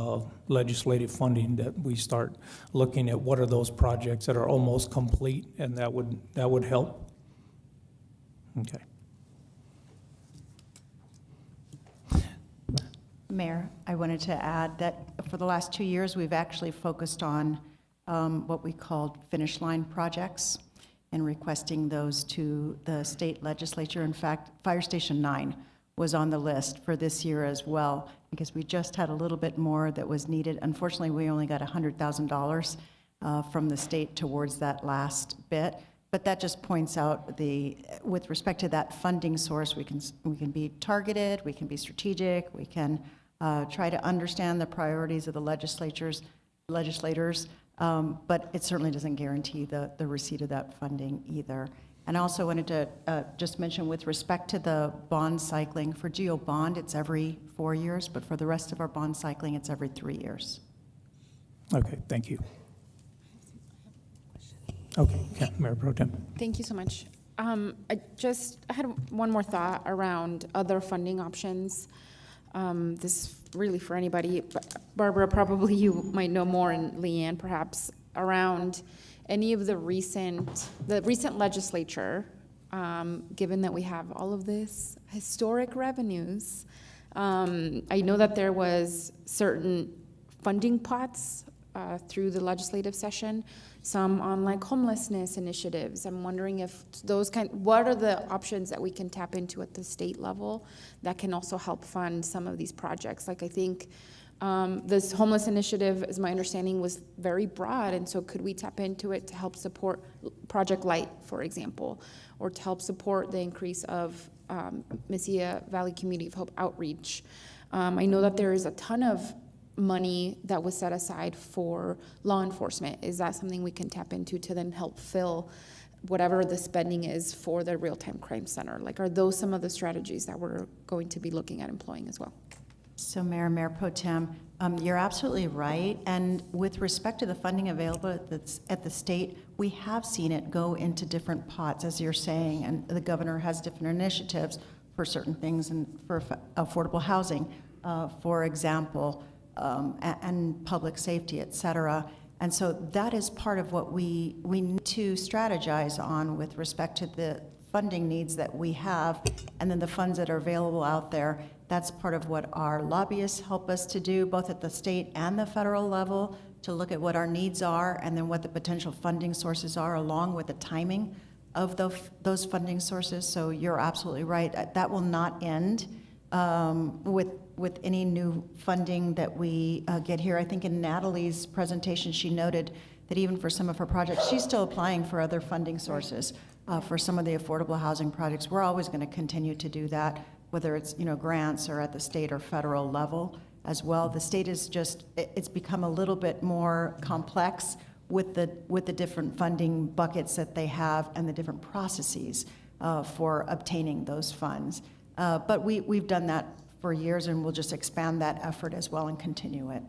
legislative funding, that we start looking at what are those projects that are almost complete, and that would help. Okay. Mayor, I wanted to add that for the last 2 years, we've actually focused on what we called finish line projects and requesting those to the state legislature. In fact, Fire Station 9 was on the list for this year as well, because we just had a little bit more that was needed. Unfortunately, we only got $100,000 from the state towards that last bit. But that just points out with respect to that funding source, we can be targeted, we can be strategic, we can try to understand the priorities of the legislators, but it certainly doesn't guarantee the receipt of that funding either. And I also wanted to just mention with respect to the bond cycling, for GEO bond, it's every 4 years, but for the rest of our bond cycling, it's every 3 years. Okay, thank you. Okay, yeah, Mayor Pro Tem. Thank you so much. I had one more thought around other funding options. This is really for anybody, but Barbara, probably you might know more, and Leanne perhaps, around any of the recent legislature, given that we have all of this historic revenues. I know that there was certain funding pots through the legislative session, some on like homelessness initiatives. I'm wondering if what are the options that we can tap into at the state level that can also help fund some of these projects? Like I think this homeless initiative, as my understanding, was very broad, and so could we tap into it to help support Project Light, for example, or to help support the increase of Mesilla Valley Community of Hope outreach? I know that there is a ton of money that was set aside for law enforcement. Is that something we can tap into to then help fill whatever the spending is for the real-time crime center? Like, are those some of the strategies that we're going to be looking at employing as well? So Mayor Pro Tem, you're absolutely right. And with respect to the funding available at the state, we have seen it go into different pots, as you're saying, and the governor has different initiatives for certain things and for affordable housing, for example, and public safety, et cetera. And so that is part of what we need to strategize on with respect to the funding needs that we have, and then the funds that are available out there. That's part of what our lobbyists help us to do, both at the state and the federal level, to look at what our needs are and then what the potential funding sources are, along with the timing of those funding sources. So you're absolutely right. That will not end with with any new funding that we get here. I think in Natalie's presentation, she noted that even for some of her projects, she's still applying for other funding sources for some of the affordable housing projects. We're always going to continue to do that, whether it's, grants or at the state or federal level as well. The state is just, it's become a little bit more complex with the different funding buckets that they have and the different processes for obtaining those funds. But we've done that for years, and we'll just expand that effort as well and continue it.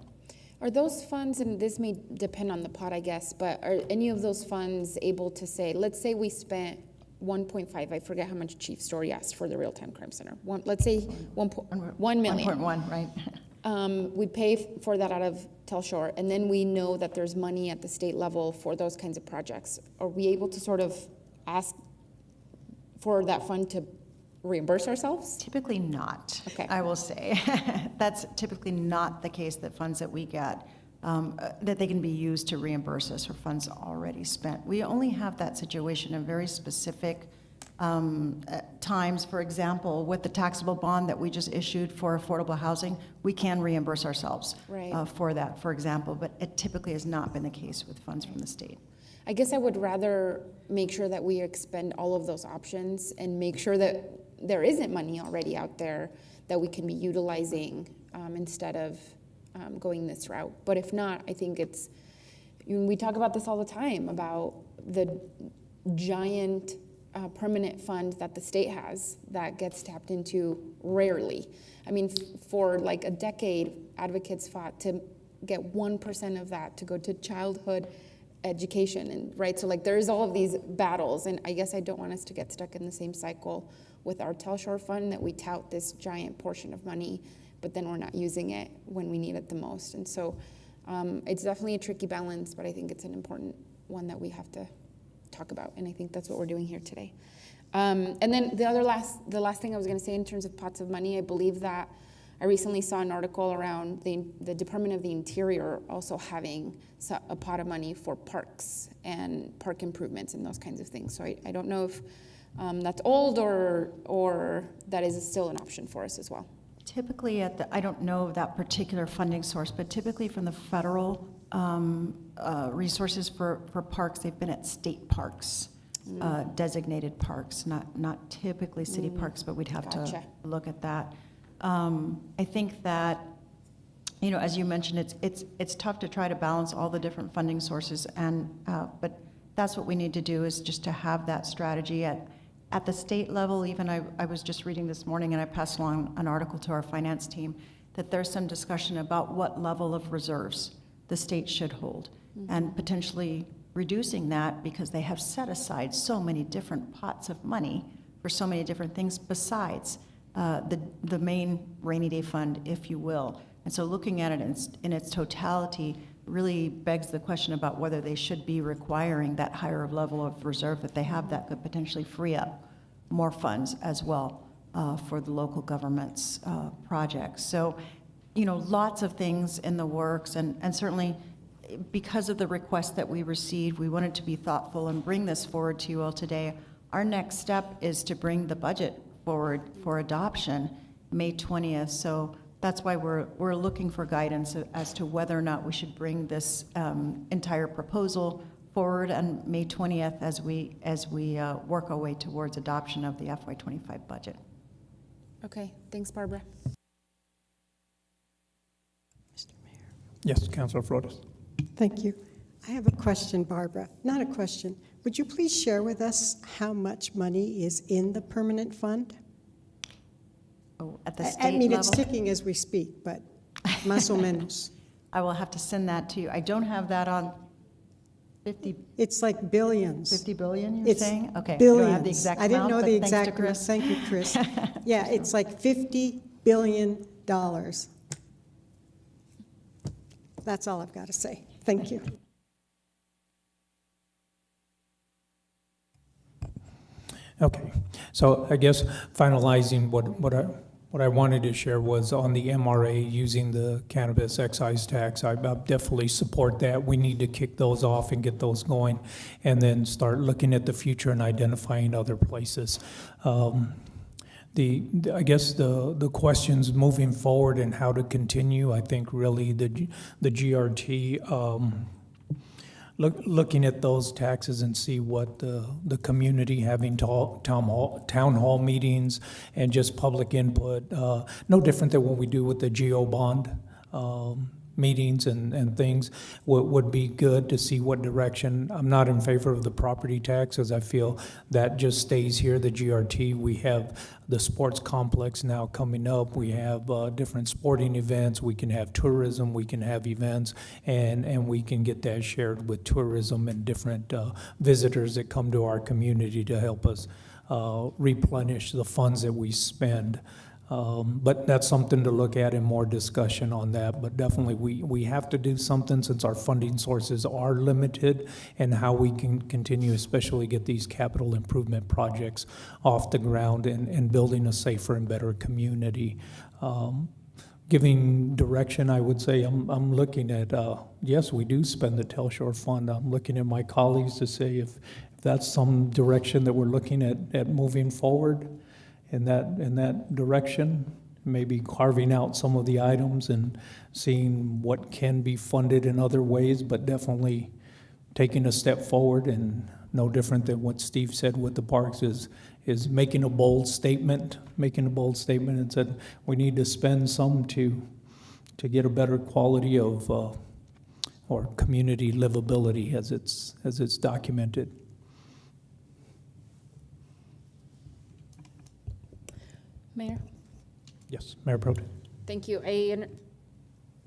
Are those funds, and this may depend on the pot, I guess, but are any of those funds able to say, let's say we spent 1.5, I forget how much Chief Story asked for the Real-Time Crime Center. Let's say 1 million. 1.1, right. We pay for that out of Telshore, and then we know that there's money at the state level for those kinds of projects. Are we able to sort of ask for that fund to reimburse ourselves? Typically not, okay. I will say. That's typically not the case, that funds that we get, that they can be used to reimburse us for funds already spent. We only have that situation in very specific times. For example, with the taxable bond that we just issued for affordable housing, we can reimburse ourselves for that, for example, but it typically has not been the case with funds from the state. I guess I would rather make sure that we expend all of those options and make sure that there isn't money already out there that we can be utilizing instead of going this route. But if not, I think it's, we talk about this all the time, about the giant permanent fund that the state has that gets tapped into rarely. I mean, for like a decade, advocates fought to get 1% of that to go to childhood education, and right, so like there's all of these battles, and I guess I don't want us to get stuck in the same cycle with our Telshore fund, that we tout this giant portion of money, but then we're not using it when we need it the most. And so it's definitely a tricky balance, but I think it's an important one that we have to talk about, and I think that's what we're doing here today. And then the last thing I was going to say in terms of pots of money, I believe that I recently saw an article around the Department of the Interior also having a pot of money for parks and park improvements and those kinds of things. So I don't know if that's old or that is still an option for us as well. Typically I don't know that particular funding source, but typically from the federal resources for parks, they've been at state parks, designated parks, not typically city parks, but we'd have to look at that. I think that, as you mentioned, it's tough to try to balance all the different funding sources, but that's what we need to do, is just to have that strategy at the state level. Even I was just reading this morning, and I passed along an article to our finance team, that there's some discussion about what level of reserves the state should hold, and potentially reducing that, because they have set aside so many different pots of money for so many different things besides the main rainy day fund, if you will. And so looking at it in its totality really begs the question about whether they should be requiring that higher level of reserve that they have, that could potentially free up more funds as well for the local government's projects. So, lots of things in the works, and certainly because of the request that we received, we wanted to be thoughtful and bring this forward to you all today. Our next step is to bring the budget forward for adoption May 20th. So that's why we're looking for guidance as to whether or not we should bring this entire proposal forward on May 20th as we work our way towards adoption of the FY25 budget. Okay, thanks, Barbara. Mr. Mayor. Yes, Councilor Flores. Thank you. I have a question, Barbara. Not a question. Would you please share with us how much money is in the permanent fund? Oh, at the state I mean, level? it's ticking as we speak, but más o menos. I will have to send that to you. I don't have that on 50. It's like billions. 50 billion, you're It's saying? Okay. billions. I don't have the exact I didn't amount, know but the thanks to exact amount. Chris. Thank you, Chris. Yeah, it's like $50 billion. That's all I've got to say. Thank you. Okay, so I guess finalizing what I wanted to share was on the MRA using the cannabis excise tax. I definitely support that. We need to kick those off and get those going, and then start looking at the future and identifying other places. I guess the questions moving forward and how to continue, I think really the GRT, looking at those taxes and see what the community having town hall meetings and just public input, no different than what we do with the GO bond meetings and things, would be good to see what direction. I'm not in favor of the property tax, as I feel that just stays here, the GRT. We have the sports complex now coming up. We have different sporting events. We can have tourism. We can have events, and we can get that shared with tourism and different visitors that come to our community to help us replenish the funds that we spend. But that's something to look at and more discussion on that. But definitely we have to do something since our funding sources are limited, and how we can continue, especially get these capital improvement projects off the ground and building a safer and better community. Giving direction, I would say I'm looking at, yes, we do spend the Telshore Fund. I'm looking at my colleagues to say if that's some direction that we're looking at moving forward in that direction, maybe carving out some of the items and seeing what can be funded in other ways, but definitely taking a step forward, and no different than what Steve said with the parks is making a bold statement and said we need to spend some to get a better quality of or community livability as it's documented. Mayor? Yes, Mayor Pro Tem. Thank you.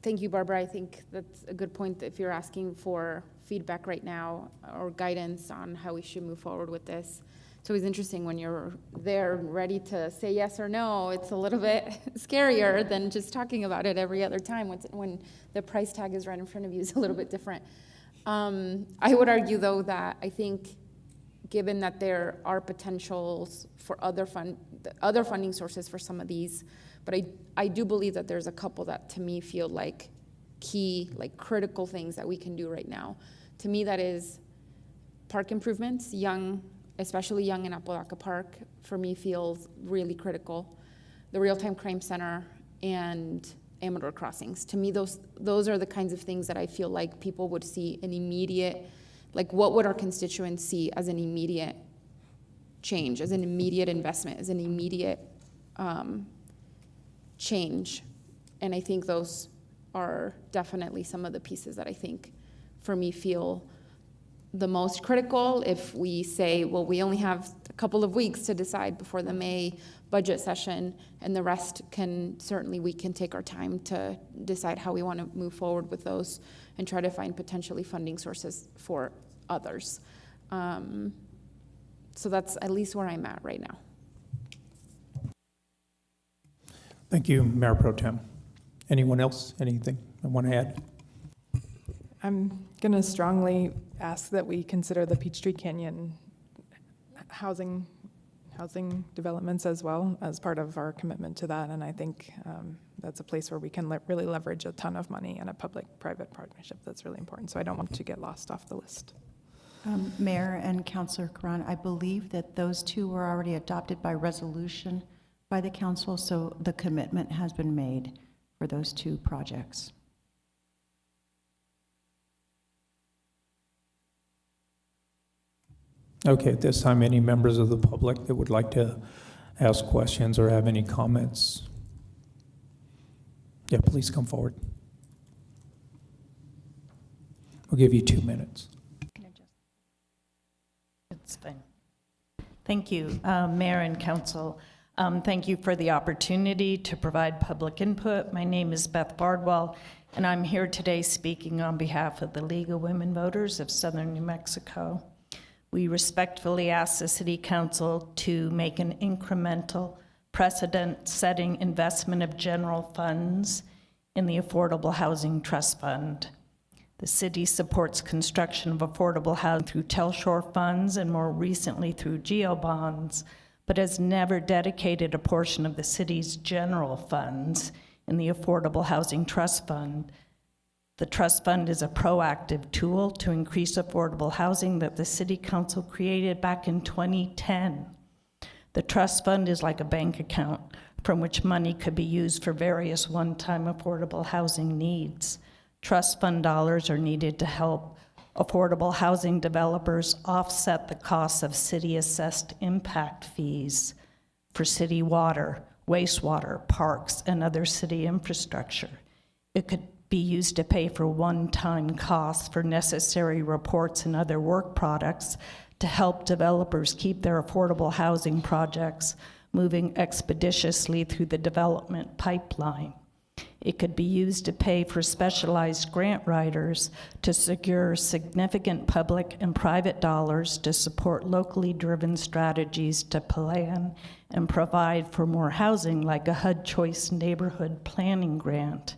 Thank you, Barbara. I think that's a good point. If you're asking for feedback right now or guidance on how we should move forward with this, it's always interesting when you're there ready to say yes or no. It's a little bit scarier than just talking about it every other time. When the price tag is right in front of you, is a little bit different. I would argue, though, that I think given that there are potentials for other funding sources for some of these, but I do believe that there's a couple that to me feel like key, like critical things that we can do right now. To me, that is park improvements, especially young in Apodaca Park, for me feels really critical. The Real-Time Crime Center and Amador Crossings. To me, those are the kinds of things that I feel like people would see an immediate, like what would our constituents see as an immediate change, as an immediate investment, as an immediate change. And I think those are definitely some of the pieces that I think for me feel the most critical. If we say, well, we only have a couple of weeks to decide before the May budget session, and the rest we can take our time to decide how we want to move forward with those and try to find potentially funding sources for others. So that's at least where I'm at right now. Thank you, Mayor Pro Tem. Anyone else? Anything I want to add? I'm going to strongly ask that we consider the Peachtree Canyon housing developments as well as part of our commitment to that. And I think that's a place where we can really leverage a ton of money and a public-private partnership that's really important. So I don't want to get lost off the list. Mayor and Councilor Karan, I believe that those two were already adopted by resolution by the council, so the commitment has been made for those two projects. Okay, at this time, any members of the public that would like to ask questions or have any comments? Yeah, please come forward. We'll give you 2 minutes. It's fine. Thank you, Mayor and Council. Thank you for the opportunity to provide public input. My name is Beth Bardwell, and I'm here today speaking on behalf of the League of Women Voters of Southern New Mexico. We respectfully ask the City Council to make an incremental, precedent-setting investment of general funds in the Affordable Housing Trust Fund. The city supports construction of affordable housing through Telshore funds and more recently through GEO bonds, but has never dedicated a portion of the city's general funds in the Affordable Housing Trust Fund. The trust fund is a proactive tool to increase affordable housing that the City Council created back in 2010. The trust fund is like a bank account from which money could be used for various one-time affordable housing needs. Trust fund dollars are needed to help affordable housing developers offset the costs of city-assessed impact fees for city water, wastewater, parks, and other city infrastructure. It could be used to pay for one-time costs for necessary reports and other work products to help developers keep their affordable housing projects moving expeditiously through the development pipeline. It could be used to pay for specialized grant writers to secure significant public and private dollars to support locally driven strategies to plan and provide for more housing, like a HUD Choice Neighborhood Planning Grant.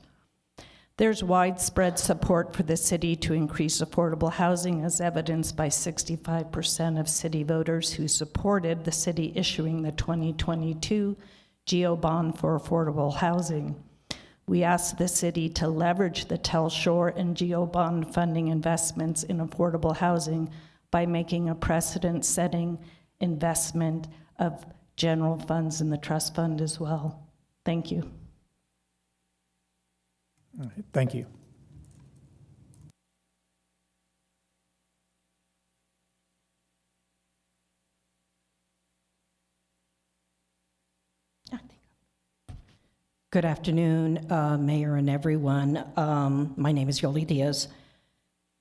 There's widespread support for the city to increase affordable housing, as evidenced by 65% of city voters who supported the city issuing the 2022 GEO Bond for Affordable Housing. We asked the city to leverage the Telshore and GEO Bond funding investments in affordable housing by making a precedent-setting investment of general funds in the trust fund as well. Thank you. All right, thank you. Good afternoon, Mayor and everyone. My name is Yoli Diaz.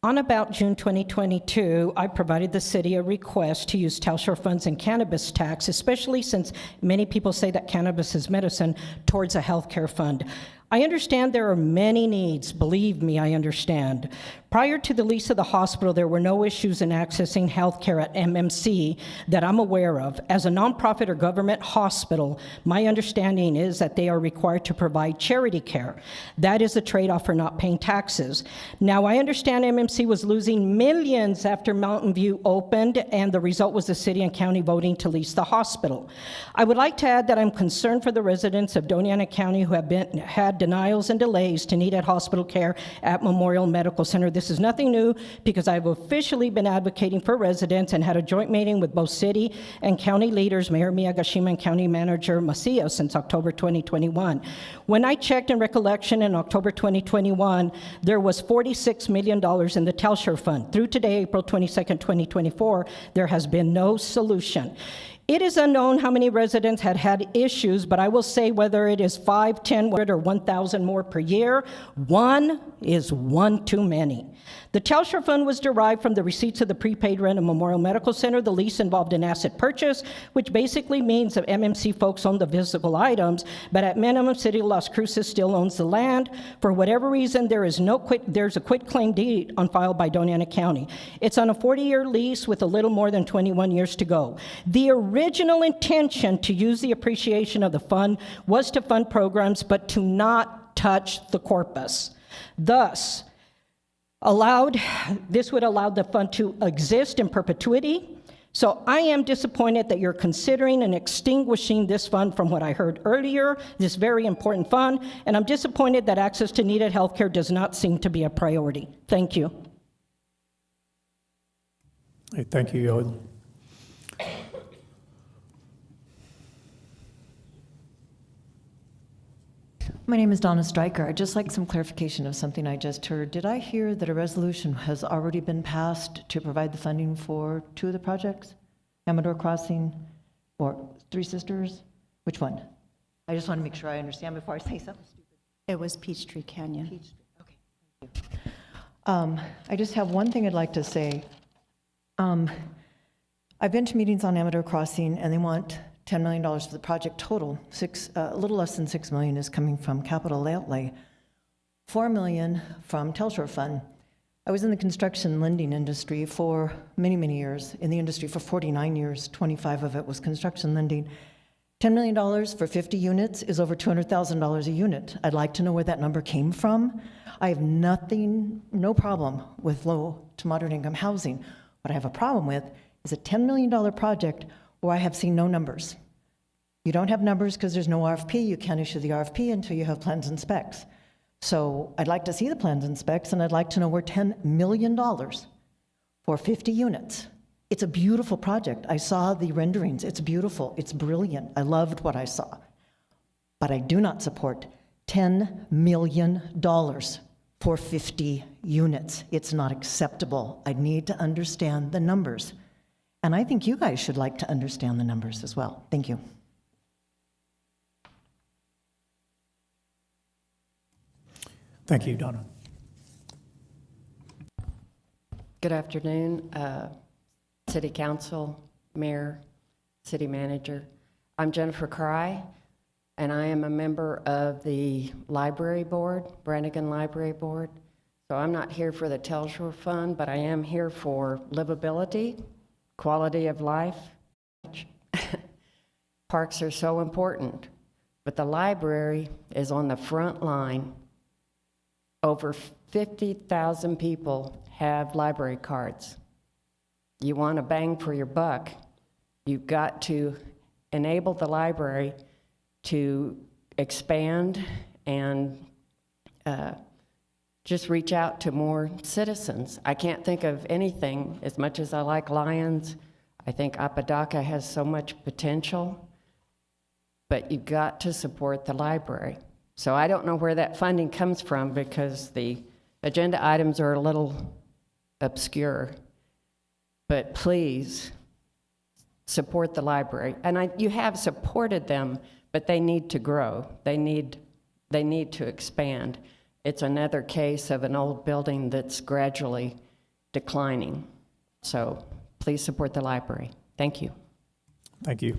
On about June 2022, I provided the city a request to use Telshore funds and cannabis tax, especially since many people say that cannabis is medicine, towards a healthcare fund. I understand there are many needs. Believe me, I understand. Prior to the lease of the hospital, there were no issues in accessing health care at MMC that I'm aware of. As a nonprofit or government hospital, my understanding is that they are required to provide charity care. That is a trade-off for not paying taxes. Now, I understand MMC was losing millions after Mountain View opened, and the result was the city and county voting to lease the hospital. I would like to add that I'm concerned for the residents of Doña Ana County who have had denials and delays to needed hospital care at Memorial Medical Center. This is nothing new because I've officially been advocating for residents and had a joint meeting with both city and county leaders, Mayor Miyagashima and County Manager Macias, since October 2021. When I checked in recollection in October 2021, there was $46 million in the Telshore Fund. Through today, April 22nd, 2024, there has been no solution. It is unknown how many residents had issues, but I will say whether it is 5, 10, or 1,000 more per year, one is one too many. The Telshore Fund was derived from the receipts of the prepaid rent of Memorial Medical Center. The lease involved an asset purchase, which basically means that MMC folks own the physical items, but at minimum, City of Las Cruces still owns the land. For whatever reason, there's a quitclaim deed on file by Doña Ana County. It's on a 40-year lease with a little more than 21 years to go. The original intention to use the appreciation of the fund was to fund programs, but to not touch the corpus. Thus, this would allow the fund to exist in perpetuity. So I am disappointed that you're considering and extinguishing this fund from what I heard earlier, this very important fund, and I'm disappointed that access to needed healthcare does not seem to be a priority. Thank you. Hey, thank you, Yoel. My name is Donna Stryker. I'd just like some clarification of something I just heard. Did I hear that a resolution has already been passed to provide the funding for 2 of the projects? Amador Crossing or Three Sisters? Which one? I just want to make sure I understand before I say something stupid. It was Peachtree Canyon. Peachtree. Okay, thank you. I just have one thing I'd like to say. I've been to meetings on Amador Crossing, and they want $10 million for the project total. A little less than $6 million is coming from capital outlay. $4 million from Telshore Fund. I was in the construction lending industry for many, many years. In the industry for 49 years, 25 of it was construction lending. $10 million for 50 units is over $200,000 a unit. I'd like to know where that number came from. I have no problem with low to moderate income housing. What I have a problem with is a $10 million project where I have seen no numbers. You don't have numbers because there's no RFP. You can't issue the RFP until you have plans and specs. So I'd like to see the plans and specs, and I'd like to know where $10 million for 50 units It's a beautiful project. I saw the renderings. It's beautiful. It's brilliant. I loved what I saw. But I do not support $10 million for 50 units. It's not acceptable. I need to understand the numbers. And I think you guys should like to understand the numbers as well. Thank you. Thank you, Donna. Good afternoon, City Council, Mayor, City Manager. I'm Jennifer Cry, and I am a member of the Library Board, Brannigan Library Board. So I'm not here for the Telshore Fund, but I am here for livability, quality of life. Parks are so important, but the library is on the front line. Over 50,000 people have library cards. You want a bang for your buck, you've got to enable the library to expand and just reach out to more citizens. I can't think of anything, as much as I like Lions, I think Apodaca has so much potential, but you've got to support the library. So I don't know where that funding comes from because the agenda items are a little obscure, but please support the library. And you have supported them, but they need to grow. They need to expand. It's another case of an old building that's gradually declining. So please support the library. Thank you. Thank you.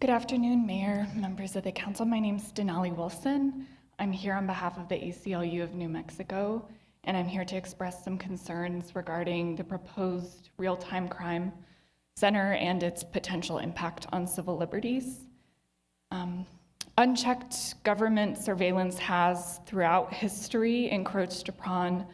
Good afternoon, Mayor, members of the council. My name is Denali Wilson. I'm here on behalf of the ACLU of New Mexico, and I'm here to express some concerns regarding the proposed real-time crime center and its potential impact on civil liberties. Unchecked government surveillance has, throughout history, encroached upon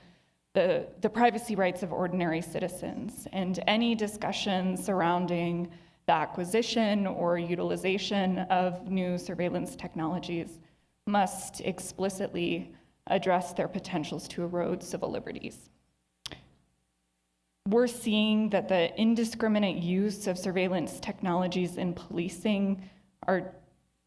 the privacy rights of ordinary citizens, and any discussion surrounding the acquisition or utilization of new surveillance technologies must explicitly address their potentials to erode civil liberties. We're seeing that the indiscriminate use of surveillance technologies in policing are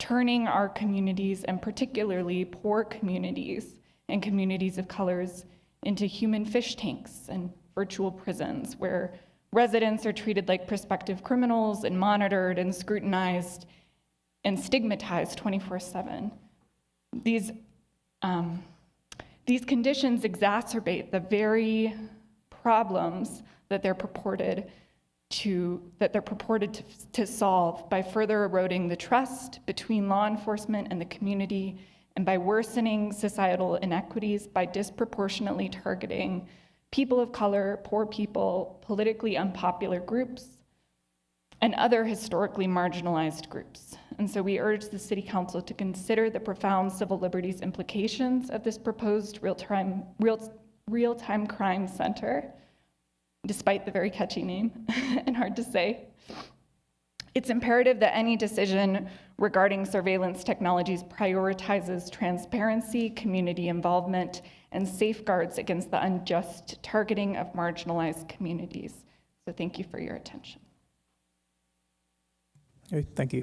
turning our communities, and particularly poor communities and communities of colors, into human fish tanks and virtual prisons where residents are treated like prospective criminals and monitored and scrutinized and stigmatized 24/7. These conditions exacerbate the very problems that they're purported to solve by further eroding the trust between law enforcement and the community, and by worsening societal inequities by disproportionately targeting people of color, poor people, politically unpopular groups, and other historically marginalized groups. And so we urge the City Council to consider the profound civil liberties implications of this proposed real-time crime center, despite the very catchy name and hard to say. It's imperative that any decision regarding surveillance technologies prioritizes transparency, community involvement, and safeguards against the unjust targeting of marginalized communities. So thank you for your attention. Okay, thank you.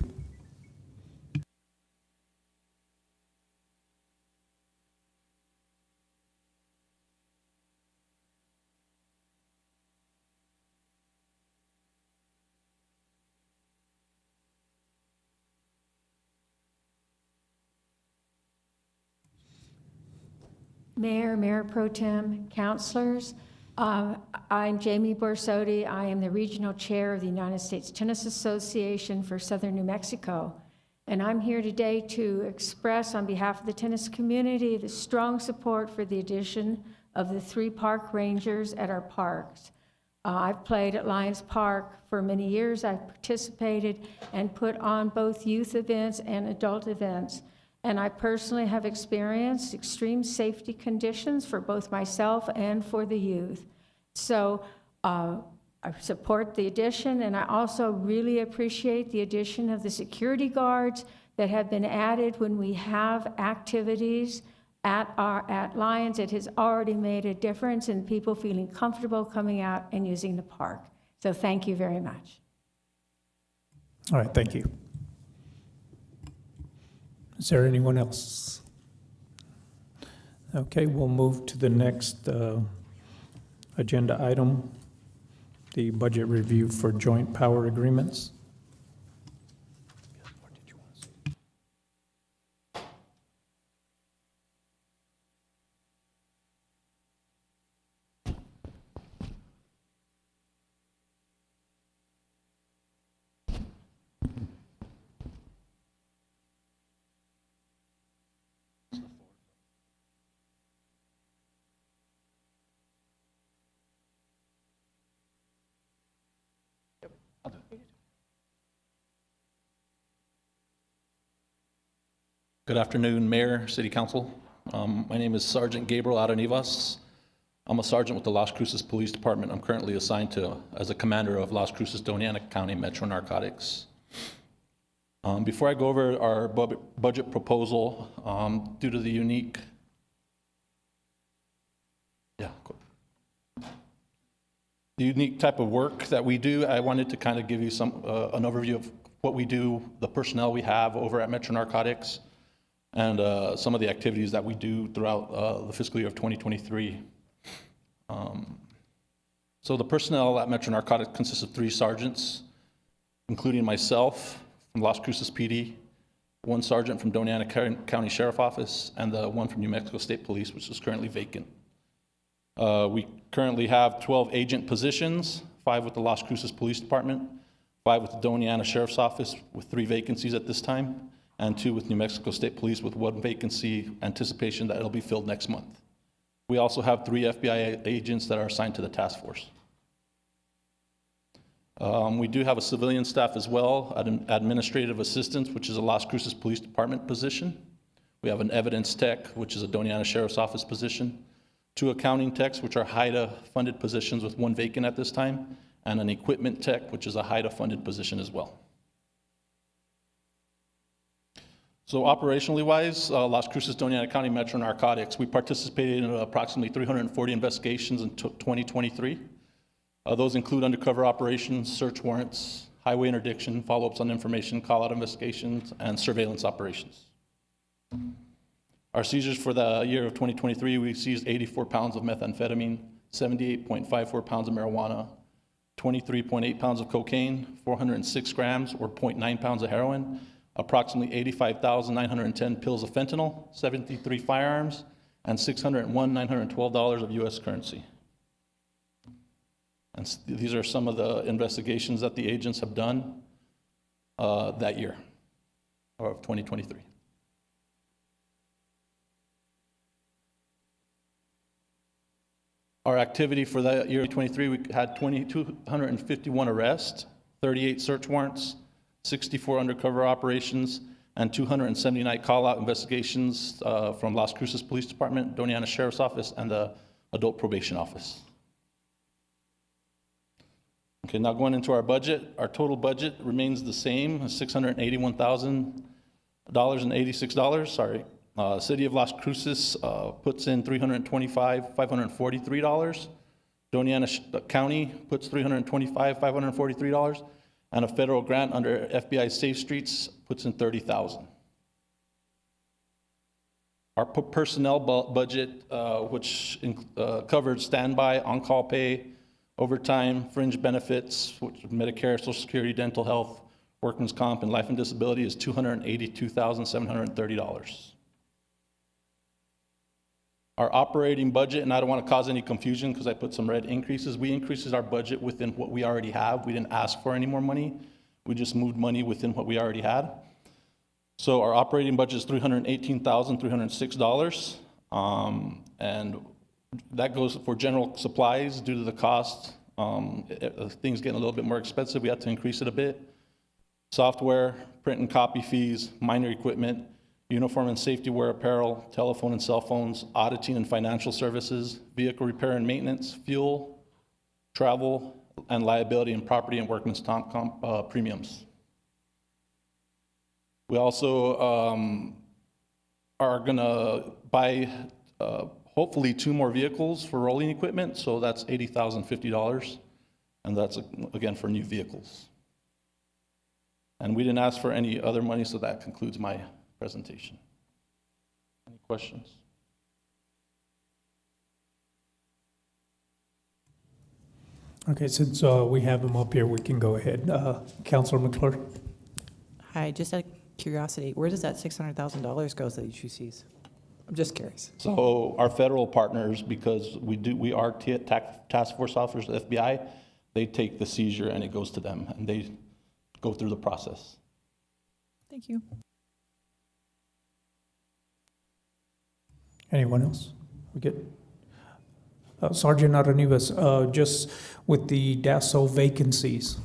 Mayor, Mayor Pro Tem, councilors, I'm Jamie Borsodi. I am the Regional Chair of the United States Tennis Association for Southern New Mexico. And I'm here today to express on behalf of the tennis community the strong support for the addition of the 3 park rangers at our parks. I've played at Lions Park for many years. I've participated and put on both youth events and adult events. And I personally have experienced extreme safety conditions for both myself and for the youth. So I support the addition, and I also really appreciate the addition of the security guards that have been added when we have activities at Lions. It has already made a difference in people feeling comfortable coming out and using the park. So thank you very much. All right, thank you. Is there anyone else? Okay, we'll move to the next agenda item, the budget review for joint power agreements. Good afternoon, Mayor, City Council. My name is Sergeant Gabriel Aranivas. I'm a sergeant with the Las Cruces Police Department. I'm currently assigned as a commander of Las Cruces, Doña Ana County Metro Narcotics. Before I go over our budget proposal, due to the unique type of work that we do, I wanted to kind of give you an overview of what we do, the personnel we have over at Metro Narcotics, and some of the activities that we do throughout the fiscal year of 2023. So the personnel at Metro Narcotics consists of 3 sergeants, including myself from Las Cruces PD, 1 sergeant from Doña Ana County Sheriff Office, and the 1 from New Mexico State Police, which is currently vacant. We currently have 12 agent positions, 5 with the Las Cruces Police Department, 5 with the Doña Ana Sheriff's Office with 3 vacancies at this time, and 2 with New Mexico State Police with 1 vacancy, anticipation that it'll be filled next month. We also have 3 FBI agents that are assigned to the task force. We do have a civilian staff as well, an administrative assistant, which is a Las Cruces Police Department position. We have an evidence tech, which is a Doña Ana Sheriff's Office position, 2 accounting techs, which are HIDA-funded positions with 1 vacant at this time, and an equipment tech, which is a HIDA-funded position as well. So operationally wise, Las Cruces, Doña Ana County Metro Narcotics, we participated in approximately 340 investigations in 2023. Those include undercover operations, search warrants, highway interdiction, follow-ups on information, call-out investigations, and surveillance operations. Our seizures for the year of 2023, we seized 84 pounds of methamphetamine, 78.54 pounds of marijuana, 23.8 pounds of cocaine, 406 grams or 0.9 pounds of heroin, approximately 85,910 pills of fentanyl, 73 firearms, and $601,912 of U.S. currency. And these are some of the investigations that the agents have done that year, or of 2023. Our activity for that year, 2023, we had 251 arrests, 38 search warrants, 64 undercover operations, and 279 call-out investigations from Las Cruces Police Department, Doña Ana Sheriff's Office, and the Adult Probation Office. Okay, now going into our budget, our total budget remains the same, $681,000.86, sorry. City of Las Cruces puts in $325,543. Doña Ana County puts $325,543. And a federal grant under FBI Safe Streets puts in $30,000. Our personnel budget, which covered standby, on-call pay, overtime, fringe benefits, which Medicare, Social Security, dental health, workman's comp, and life and disability, is $282,730. Our operating budget, and I don't want to cause any confusion because I put some red increases, we increased our budget within what we already have. We didn't ask for any more money. We just moved money within what we already had. So our operating budget is $318,306. And that goes for general supplies due to the cost. Things getting a little bit more expensive, we had to increase it a bit. Software, print and copy fees, minor equipment, uniform and safety wear apparel, telephone and cell phones, auditing and financial services, vehicle repair and maintenance, fuel, travel, and liability and property and workman's comp premiums. We also are gonna buy hopefully 2 more vehicles for rolling equipment, so that's $80,050, and that's again for new vehicles. And we didn't ask for any other money, so that concludes my presentation. Any questions? Okay, since we have him up here, we can go ahead. Councilor McClure? Hi, just out of curiosity, where does that $600,000 go that HUCs? I'm just curious. So our federal partners, because we are task force officers, the FBI, they take the seizure and it goes to them, and they go through the process. Thank you. Anyone else? We good? Sergeant Aranivas, just with the DASO vacancies,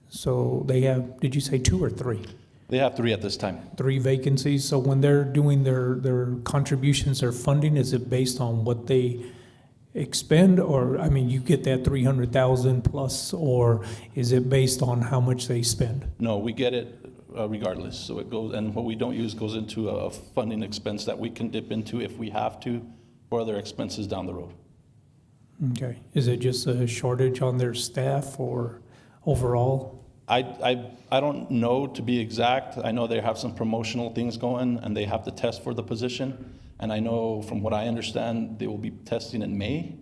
so they have, did you say 2 or 3? They have 3 at this time. 3 vacancies, so when they're doing their contributions, their funding, is it based on what they expend, or, I mean, you get that 300,000 plus, or is it based on how much they spend? No, we get it regardless, so it goes, and what we don't use goes into a funding expense that we can dip into if we have to, for other expenses down the road. Okay, is it just a shortage on their staff, or overall? I don't know to be exact. I know they have some promotional things going and they have to test for the position. And I know from what I understand, they will be testing in May.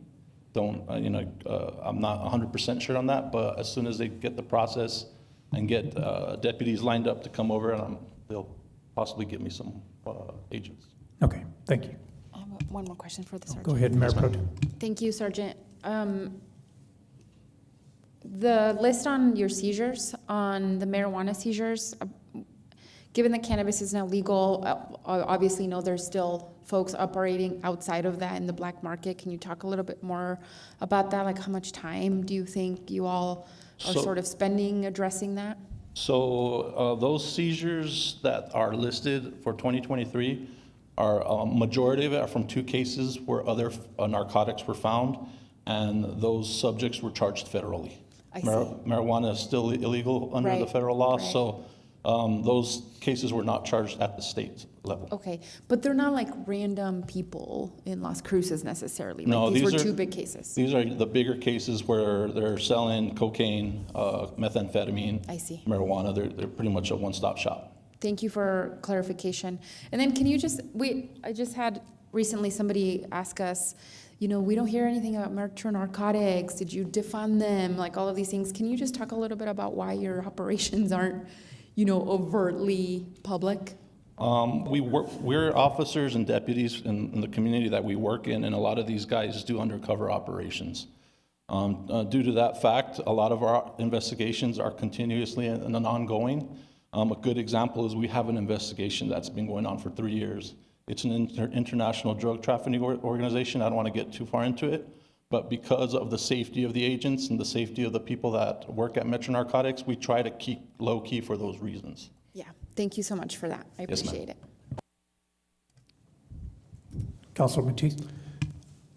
I'm not 100% sure on that, but as soon as they get the process and get deputies lined up to come over, they'll possibly give me some agents. Okay, thank you. I have one more question for the sergeant. Go ahead, Mayor Pro Tem. Thank you, Sergeant. The list on your seizures, on the marijuana seizures, given that cannabis is now legal, obviously know there's still folks operating outside of that in the black market. Can you talk a little bit more about that? Like, how much time do you think you all are sort of spending addressing that? So those seizures that are listed for 2023 are, majority of it are from 2 cases where other narcotics were found, and those subjects were charged federally. Marijuana is still illegal under the federal law, so those cases were not charged at the state level. Okay, but they're not like random people in Las Cruces necessarily. Like, No, these were are 2 big cases. These are the bigger cases where they're selling cocaine, methamphetamine, marijuana. They're pretty much a one-stop shop. Thank you for clarification. And then can you I just had recently somebody ask us, we don't hear anything about metro narcotics. Did you defund them? Like all of these things. Can you just talk a little bit about why your operations aren't, overtly public? We're officers and deputies in the community that we work in, and a lot of these guys do undercover operations. Due to that fact, a lot of our investigations are continuously and ongoing. A good example is we have an investigation that's been going on for 3 years. It's an international drug trafficking organization. I don't want to get too far into it, but because of the safety of the agents and the safety of the people that work at Metro Narcotics, we try to keep low key for those reasons. Yeah, thank you so much for that. I appreciate it. Councilor Matisse?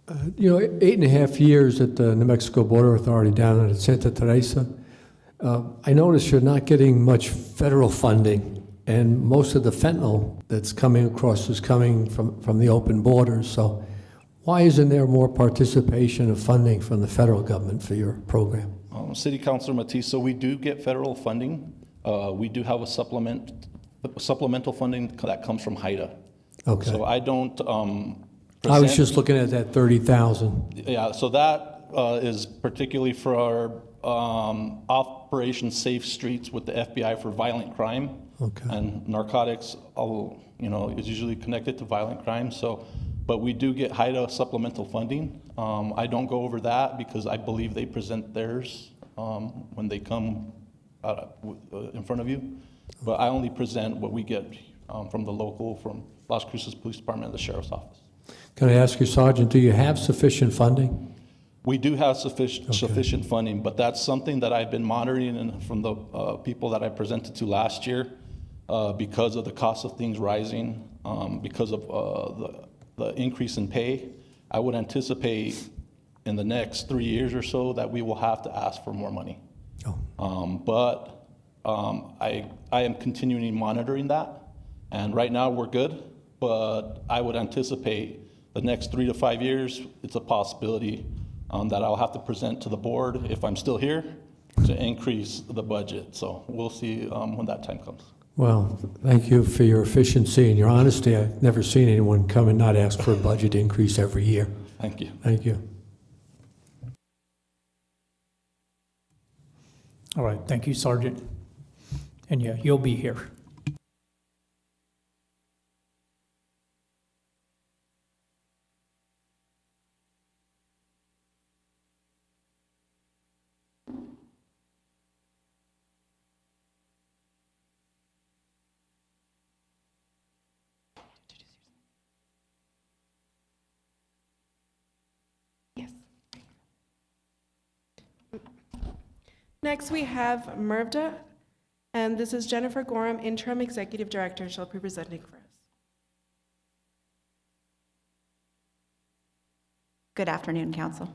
8.5 years at the New Mexico Border Authority down at Santa Teresa. I noticed you're not getting much federal funding, and most of the fentanyl that's coming across is coming from the open borders. So why isn't there more participation of funding from the federal government for your program? City Councilor Matisse, so we do get federal funding. We do have a supplemental funding that comes from HIDA. Okay. So I don't I was just looking at that 30,000. Yeah, so that is particularly for our Operation Safe Streets with the FBI for violent crime. Okay. And narcotics, is usually connected to violent crime. So, but we do get HIDA supplemental funding. I don't go over that because I believe they present theirs when they come in front of you. But I only present what we get from the local, from Las Cruces Police Department and the Sheriff's Office. Can I ask you, Sergeant, do you have sufficient funding? We do have sufficient funding, but that's something that I've been monitoring from the people that I presented to last year because of the cost of things rising, because of the increase in pay. I would anticipate in the next 3 years or so that we will have to ask for more money. I am continuing monitoring that, and right now we're good, but I would anticipate the next 3 to 5 years, it's a possibility that I'll have to present to the board, if I'm still here, to increase the budget. So we'll see when that time comes. Well, thank you for your efficiency and your honesty. I've never seen anyone come and not ask for a budget increase every year. Thank you. Thank you. All right, thank you, Sergeant. And yeah, you'll be here. Next, we have MRVDA, and this is Jennifer Gorham, Interim Executive Director. She'll be presenting for us. Good afternoon, Council.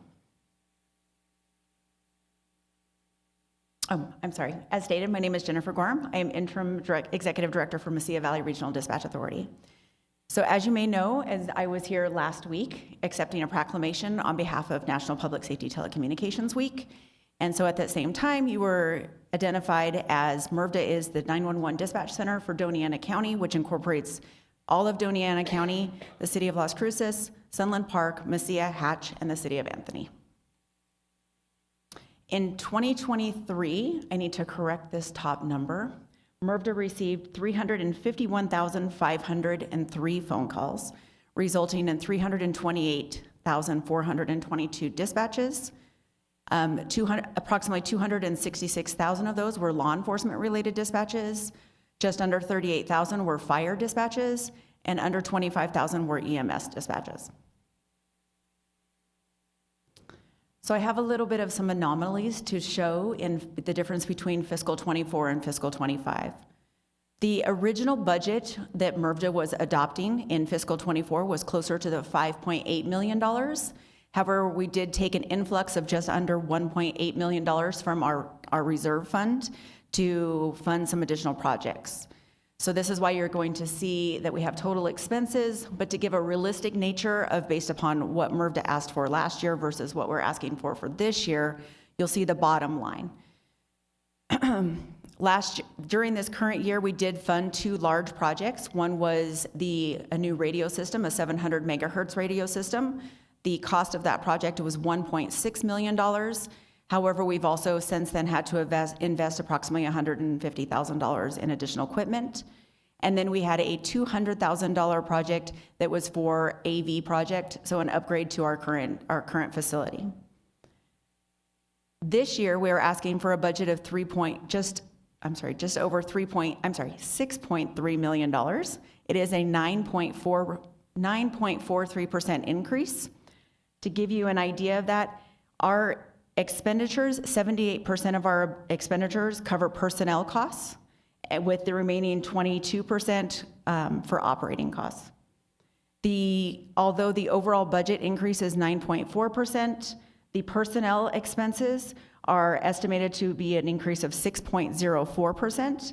Oh, I'm sorry. As stated, my name is Jennifer Gorham. I am Interim Executive Director for Mesilla Valley Regional Dispatch Authority. So as you may know, as I was here last week accepting a proclamation on behalf of National Public Safety Telecommunications Week. And so at that same time, you were identified as MRVDA is the 911 dispatch center for Doña Ana County, which incorporates all of Doña Ana County, the city of Las Cruces, Sunland Park, Mesilla, Hatch, and the city of Anthony. In 2023, I need to correct this top number. MRVDA received 351,503 phone calls, resulting in 328,422 dispatches. Approximately 266,000 of those were law enforcement related dispatches, just under 38,000 were fire dispatches, and under 25,000 were EMS dispatches. So I have a little bit of some anomalies to show in the difference between fiscal 24 and fiscal 25. The original budget that MRVDA was adopting in fiscal 24 was closer to the $5.8 million. However, we did take an influx of just under $1.8 million from our reserve fund to fund some additional projects. So this is why you're going to see that we have total expenses, but to give a realistic nature of based upon what MRVDA asked for last year versus what we're asking for this year, you'll see the bottom line. During this current year, we did fund 2 large projects. One was a new radio system, a 700 megahertz radio system. The cost of that project was $1.6 million. However, we've also since then had to invest approximately $150,000 in additional equipment. And then we had a $200,000 project that was for AV project, so an upgrade to our current facility. This year, we are asking for a budget of $6.3 million. It is a 9.43% increase. To give you an idea of that, our expenditures, 78% of our expenditures cover personnel costs, with the remaining 22% for operating costs. Although the overall budget increase is 9.4%, the personnel expenses are estimated to be an increase of 6.04%.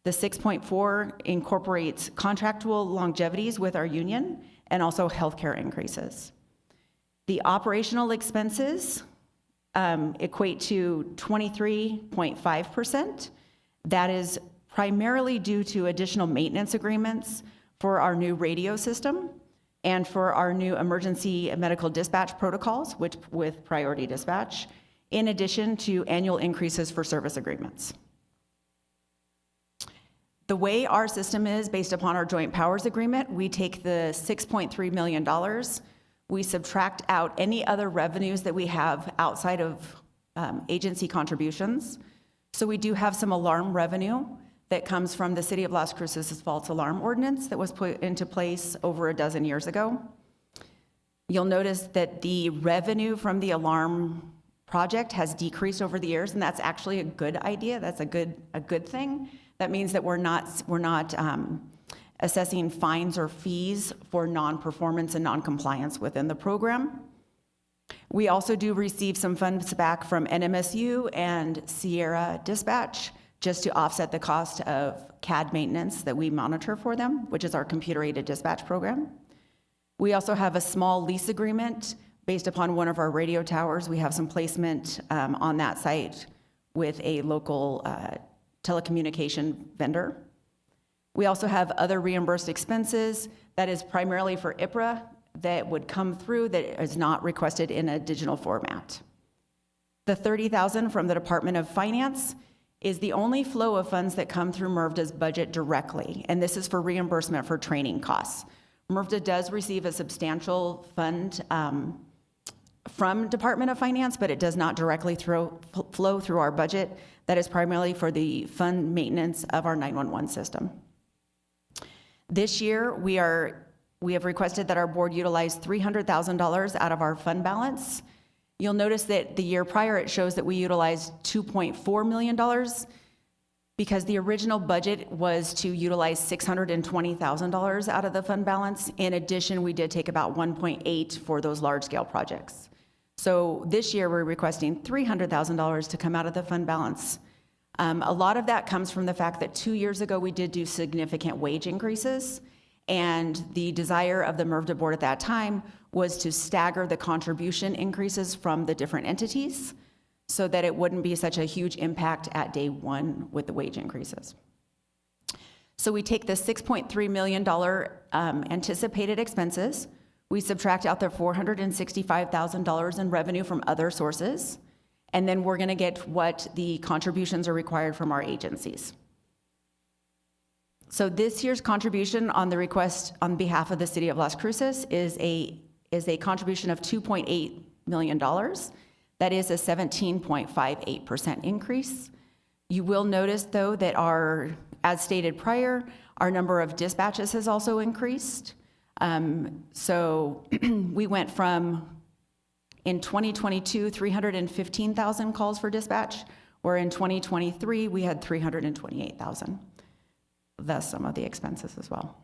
The 6.4 incorporates contractual longevities with our union and also healthcare increases. The operational expenses equate to 23.5%. That is primarily due to additional maintenance agreements for our new radio system and for our new emergency medical dispatch protocols, with priority dispatch, in addition to annual increases for service agreements. The way our system is based upon our joint powers agreement, we take the $6.3 million, we subtract out any other revenues that we have outside of agency contributions. So we do have some alarm revenue that comes from the City of Las Cruces' false alarm ordinance that was put into place over a dozen years ago. You'll notice that the revenue from the alarm project has decreased over the years, and that's actually a good idea. That's a good thing. That means that we're not assessing fines or fees for non-performance and non-compliance within the program. We also do receive some funds back from NMSU and Sierra Dispatch just to offset the cost of CAD maintenance that we monitor for them, which is our computer-aided dispatch program. We also have a small lease agreement based upon one of our radio towers. We have some placement on that site with a local telecommunication vendor. We also have other reimbursed expenses that is primarily for IPRA that would come through that is not requested in a digital format. The $30,000 from the Department of Finance is the only flow of funds that come through MRVDA's budget directly, and this is for reimbursement for training costs. MRVDA does receive a substantial fund from Department of Finance, but it does not directly flow through our budget. That is primarily for the fund maintenance of our 911 system. This year, we have requested that our board utilize $300,000 out of our fund balance. You'll notice that the year prior, it shows that we utilized $2.4 million because the original budget was to utilize $620,000 out of the fund balance. In addition, we did take about 1.8 for those large-scale projects. So this year, we're requesting $300,000 to come out of the fund balance. A lot of that comes from the fact that 2 years ago, we did do significant wage increases, and the desire of the MRVDA board at that time was to stagger the contribution increases from the different entities so that it wouldn't be such a huge impact at day one with the wage increases. So we take the $6.3 million anticipated expenses, we subtract out the $465,000 in revenue from other sources, and then we're gonna get what the contributions are required from our agencies. So this year's contribution on the request on behalf of the City of Las Cruces is a contribution of $2.8 million. That is a 17.58% increase. You will notice, though, that as stated prior, our number of dispatches has also increased. So we went from, in 2022, 315,000 calls for dispatch, where in 2023, we had 328,000. Thus, some of the expenses as well.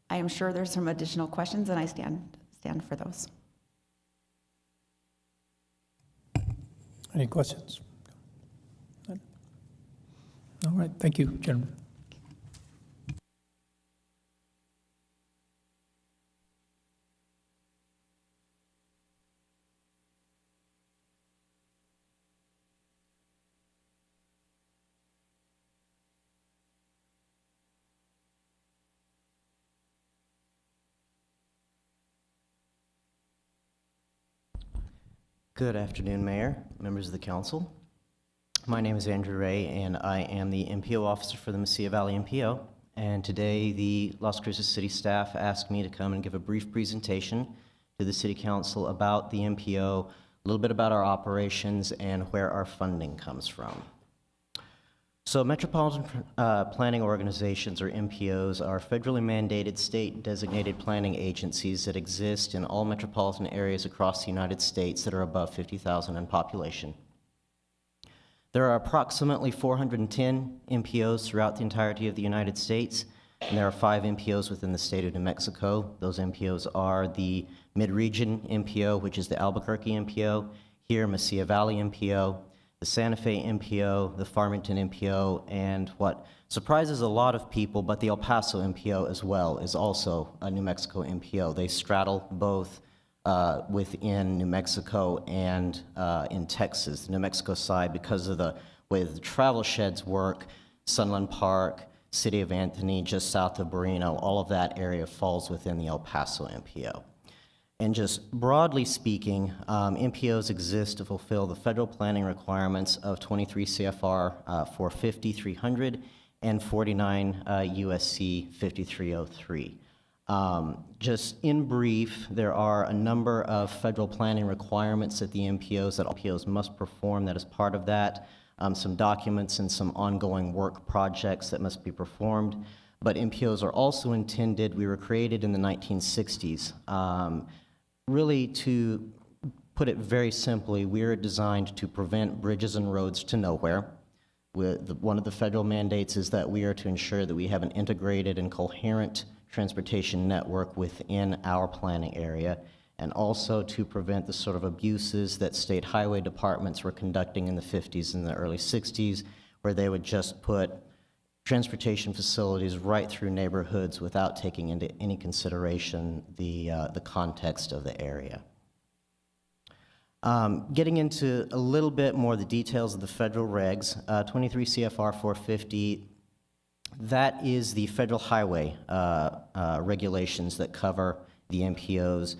I am sure there's some additional questions, and I stand for those. Any questions? All right, thank you, gentlemen. Good afternoon, Mayor, members of the council. My name is Andrew Ray, and I am the MPO officer for the Mesilla Valley MPO. And today, the Las Cruces City staff asked me to come and give a brief presentation to the City Council about the MPO, a little bit about our operations, and where our funding comes from. So Metropolitan Planning Organizations, or MPOs, are federally mandated state-designated planning agencies that exist in all metropolitan areas across the United States that are above 50,000 in population. There are approximately 410 MPOs throughout the entirety of the United States, and there are 5 MPOs within the state of New Mexico. Those MPOs are the Mid-Region MPO, which is the Albuquerque MPO, here Mesilla Valley MPO, the Santa Fe MPO, the Farmington MPO, and what surprises a lot of people, but the El Paso MPO as well is also a New Mexico MPO. They straddle both within New Mexico and in Texas, the New Mexico side, because of the way the travel sheds work. Sunland Park, City of Anthony, just south of Barino, all of that area falls within the El Paso MPO. And just broadly speaking, MPOs exist to fulfill the federal planning requirements of 23 CFR 450-300 and 49 USC 5303. Just in brief, there are a number of federal planning requirements that the MPOs must perform that is part of that, some documents and some ongoing work projects that must be performed. But MPOs are also intended, we were created in the 1960s, really, to put it very simply, we are designed to prevent bridges and roads to nowhere. One of the federal mandates is that we are to ensure that we have an integrated and coherent transportation network within our planning area, and also to prevent the sort of abuses that state highway departments were conducting in the 50s and the early 60s, where they would just put transportation facilities right through neighborhoods without taking into any consideration the context of the area. Getting into a little bit more of the details of the federal regs, 23 CFR 450, that is the federal highway regulations that cover the MPOs.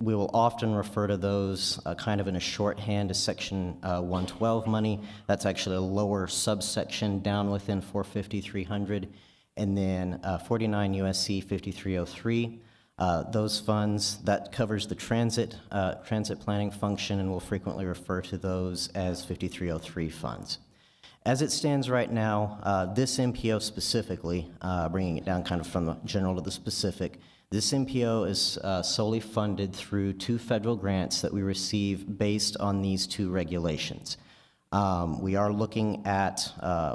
We will often refer to those kind of in a shorthand as Section 112 money. That's actually a lower subsection down within 450-300. And then 49 USC 5303. Those funds, that covers the transit planning function, and we'll frequently refer to those as 5303 funds. As it stands right now, this MPO specifically, bringing it down kind of from the general to the specific, this MPO is solely funded through 2 federal grants that we receive based on these 2 regulations. We are looking at,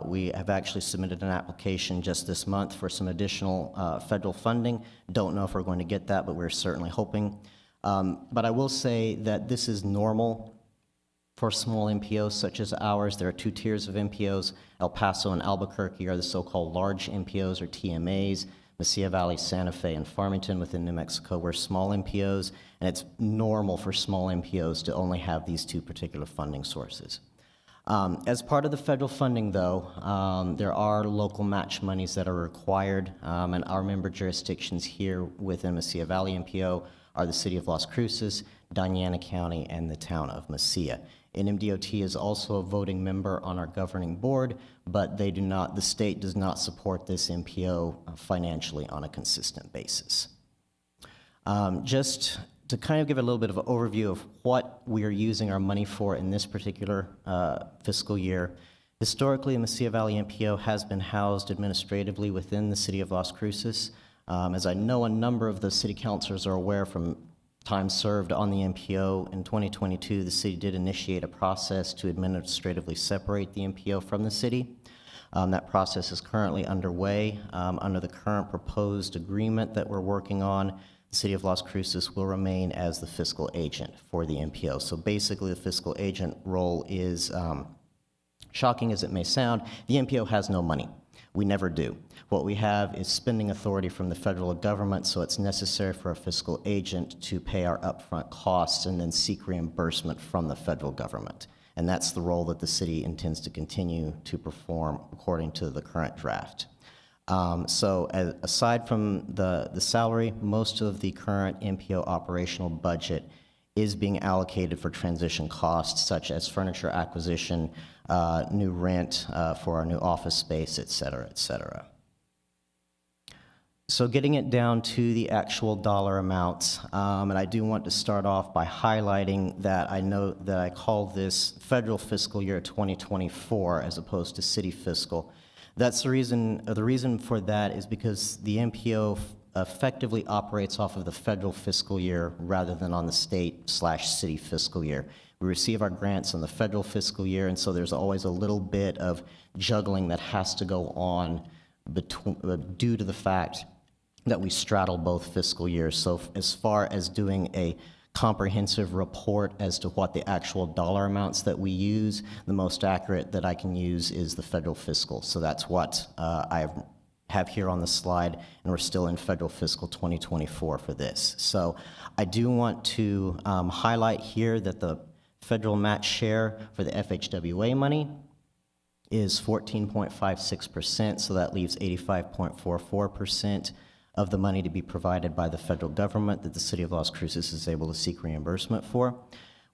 we have actually submitted an application just this month for some additional federal funding. Don't know if we're going to get that, but we're certainly hoping. But I will say that this is normal for small MPOs such as ours. There are 2 tiers of MPOs. El Paso and Albuquerque are the so-called large MPOs or TMAs. Mesilla Valley, Santa Fe, and Farmington within New Mexico were small MPOs, and it's normal for small MPOs to only have these 2 particular funding sources. As part of the federal funding, though, there are local match monies that are required, and our member jurisdictions here within Mesilla Valley MPO are the City of Las Cruces, Diana County, and the town of Mesilla. NMDOT is also a voting member on our governing board, but they do not, the state does not support this MPO financially on a consistent basis. Just to kind of give a little bit of an overview of what we are using our money for in this particular fiscal year, historically, Mesilla Valley MPO has been housed administratively within the City of Las Cruces. As I know a number of the city councilors are aware from time served on the MPO, in 2022, the city did initiate a process to administratively separate the MPO from the city. That process is currently underway. Under the current proposed agreement that we're working on, the City of Las Cruces will remain as the fiscal agent for the MPO. So basically, the fiscal agent role is, shocking as it may sound, the MPO has no money. We never do. What we have is spending authority from the federal government, so it's necessary for a fiscal agent to pay our upfront costs and then seek reimbursement from the federal government. And that's the role that the city intends to continue to perform according to the current draft. Aside from the salary, most of the current MPO operational budget is being allocated for transition costs such as furniture acquisition, new rent for our new office space, et cetera, et cetera. So getting it down to the actual dollar amounts, and I do want to start off by highlighting that I know that I call this federal fiscal year 2024 as opposed to city fiscal. That's the reason for that is because the MPO effectively operates off of the federal fiscal year rather than on the state/city fiscal year. We receive our grants on the federal fiscal year, and so there's always a little bit of juggling that has to go on due to the fact that we straddle both fiscal years. So as far as doing a comprehensive report as to what the actual dollar amounts that we use, the most accurate that I can use is the federal fiscal. So that's what I have here on the slide, and we're still in federal fiscal 2024 for this. So I do want to highlight here that the federal match share for the FHWA money is 14.56%, so that leaves 85.44% of the money to be provided by the federal government that the City of Las Cruces is able to seek reimbursement for.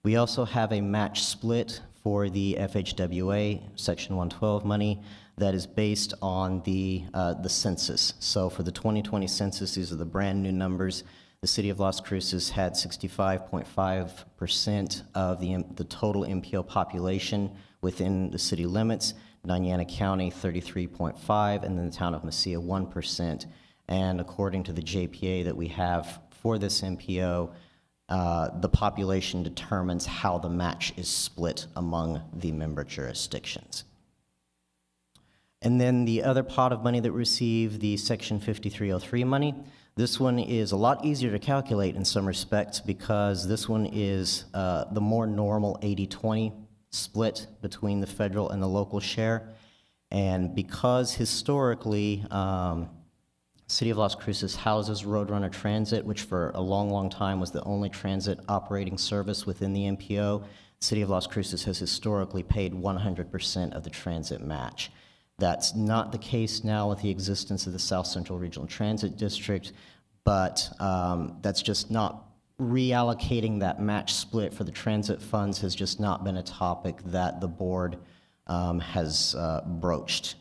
We also have a match split for the FHWA Section 112 money that is based on the census. So for the 2020 census, these are the brand new numbers. The City of Las Cruces had 65.5% of the total MPO population within the city limits, Diana County 33.5%, and then the town of Mesilla 1%. And according to the JPA that we have for this MPO, the population determines how the match is split among the member jurisdictions. And then the other pot of money that we receive, the Section 5303 money, this one is a lot easier to calculate in some respects because this one is the more normal 80-20 split between the federal and the local share. And because historically, City of Las Cruces houses Roadrunner Transit, which for a long, long time was the only transit operating service within the MPO, City of Las Cruces has historically paid 100% of the transit match. That's not the case now with the existence of the South Central Regional Transit District, but that's just not reallocating that match split for the transit funds has just not been a topic that the board has broached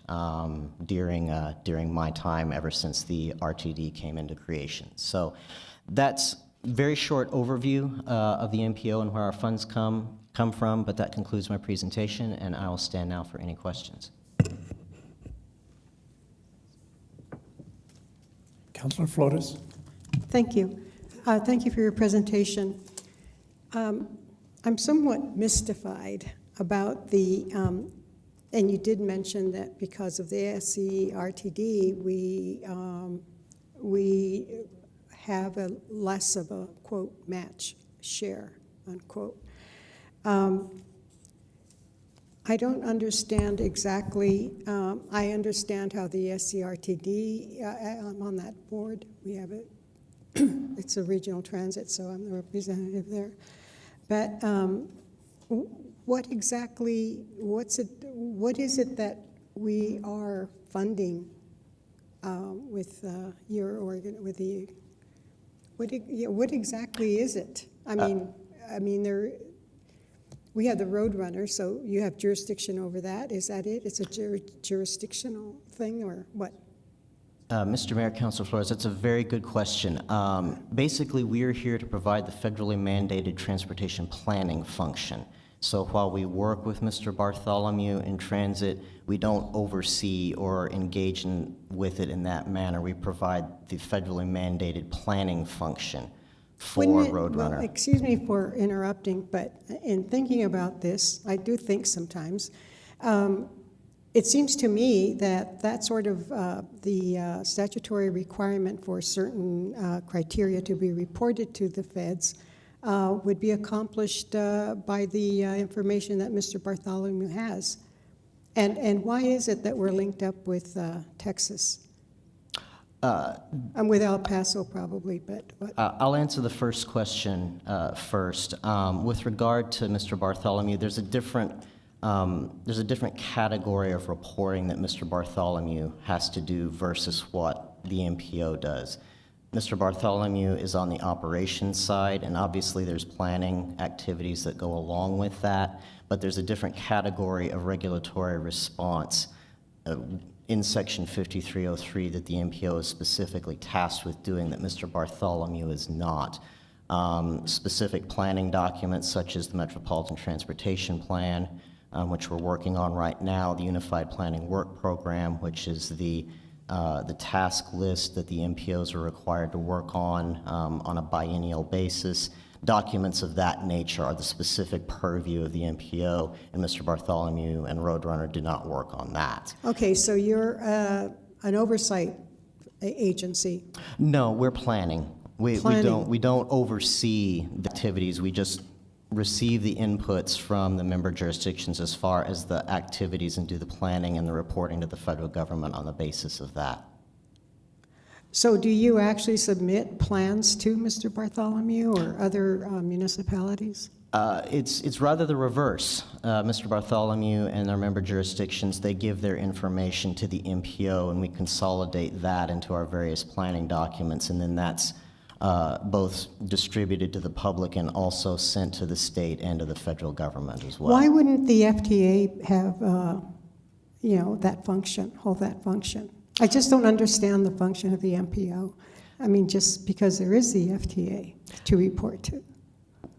during my time ever since the RTD came into creation. So that's very short overview of the MPO and where our funds come from, but that concludes my presentation, and I will stand now for any questions. Councilor Flores. Thank you. Thank you for your presentation. I'm somewhat mystified about the, and you did mention that because of the SCRTD, we have a less of a, quote, match share, unquote. I don't understand exactly. I understand how the SCRTD, I'm on that board. We have it. It's a regional transit, so I'm the representative there. But what is it that we are funding with your organ, with the, what exactly is it? I mean, we have the Roadrunner, so you have jurisdiction over that. Is that it? It's a jurisdictional thing, or what? Mr. Mayor, Councilor Flores, that's a very good question. Basically, we are here to provide the federally mandated transportation planning function. So while we work with Mr. Bartholomew in transit, we don't oversee or engage with it in that manner. We provide the federally mandated planning function for Roadrunner. Well, excuse me for interrupting, but in thinking about this, I do think sometimes, it seems to me that that sort of the statutory requirement for certain criteria to be reported to the feds would be accomplished by the information that Mr. Bartholomew has. And why is it that we're linked up with Texas? I'm with El Paso probably, but what? I'll answer the first question first. With regard to Mr. Bartholomew, there's a different category of reporting that Mr. Bartholomew has to do versus what the MPO does. Mr. Bartholomew is on the operations side, and obviously there's planning activities that go along with that, but there's a different category of regulatory response in Section 5303 that the MPO is specifically tasked with doing that Mr. Bartholomew is not. Specific planning documents such as the Metropolitan Transportation Plan, which we're working on right now, the Unified Planning Work Program, which is the task list that the MPOs are required to work on a biennial basis. Documents of that nature are the specific purview of the MPO, and Mr. Bartholomew and Roadrunner do not work on that. Okay, so you're an oversight agency. No, we're planning. We don't oversee the activities. We just receive the inputs from the member jurisdictions as far as the activities and do the planning and the reporting to the federal government on the basis of that. So do you actually submit plans to Mr. Bartholomew or other municipalities? It's rather the reverse. Mr. Bartholomew and our member jurisdictions, they give their information to the MPO, and we consolidate that into our various planning documents, and then that's both distributed to the public and also sent to the state and to the federal government as well. Why wouldn't the FTA have, that function, hold that function? I just don't understand the function of the MPO. I mean, just because there is the FTA to report to.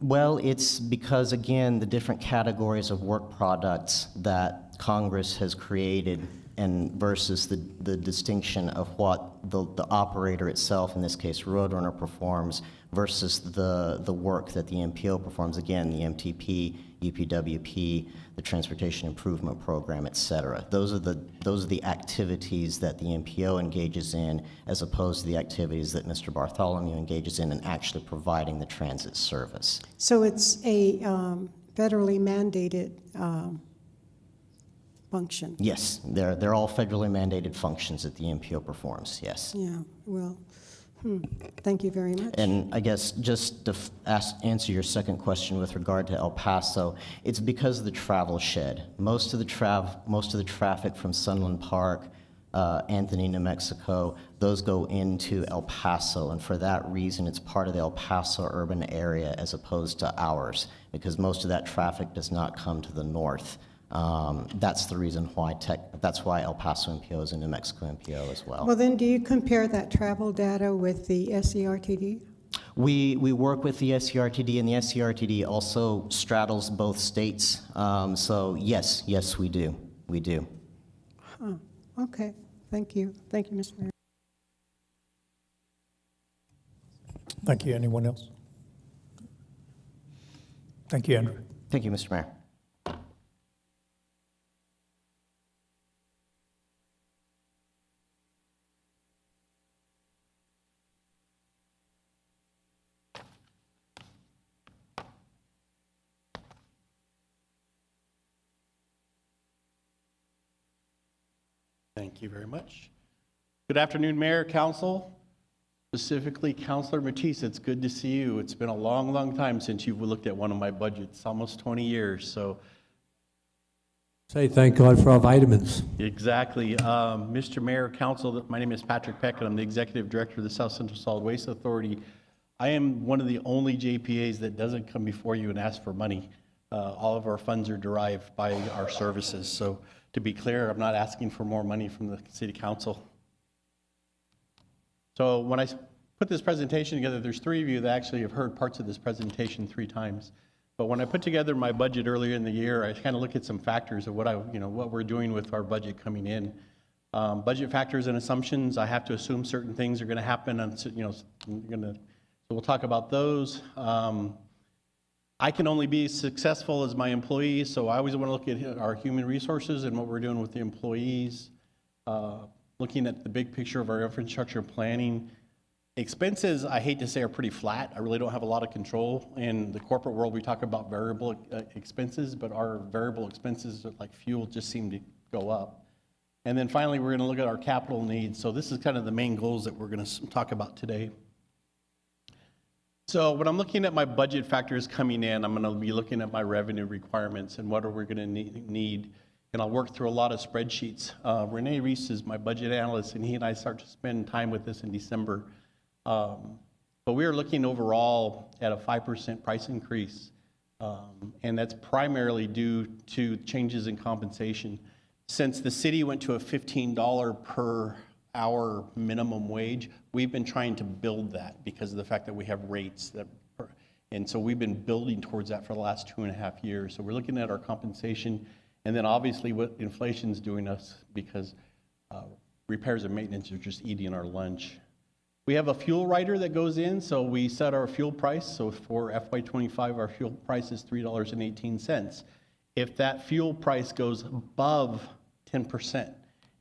Well, it's because, again, the different categories of work products that Congress has created and versus the distinction of what the operator itself, in this case Roadrunner, performs versus the work that the MPO performs, again, the MTP, UPWP, the Transportation Improvement Program, et cetera. Those are the activities that the MPO engages in, as opposed to the activities that Mr. Bartholomew engages in actually providing the transit service. So it's a federally mandated function? Yes, they're all federally mandated functions that the MPO performs, yes. Yeah, well, thank you very much. And I guess just to answer your second question with regard to El Paso, it's because of the travel shed. Most of the traffic from Sunland Park, Anthony, New Mexico, those go into El Paso, and for that reason, it's part of the El Paso urban area as opposed to ours, because most of that traffic does not come to the north. That's the reason why that's why El Paso MPO is a New Mexico MPO as well. Well, then do you compare that travel data with the SCRTD? We work with the SCRTD, and the SCRTD also straddles both states. So yes, we do. We do. Huh. Okay. Thank you. Thank you, Mr. Mayor. Thank you. Anyone else? Thank you, Andrew. Thank you, Mr. Mayor. Thank you very much. Good afternoon, Mayor, Council, specifically Councilor Matisse. It's good to see you. It's been a long, long time since you've looked at one of my budgets, almost 20 years. So, Say thank God for our vitamins. exactly. Mr. Mayor, Council, my name is Patrick Peck, and I'm the Executive Director of the South Central Solid Waste Authority. I am one of the only JPAs that doesn't come before you and ask for money. All of our funds are derived by our services. So, to be clear, I'm not asking for more money from the City Council. So when I put this presentation together, there's three of you that actually have heard parts of this presentation 3 times. But when I put together my budget earlier in the year, I kind of look at some factors of what we're doing with our budget coming in. Budget factors and assumptions, I have to assume certain things are going to happen, and so we'll talk about those. I can only be as successful as my employees, so I always want to look at our human resources and what we're doing with the employees, looking at the big picture of our infrastructure planning. Expenses, I hate to say, are pretty flat. I really don't have a lot of control. In the corporate world, we talk about variable expenses, but our variable expenses like fuel just seem to go up. And then finally, we're going to look at our capital needs. So this is kind of the main goals that we're going to talk about today. So when I'm looking at my budget factors coming in, I'm going to be looking at my revenue requirements and what are we going to need. And I'll work through a lot of spreadsheets. Renee Reese is my budget analyst, and he and I start to spend time with this in December. But we are looking overall at a 5% price increase. And that's primarily due to changes in compensation. Since the city went to a $15 per hour minimum wage, we've been trying to build that because of the fact that we have rates and so we've been building towards that for the last 2.5 years. So we're looking at our compensation, and then obviously what inflation's doing us, because repairs and maintenance are just eating our lunch. We have a fuel rider that goes in, so we set our fuel price. So for FY25, our fuel price is $3.18. If that fuel price goes above 10%,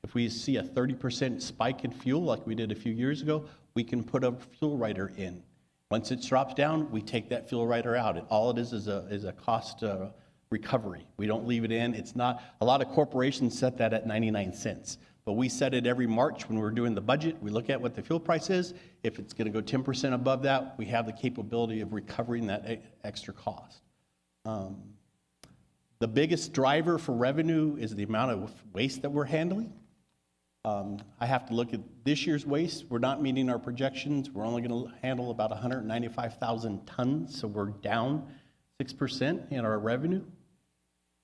if we see a 30% spike in fuel like we did a few years ago, we can put a fuel rider in. Once it drops down, we take that fuel rider out. All it is a cost recovery. We don't leave it in. It's not, a lot of corporations set that at 99 cents, but we set it every March when we're doing the budget. We look at what the fuel price is. If it's going to go 10% above that, we have the capability of recovering that extra cost. The biggest driver for revenue is the amount of waste that we're handling. I have to look at this year's waste. We're not meeting our projections. We're only going to handle about 195,000 tons, so we're down 6% in our revenue.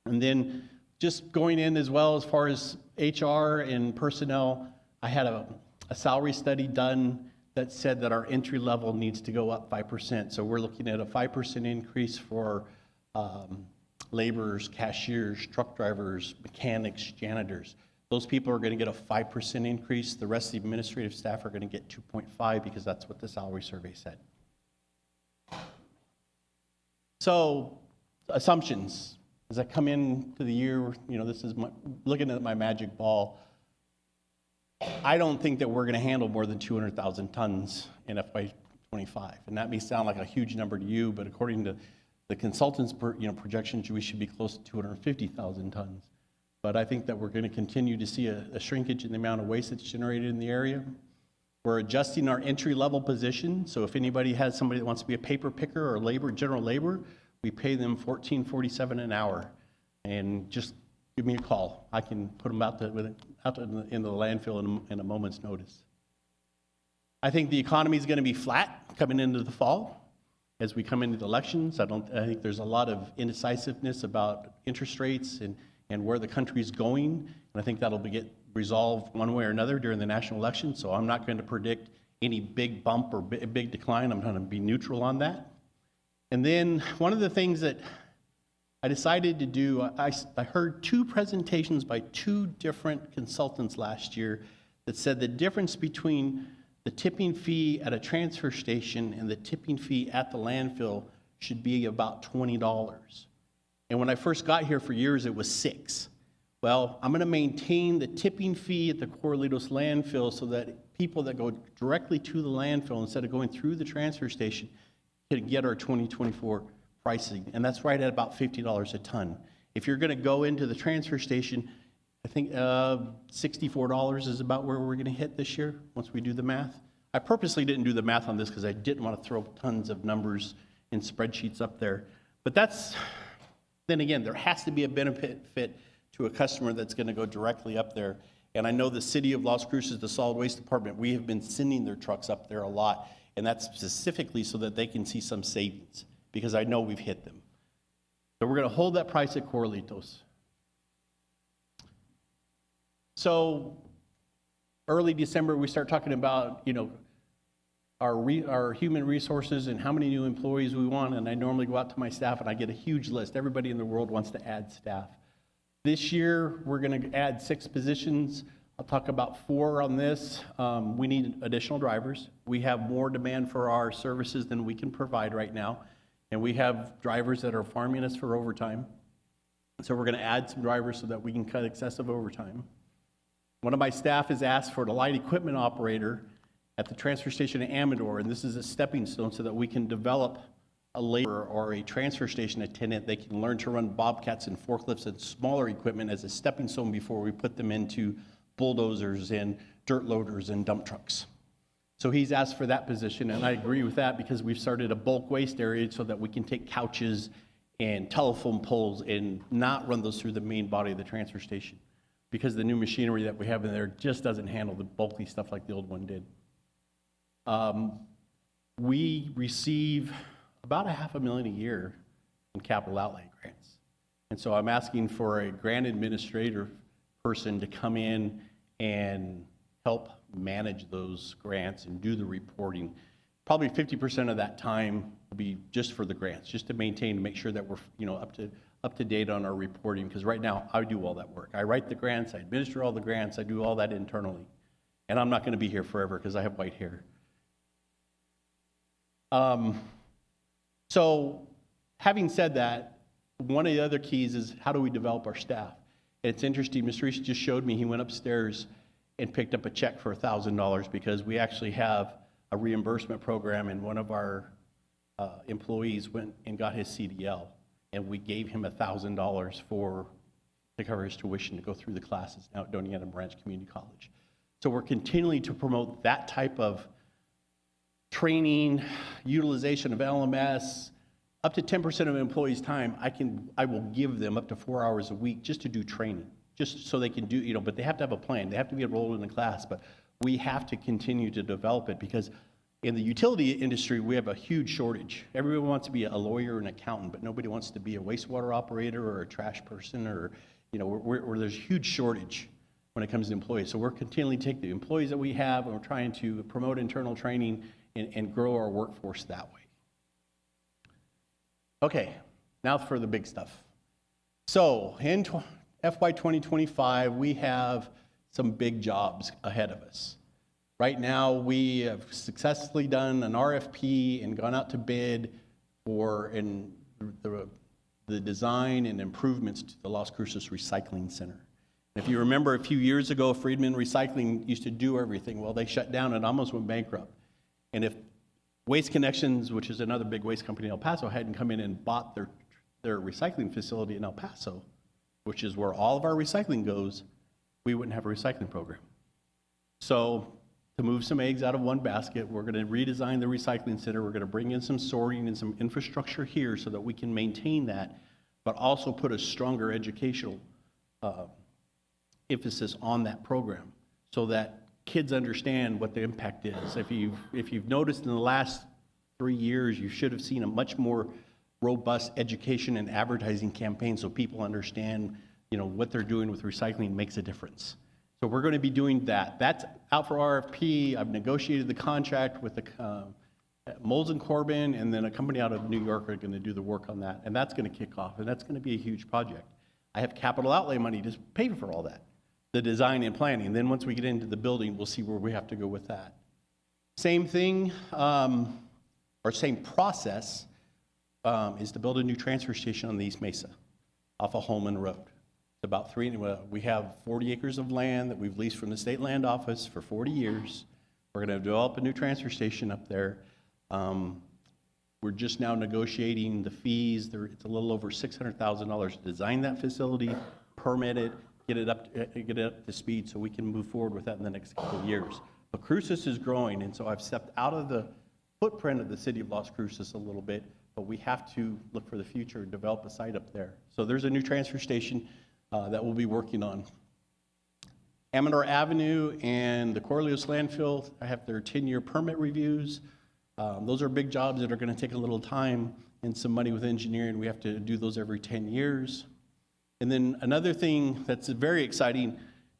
And then just going in as well as far as HR and personnel, I had a salary study done that said that our entry level needs to go up 5%. So we're looking at a 5% increase for laborers, cashiers, truck drivers, mechanics, janitors. Those people are going to get a 5% increase. The rest of the administrative staff are going to get 2.5 because that's what the salary survey said. So, assumptions. As I come into the year, this is looking at my magic ball. I don't think that we're going to handle more than 200,000 tons in FY25. And that may sound like a huge number to you, but according to the consultants' projections, we should be close to 250,000 tons. But I think that we're going to continue to see a shrinkage in the amount of waste that's generated in the area. We're adjusting our entry-level position. So if anybody has somebody that wants to be a paper picker or general labor, we pay them $14.47 an hour. And just give me a call. I can put them out into the landfill in a moment's notice. I think the economy is going to be flat coming into the fall as we come into the elections. I think there's a lot of indecisiveness about interest rates and where the country's going. And I think that'll get resolved one way or another during the national election. So I'm not going to predict any big bump or big decline. I'm going to be neutral on that. And then one of the things that I decided to do, I heard 2 presentations by 2 different consultants last year that said the difference between the tipping fee at a transfer station and the tipping fee at the landfill should be about $20. And when I first got here for years, it was $6. Well, I'm going to maintain the tipping fee at the Corralitos landfill so that people that go directly to the landfill instead of going through the transfer station can get our 2024 pricing. And that's right at about $50 a ton. If you're going to go into the transfer station, I think $64 is about where we're going to hit this year once we do the math. I purposely didn't do the math on this because I didn't want to throw tons of numbers in spreadsheets up there. But then again, there has to be a benefit to a customer that's going to go directly up there. And I know the city of Las Cruces, the solid waste department, we have been sending their trucks up there a lot. And that's specifically so that they can see some savings because I know we've hit them. So we're going to hold that price at Corralitos. So early December, we start talking about, our human resources and how many new employees we want. And I normally go out to my staff and I get a huge list. Everybody in the world wants to add staff. This year, we're going to add 6 positions. I'll talk about 4 on this. We need additional drivers. We have more demand for our services than we can provide right now. And we have drivers that are farming us for overtime. So we're going to add some drivers so that we can cut excessive overtime. One of my staff has asked for the light equipment operator at the transfer station in Amador, and this is a stepping stone so that we can develop a laborer or a transfer station attendant. They can learn to run bobcats and forklifts and smaller equipment as a stepping stone before we put them into bulldozers and dirt loaders and dump trucks. So he's asked for that position, and I agree with that because we've started a bulk waste area so that we can take couches and telephone poles and not run those through the main body of the transfer station because the new machinery that we have in there just doesn't handle the bulky stuff like the old one did. We receive about $500,000 a year in capital outlay grants. And so I'm asking for a grant administrator person to come in and help manage those grants and do the reporting. Probably 50% of that time will be just for the grants, just to maintain, to make sure that we're up to date on our reporting, because right now I do all that work. I write the grants, I administer all the grants, I do all that internally. And I'm not going to be here forever because I have white hair. So having said that, one of the other keys is how do we develop our staff? It's interesting, Mr. Reese just showed me he went upstairs and picked up a check for $1,000 because we actually have a reimbursement program, and one of our employees went and got his CDL, and we gave him $1,000 to cover his tuition to go through the classes now at Doñana Branch Community College. So we're continuing to promote that type of training, utilization of LMS. Up to 10% of an employee's time, I will give them up to 4 hours a week just to do training, just so they can do, but they have to have a plan. They have to be enrolled in the class, but we have to continue to develop it because in the utility industry, we have a huge shortage. Everyone wants to be a lawyer or an accountant, but nobody wants to be a wastewater operator or a trash person or, where there's a huge shortage when it comes to employees. So we're continually taking the employees that we have and we're trying to promote internal training and grow our workforce that way. Okay, now for the big stuff. So in FY 2025, we have some big jobs ahead of us. Right now, we have successfully done an RFP and gone out to bid for the design and improvements to the Las Cruces Recycling Center. If you remember a few years ago, Friedman Recycling used to do everything. Well, they shut down and almost went bankrupt. And if Waste Connections, which is another big waste company in El Paso, hadn't come in and bought their recycling facility in El Paso, which is where all of our recycling goes, we wouldn't have a recycling program. So to move some eggs out of one basket, we're going to redesign the recycling center. We're going to bring in some sorting and some infrastructure here so that we can maintain that, but also put a stronger educational emphasis on that program so that kids understand what the impact is. If you've noticed in the last 3 years, you should have seen a much more robust education and advertising campaign so people understand, what they're doing with recycling makes a difference. So we're going to be doing that. That's out for RFP. I've negotiated the contract with the Moles and Corbin, and then a company out of New York are going to do the work on that, and that's going to kick off, and that's going to be a huge project. I have capital outlay money to pay for all that, the design and planning. Then once we get into the building, we'll see where we have to go with that. Same thing, or same process, is to build a new transfer station on the East Mesa off of Holman Road. It's about we have 40 acres of land that we've leased from the state land office for 40 years. We're going to develop a new transfer station up there. We're just now negotiating the fees. It's a little over $600,000 to design that facility, permit it, get it up to speed so we can move forward with that in the next couple of years. But Cruces is growing, and so I've stepped out of the footprint of the city of Las Cruces a little bit, but we have to look for the future and develop a site up there. So there's a new transfer station that we'll be working on. Amador Avenue and the Corleos landfill, I have their 10-year permit reviews. Those are big jobs that are going to take a little time and some money with engineering. We have to do those every 10 years. And then another thing that's very exciting,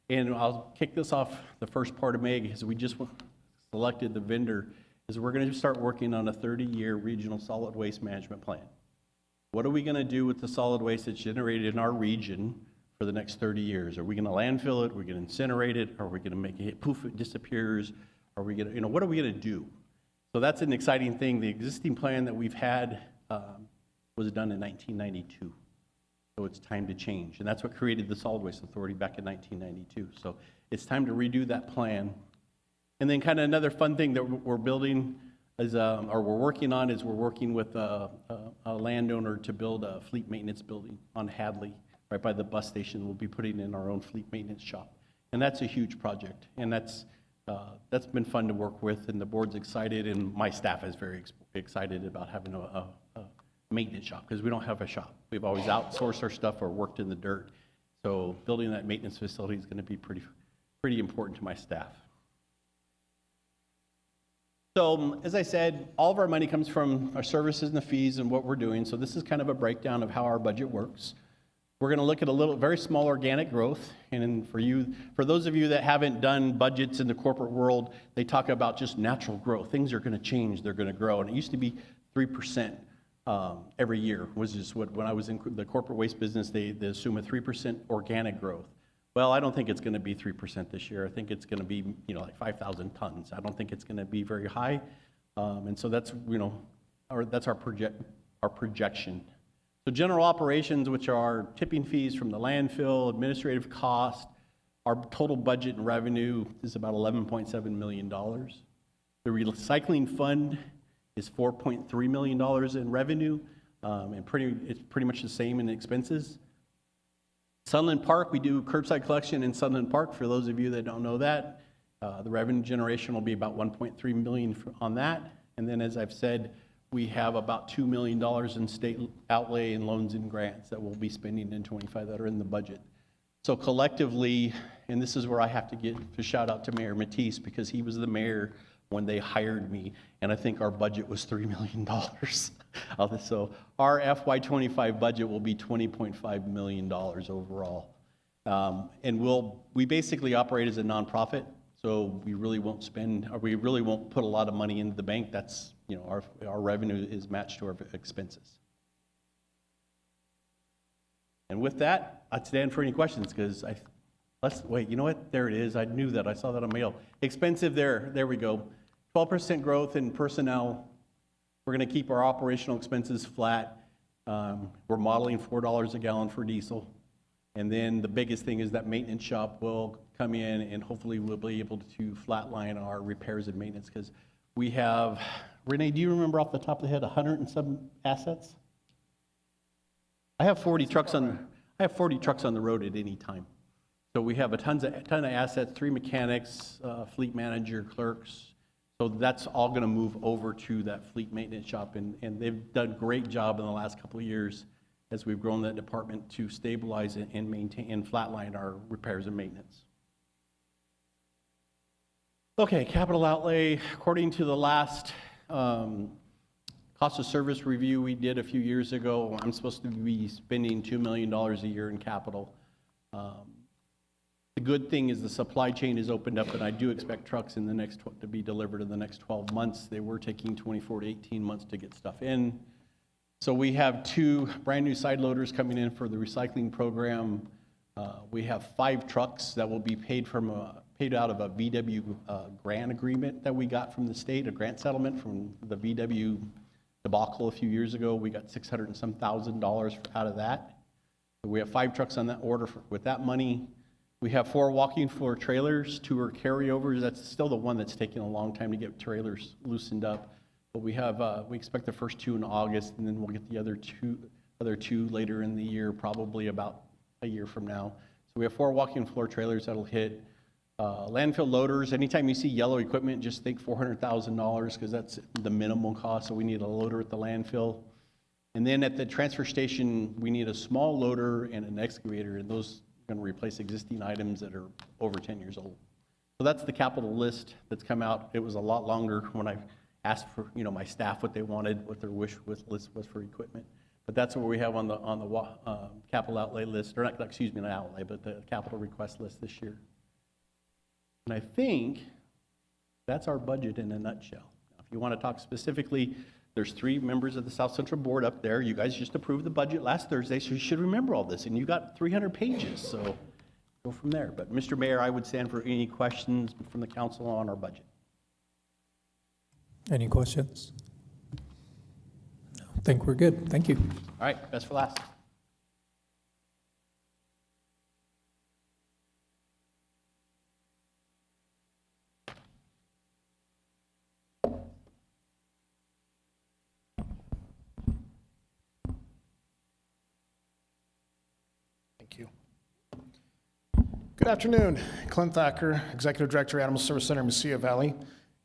and I'll kick this off the first part of May because we just selected the vendor, is we're going to start working on a 30-year regional solid waste management plan. What are we going to do with the solid waste that's generated in our region for the next 30 years? Are we going to landfill it? Are we going to incinerate it? Are we going to make it poof, it disappears? Are we going to, what are we going to do? So that's an exciting thing. The existing plan that we've had was done in 1992. So it's time to change. And that's what created the Solid Waste Authority back in 1992. So it's time to redo that plan. And then kind of another fun thing that we're building is, or we're working on, is we're working with a landowner to build a fleet maintenance building on Hadley, right by the bus station. We'll be putting in our own fleet maintenance shop. And that's a huge project. And that's been fun to work with, and the board's excited, and my staff is very excited about having a maintenance shop, because we don't have a shop. We've always outsourced our stuff or worked in the dirt. So building that maintenance facility is going to be pretty important to my staff. So as I said, all of our money comes from our services and the fees and what we're doing. So this is kind of a breakdown of how our budget works. We're going to look at a very small organic growth. And for those of you that haven't done budgets in the corporate world, they talk about just natural growth. Things are going to change, they're going to grow. And it used to be 3% every year was just when I was in the corporate waste business, they assume a 3% organic growth. Well, I don't think it's going to be 3% this year. I think it's going to be, like 5,000 tons. I don't think it's going to be very high. And so that's, that's our projection. So general operations, which are tipping fees from the landfill, administrative cost, our total budget and revenue is about $11.7 million. The recycling fund is $4.3 million in revenue, and it's pretty much the same in expenses. Sunland Park, we do curbside collection in Sunland Park. For those of you that don't know that, the revenue generation will be about $1.3 million on that. And then, as I've said, we have about $2 million in state outlay in loans and grants that we'll be spending in 25 that are in the budget. So collectively, and this is where I have to give a shout out to Mayor Matisse, because he was the mayor when they hired me, and I think our budget was $3 million. So our FY25 budget will be $20.5 million overall. And we basically operate as a nonprofit, so we really won't put a lot of money into the bank. That's, our revenue is matched to our expenses. And with that, I'd stand for any questions, because let's, wait, you know what? There it is. I knew that. I saw that on mail. Expensive there we go. 12% growth in personnel. We're going to keep our operational expenses flat. We're modeling $4 a gallon for diesel. And then the biggest thing is that maintenance shop will come in, and hopefully we'll be able to flatline our repairs and maintenance, because we have, Renee, do you remember off the top of the head, 100 and some assets? I have 40 trucks on the road at any time. So we have a ton of assets, 3 mechanics, fleet manager, clerks. So that's all going to move over to that fleet maintenance shop, and they've done a great job in the last couple of years as we've grown that department to stabilize and maintain and flatline our repairs and maintenance. Okay, capital outlay. According to the last cost of service review we did a few years ago, I'm supposed to be spending $2 million a year in capital. The good thing is the supply chain is opened up, and I do expect trucks in the next to be delivered in the next 12 months. They were taking 24 to 18 months to get stuff in. So we have 2 brand new side loaders coming in for the recycling program. We have 5 trucks that will be paid out of a VW grant agreement that we got from the state, a grant settlement from the VW debacle a few years ago. We got $600 and some thousand out of that. So we have 5 trucks on that order with that money. We have 4 walking floor trailers. 2 are carryovers. That's still the one that's taking a long time to get trailers loosened up. But we expect the first 2 in August, and then we'll get the other two later in the year, probably about a year from now. So we have 4 walking floor trailers that'll hit. Landfill loaders, anytime you see yellow equipment, just think $400,000, because that's the minimal cost. So we need a loader at the landfill. And then at the transfer station, we need a small loader and an excavator, and those are going to replace existing items that are over 10 years old. So that's the capital list that's come out. It was a lot longer when I asked for, my staff what they wanted, what their wish list was for equipment. But that's what we have on the capital outlay list, or not, excuse me, not outlay, but the capital request list this year. And I think that's our budget in a nutshell. Now, if you want to talk specifically, there's 3 members of the South Central Board up there. You guys just approved the budget last Thursday, so you should remember all this. And you got 300 pages, so go from there. But Mr. Mayor, I would stand for any questions from the council on our budget. Any questions? No, I think we're good. Thank you. All right, best for last. Thank you. Good afternoon. Clint Thacker, Executive Director, Animal Service Center, Mesilla Valley,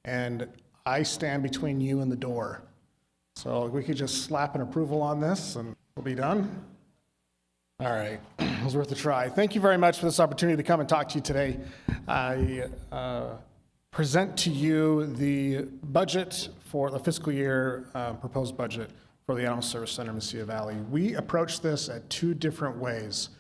and I stand between you and the door. So we could just slap an approval on this and we'll be done. All right, it was worth a try. Thank you very much for this opportunity to come and talk to you today. I present to you the budget for the fiscal year, proposed budget for the Animal Service Center, Mesilla Valley. We approach this at 2 different ways.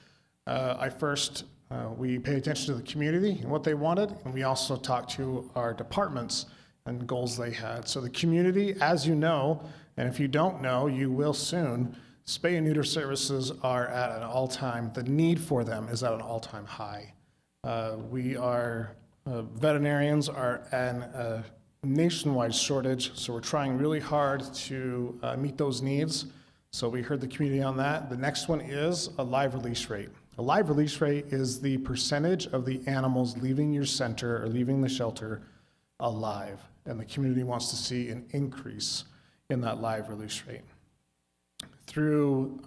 We pay attention to the community and what they wanted, and we also talk to our departments and goals they had. So the community, as you know, and if you don't know, you will soon, spay and neuter services are at an all-time, the need for them is at an all-time high. Veterinarians are in a nationwide shortage, so we're trying really hard to meet those needs. So we heard the community on that. The next one is a live release rate. A live release rate is the percentage of the animals leaving your center or leaving the shelter alive. And the community wants to see an increase in that live release rate. Through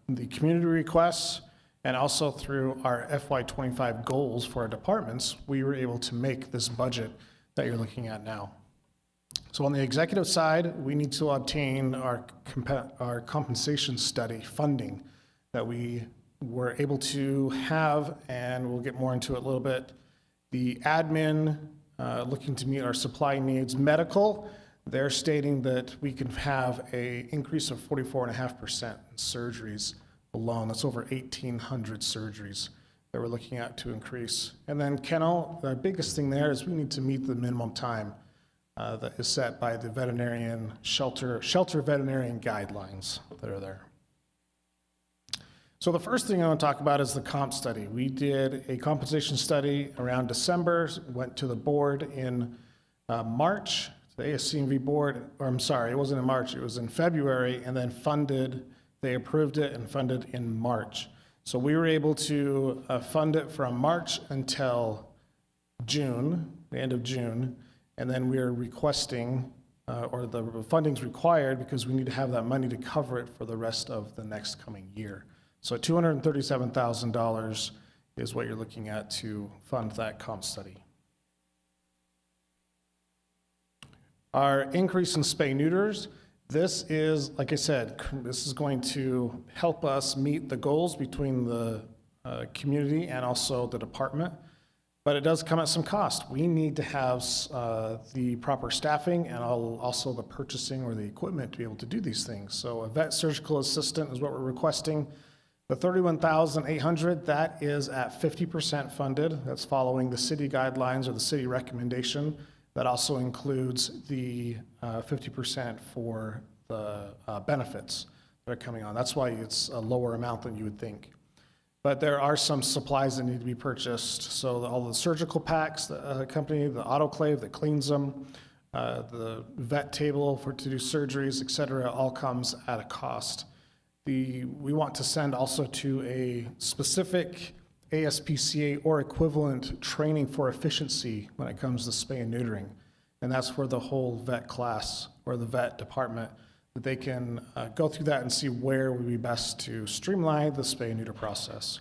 the community requests and also through our FY25 goals for our departments, we were able to make this budget that you're looking at now. So on the executive side, we need to obtain our compensation study funding that we were able to have, and we'll get more into it a little bit. The admin, looking to meet our supply needs. Medical, they're stating that we can have an increase of 44.5% in surgeries alone. That's over 1,800 surgeries that we're looking at to increase. And then kennel, the biggest thing there is we need to meet the minimum time that is set by the shelter veterinarian guidelines that are there. So the first thing I want to talk about is the comp study. We did a compensation study around December, went to the board in March, the ASCMV board, or I'm sorry, it wasn't in March, it was in February, and then they approved it and funded in March. So we were able to fund it from March until June, the end of June, and then we are requesting, or the funding's required because we need to have that money to cover it for the rest of the next coming year. So $237,000 is what you're looking at to fund that comp study. Our increase in spay neuters, this is, like I said, this is going to help us meet the goals between the community and also the department, but it does come at some cost. We need to have the proper staffing and also the purchasing or the equipment to be able to do these things. So a vet surgical assistant is what we're requesting. The $31,800, that is at 50% funded. That's following the city guidelines or the city recommendation. That also includes the 50% for the benefits that are coming on. That's why it's a lower amount than you would think. But there are some supplies that need to be purchased. So all the surgical packs, the company, the autoclave that cleans them, the vet table to do surgeries, et cetera, all comes at a cost. We want to send also to a specific ASPCA or equivalent training for efficiency when it comes to spay and neutering. And that's for the whole vet class or the vet department, that they can go through that and see where would be best to streamline the spay and neuter process.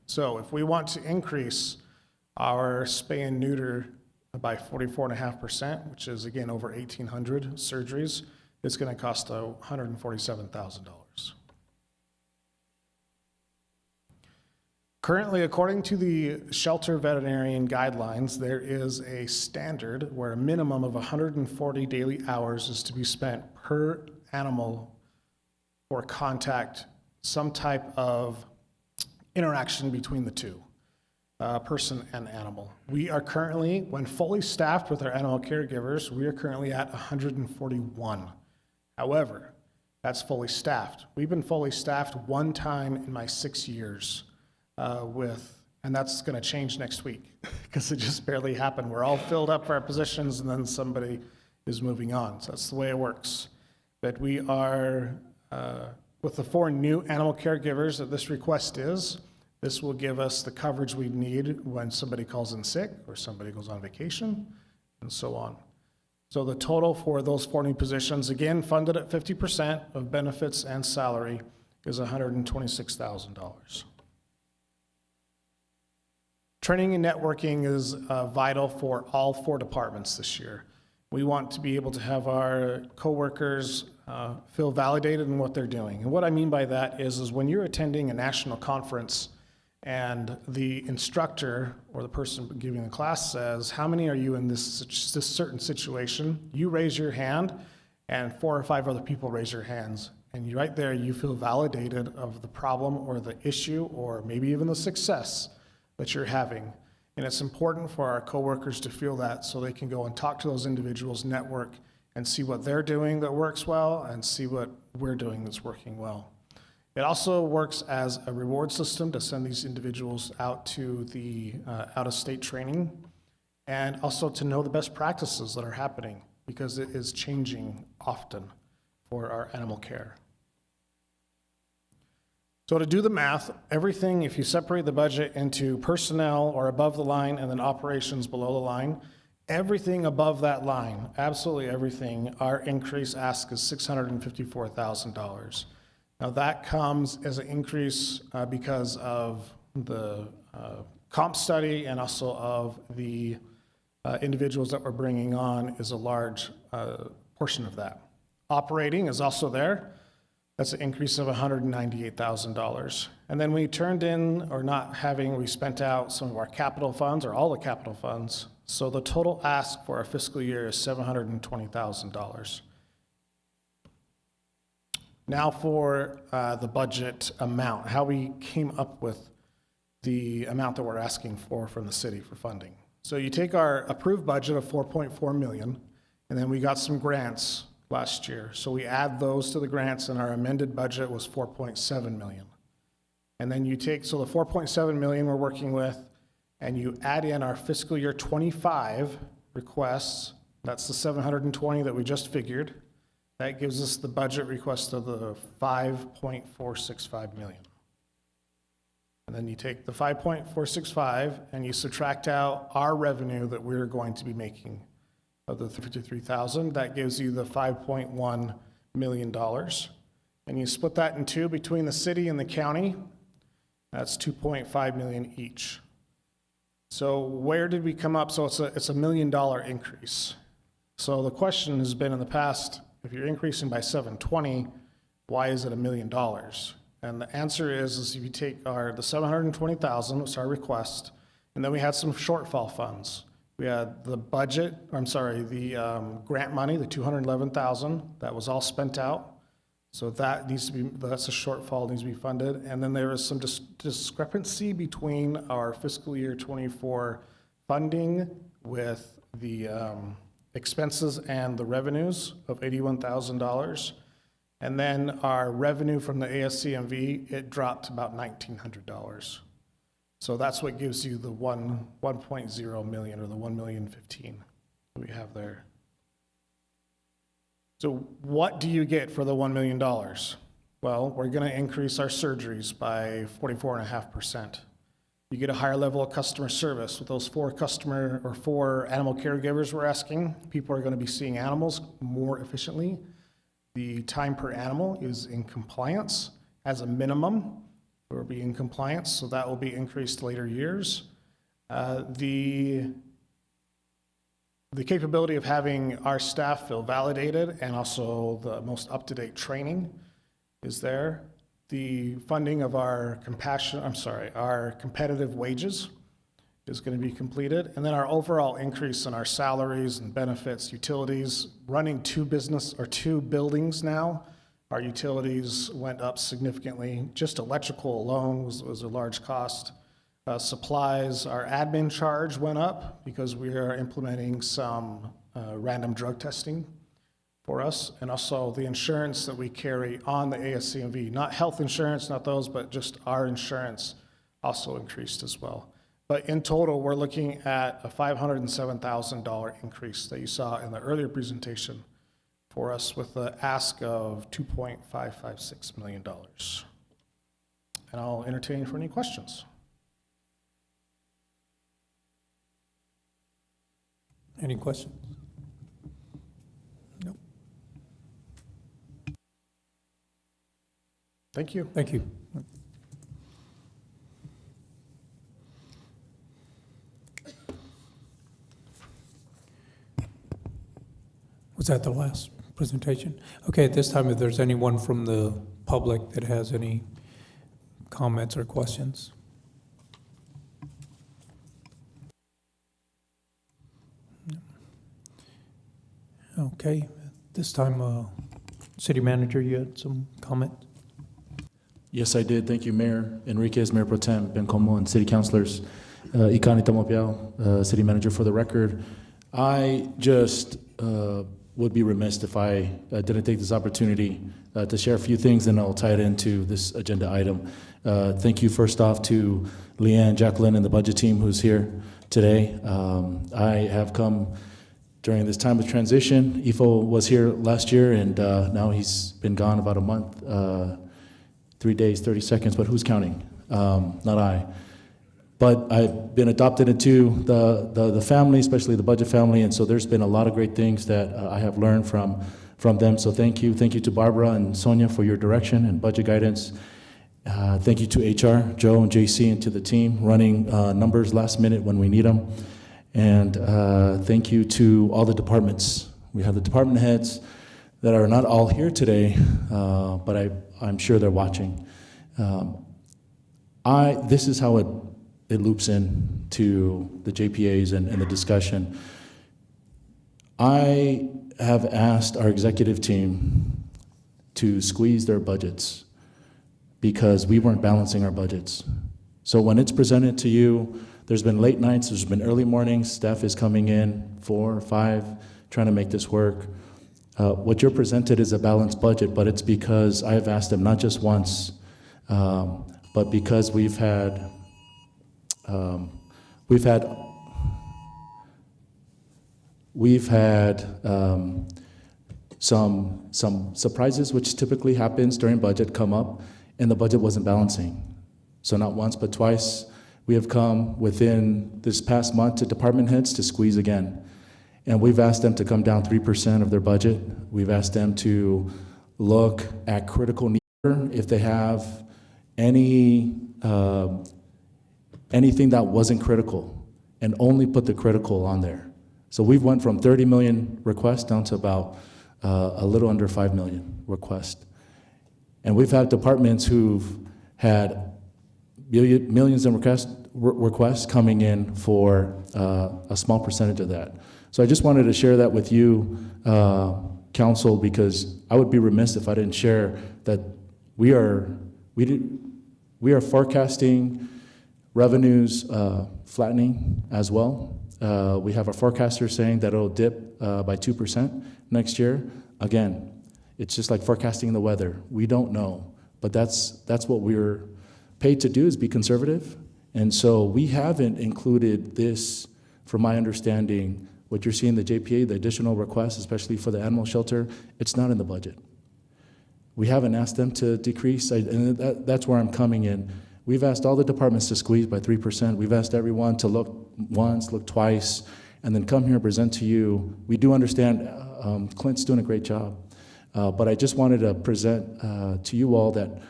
So if we want to increase our spay and neuter by 44.5%, which is again over 1,800 surgeries, it's going to cost $147,000. Currently, according to the shelter veterinarian guidelines, there is a standard where a minimum of 140 daily hours is to be spent per animal for contact, some type of interaction between the two, person and animal. We are currently, when fully staffed with our animal caregivers, we are currently at 141. However, that's fully staffed. We've been fully staffed one time in my 6 years. And that's going to change next week because it just barely happened. We're all filled up for our positions and then somebody is moving on. So that's the way it works. But we are, with the 4 new animal caregivers that this request is, this will give us the coverage we need when somebody calls in sick or somebody goes on vacation and so on. So the total for those 4 new positions, again, funded at 50% of benefits and salary, is $126,000. Training and networking is vital for all 4 departments this year. We want to be able to have our coworkers feel validated in what they're doing. And what I mean by that is when you're attending a national conference and the instructor or the person giving the class says, how many are you in this certain situation? You raise your hand and 4 or 5 other people raise your hands. And right there, you feel validated of the problem or the issue or maybe even the success that you're having. And it's important for our coworkers to feel that so they can go and talk to those individuals, network, and see what they're doing that works well and see what we're doing that's working well. It also works as a reward system to send these individuals out to the out-of-state training and also to know the best practices that are happening because it is changing often for our animal care. So to do the math, everything, if you separate the budget into personnel or above the line and then operations below the line, everything above that line, absolutely everything, our increase ask is $654,000. Now that comes as an increase because of the comp study and also of the individuals that we're bringing on is a large portion of that. Operating is also there. That's an increase of $198,000. And then we turned in, or not having, we spent out some of our capital funds, or all the capital funds. So the total ask for our fiscal year is $720,000. Now for the budget amount, how we came up with the amount that we're asking for from the city for funding. So you take our approved budget of $4.4 million, and then we got some grants last year. So we add those to the grants and our amended budget was $4.7 million. And then you take, so the 4.7 million we're working with, and you add in our fiscal year 25 requests, that's the 720 that we just figured. That gives us the budget request of the 5.465 million. And then you take the 5.465 and you subtract out our revenue that we're going to be making of the 53,000. That gives you the $5.1 million. And you split that in two between the city and the county. That's 2.5 million each. So where did we come up? So it's a $1 million increase. So the question has been in the past, if you're increasing by 720, why is it $1 million? And the answer is if you take the 720,000, which is our request, and then we had some shortfall funds. We had the budget, the grant money, the 211,000, that was all spent out. So that needs to be, that's a shortfall, needs to be funded. And then there is some discrepancy between our fiscal year 24 funding with the expenses and the revenues of $81,000. And then our revenue from the ASCMV, it dropped about $1,900. So that's what gives you the 1.0 million or the 1,015,000 we have there. So what do you get for the $1 million? Well, we're going to increase our surgeries by 44.5%. You get a higher level of customer service with those 4 animal caregivers we're asking. People are going to be seeing animals more efficiently. The time per animal is in compliance as a minimum. We'll be in compliance, so that will be increased later years. The capability of having our staff feel validated and also the most up-to-date training is there. The funding of our competitive wages is going to be completed. And then our overall increase in our salaries and benefits, utilities, running 2 buildings now, our utilities went up significantly. Just electrical alone was a large cost. Supplies, our admin charge went up because we are implementing some random drug testing for us, and also the insurance that we carry on the ASCMV, not health insurance, not those, but just our insurance also increased as well. But in total, we're looking at a $507,000 increase that you saw in the earlier presentation for us with the ask of $2.556 million. And I'll entertain for any questions. Any questions? No. Thank you. Thank you. Was that the last presentation? Okay, at this time, if there's anyone from the public that has any comments or questions. Okay, this time, City Manager, you had some comment? Yes, I did. Thank you, Mayor Enriquez, Mayor Pro Tem Bencomo, and City Councilors. Ikani Tomopiao, City Manager for the record. I just would be remiss if I didn't take this opportunity to share a few things, and I'll tie it into this agenda item. Thank you first off to Leanne, Jacqueline, and the budget team who's here today. I have come during this time of transition. Ifo was here last year, and now he's been gone about a month, 3 days, 30 seconds, but who's counting? Not I. But I've been adopted into the family, especially the budget family, and so there's been a lot of great things that I have learned from them. So thank you. Thank you to Barbara and Sonia for your direction and budget guidance. Thank you to HR, Joe and JC, and to the team running numbers last minute when we need them. And thank you to all the departments. We have the department heads that are not all here today, but I'm sure they're watching. This is how it loops in to the JPAs and the discussion. I have asked our executive team to squeeze their budgets because we weren't balancing our budgets. So when it's presented to you, there's been late nights, there's been early mornings, staff is coming in, 4 or 5, trying to make this work. What you're presented is a balanced budget, but it's because I have asked them not just once, but but because we've had some surprises, which typically happens during budget, come up, and the budget wasn't balancing. So not once, but twice, we have come within this past month to department heads to squeeze again. And we've asked them to come down 3% of their budget. We've asked them to look at critical need if they have anything that wasn't critical, and only put the critical on there. So we've went from 30 million requests down to about a little under 5 million requests. And we've had departments who've had millions of requests coming in for a small percentage of that. So I just wanted to share that with you, council, because I would be remiss if I didn't share that we are forecasting revenues flattening as well. We have our forecaster saying that it'll dip by 2% next year. Again, it's just like forecasting the weather. We don't know, but that's what we're paid to do, is be conservative. And so we haven't included this, from my understanding, what you're seeing, the JPA, the additional requests, especially for the animal shelter, it's not in the budget. We haven't asked them to decrease, and that's where I'm coming in. We've asked all the departments to squeeze by 3%. We've asked everyone to look once, look twice, and then come here and present to you. We do understand Clint's doing a great job, but I just wanted to present to you all that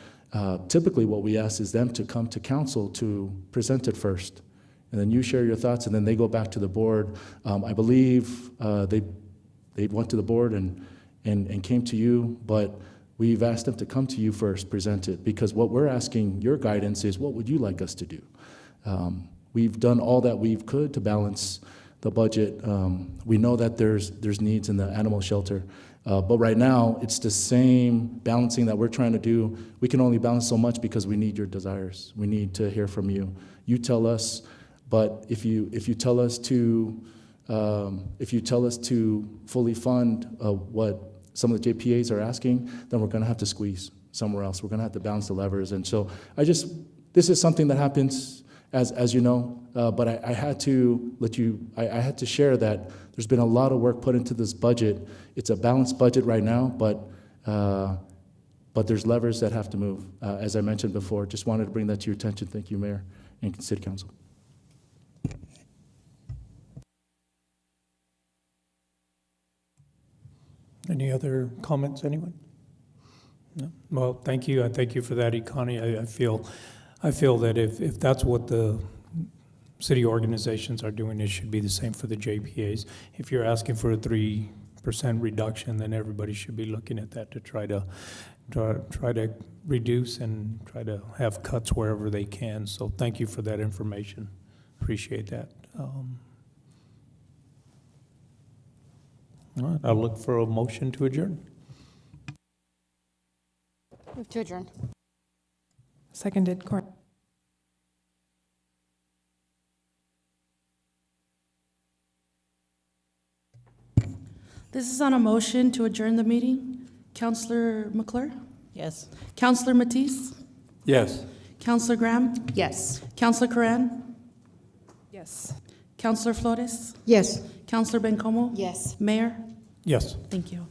typically what we ask is them to come to council to present it first. And then you share your thoughts, and then they go back to the board. I believe they went to the board and came to you, but we've asked them to come to you first, present it, because what we're asking your guidance is, what would you like us to do? We've done all that we could to balance the budget. We know that there's needs in the animal shelter, but right now it's the same balancing that we're trying to do. We can only balance so much because we need your desires. We need to hear from you. You tell us. But if you tell us to fully fund what some of the JPAs are asking, then we're going to have to squeeze somewhere else. We're going to have to balance the levers. And so this is something that happens, as you know. But I had to I had to share that there's been a lot of work put into this budget. It's a balanced budget right now, but there's levers that have to move. As I mentioned before, just wanted to bring that to your attention. Thank you, Mayor and City Council. Any other comments, anyone? No? Well, thank you. I thank you for that, Ikani. I feel that if that's what the city organizations are doing, it should be the same for the JPAs. If you're asking for a 3% reduction, then everybody should be looking at that to try to reduce and try to have cuts wherever they can. So thank you for that information. Appreciate that. All right, I'll look for a motion to adjourn. Move to adjourn. Seconded, Court. This is on a motion to adjourn the meeting. Councillor McClure? Yes. Councillor Matisse? Yes. Councillor Graham? Yes. Councillor Coran? Yes. Councillor Flores? Yes. Councillor Bencomo? Yes. Mayor? Yes. Thank you.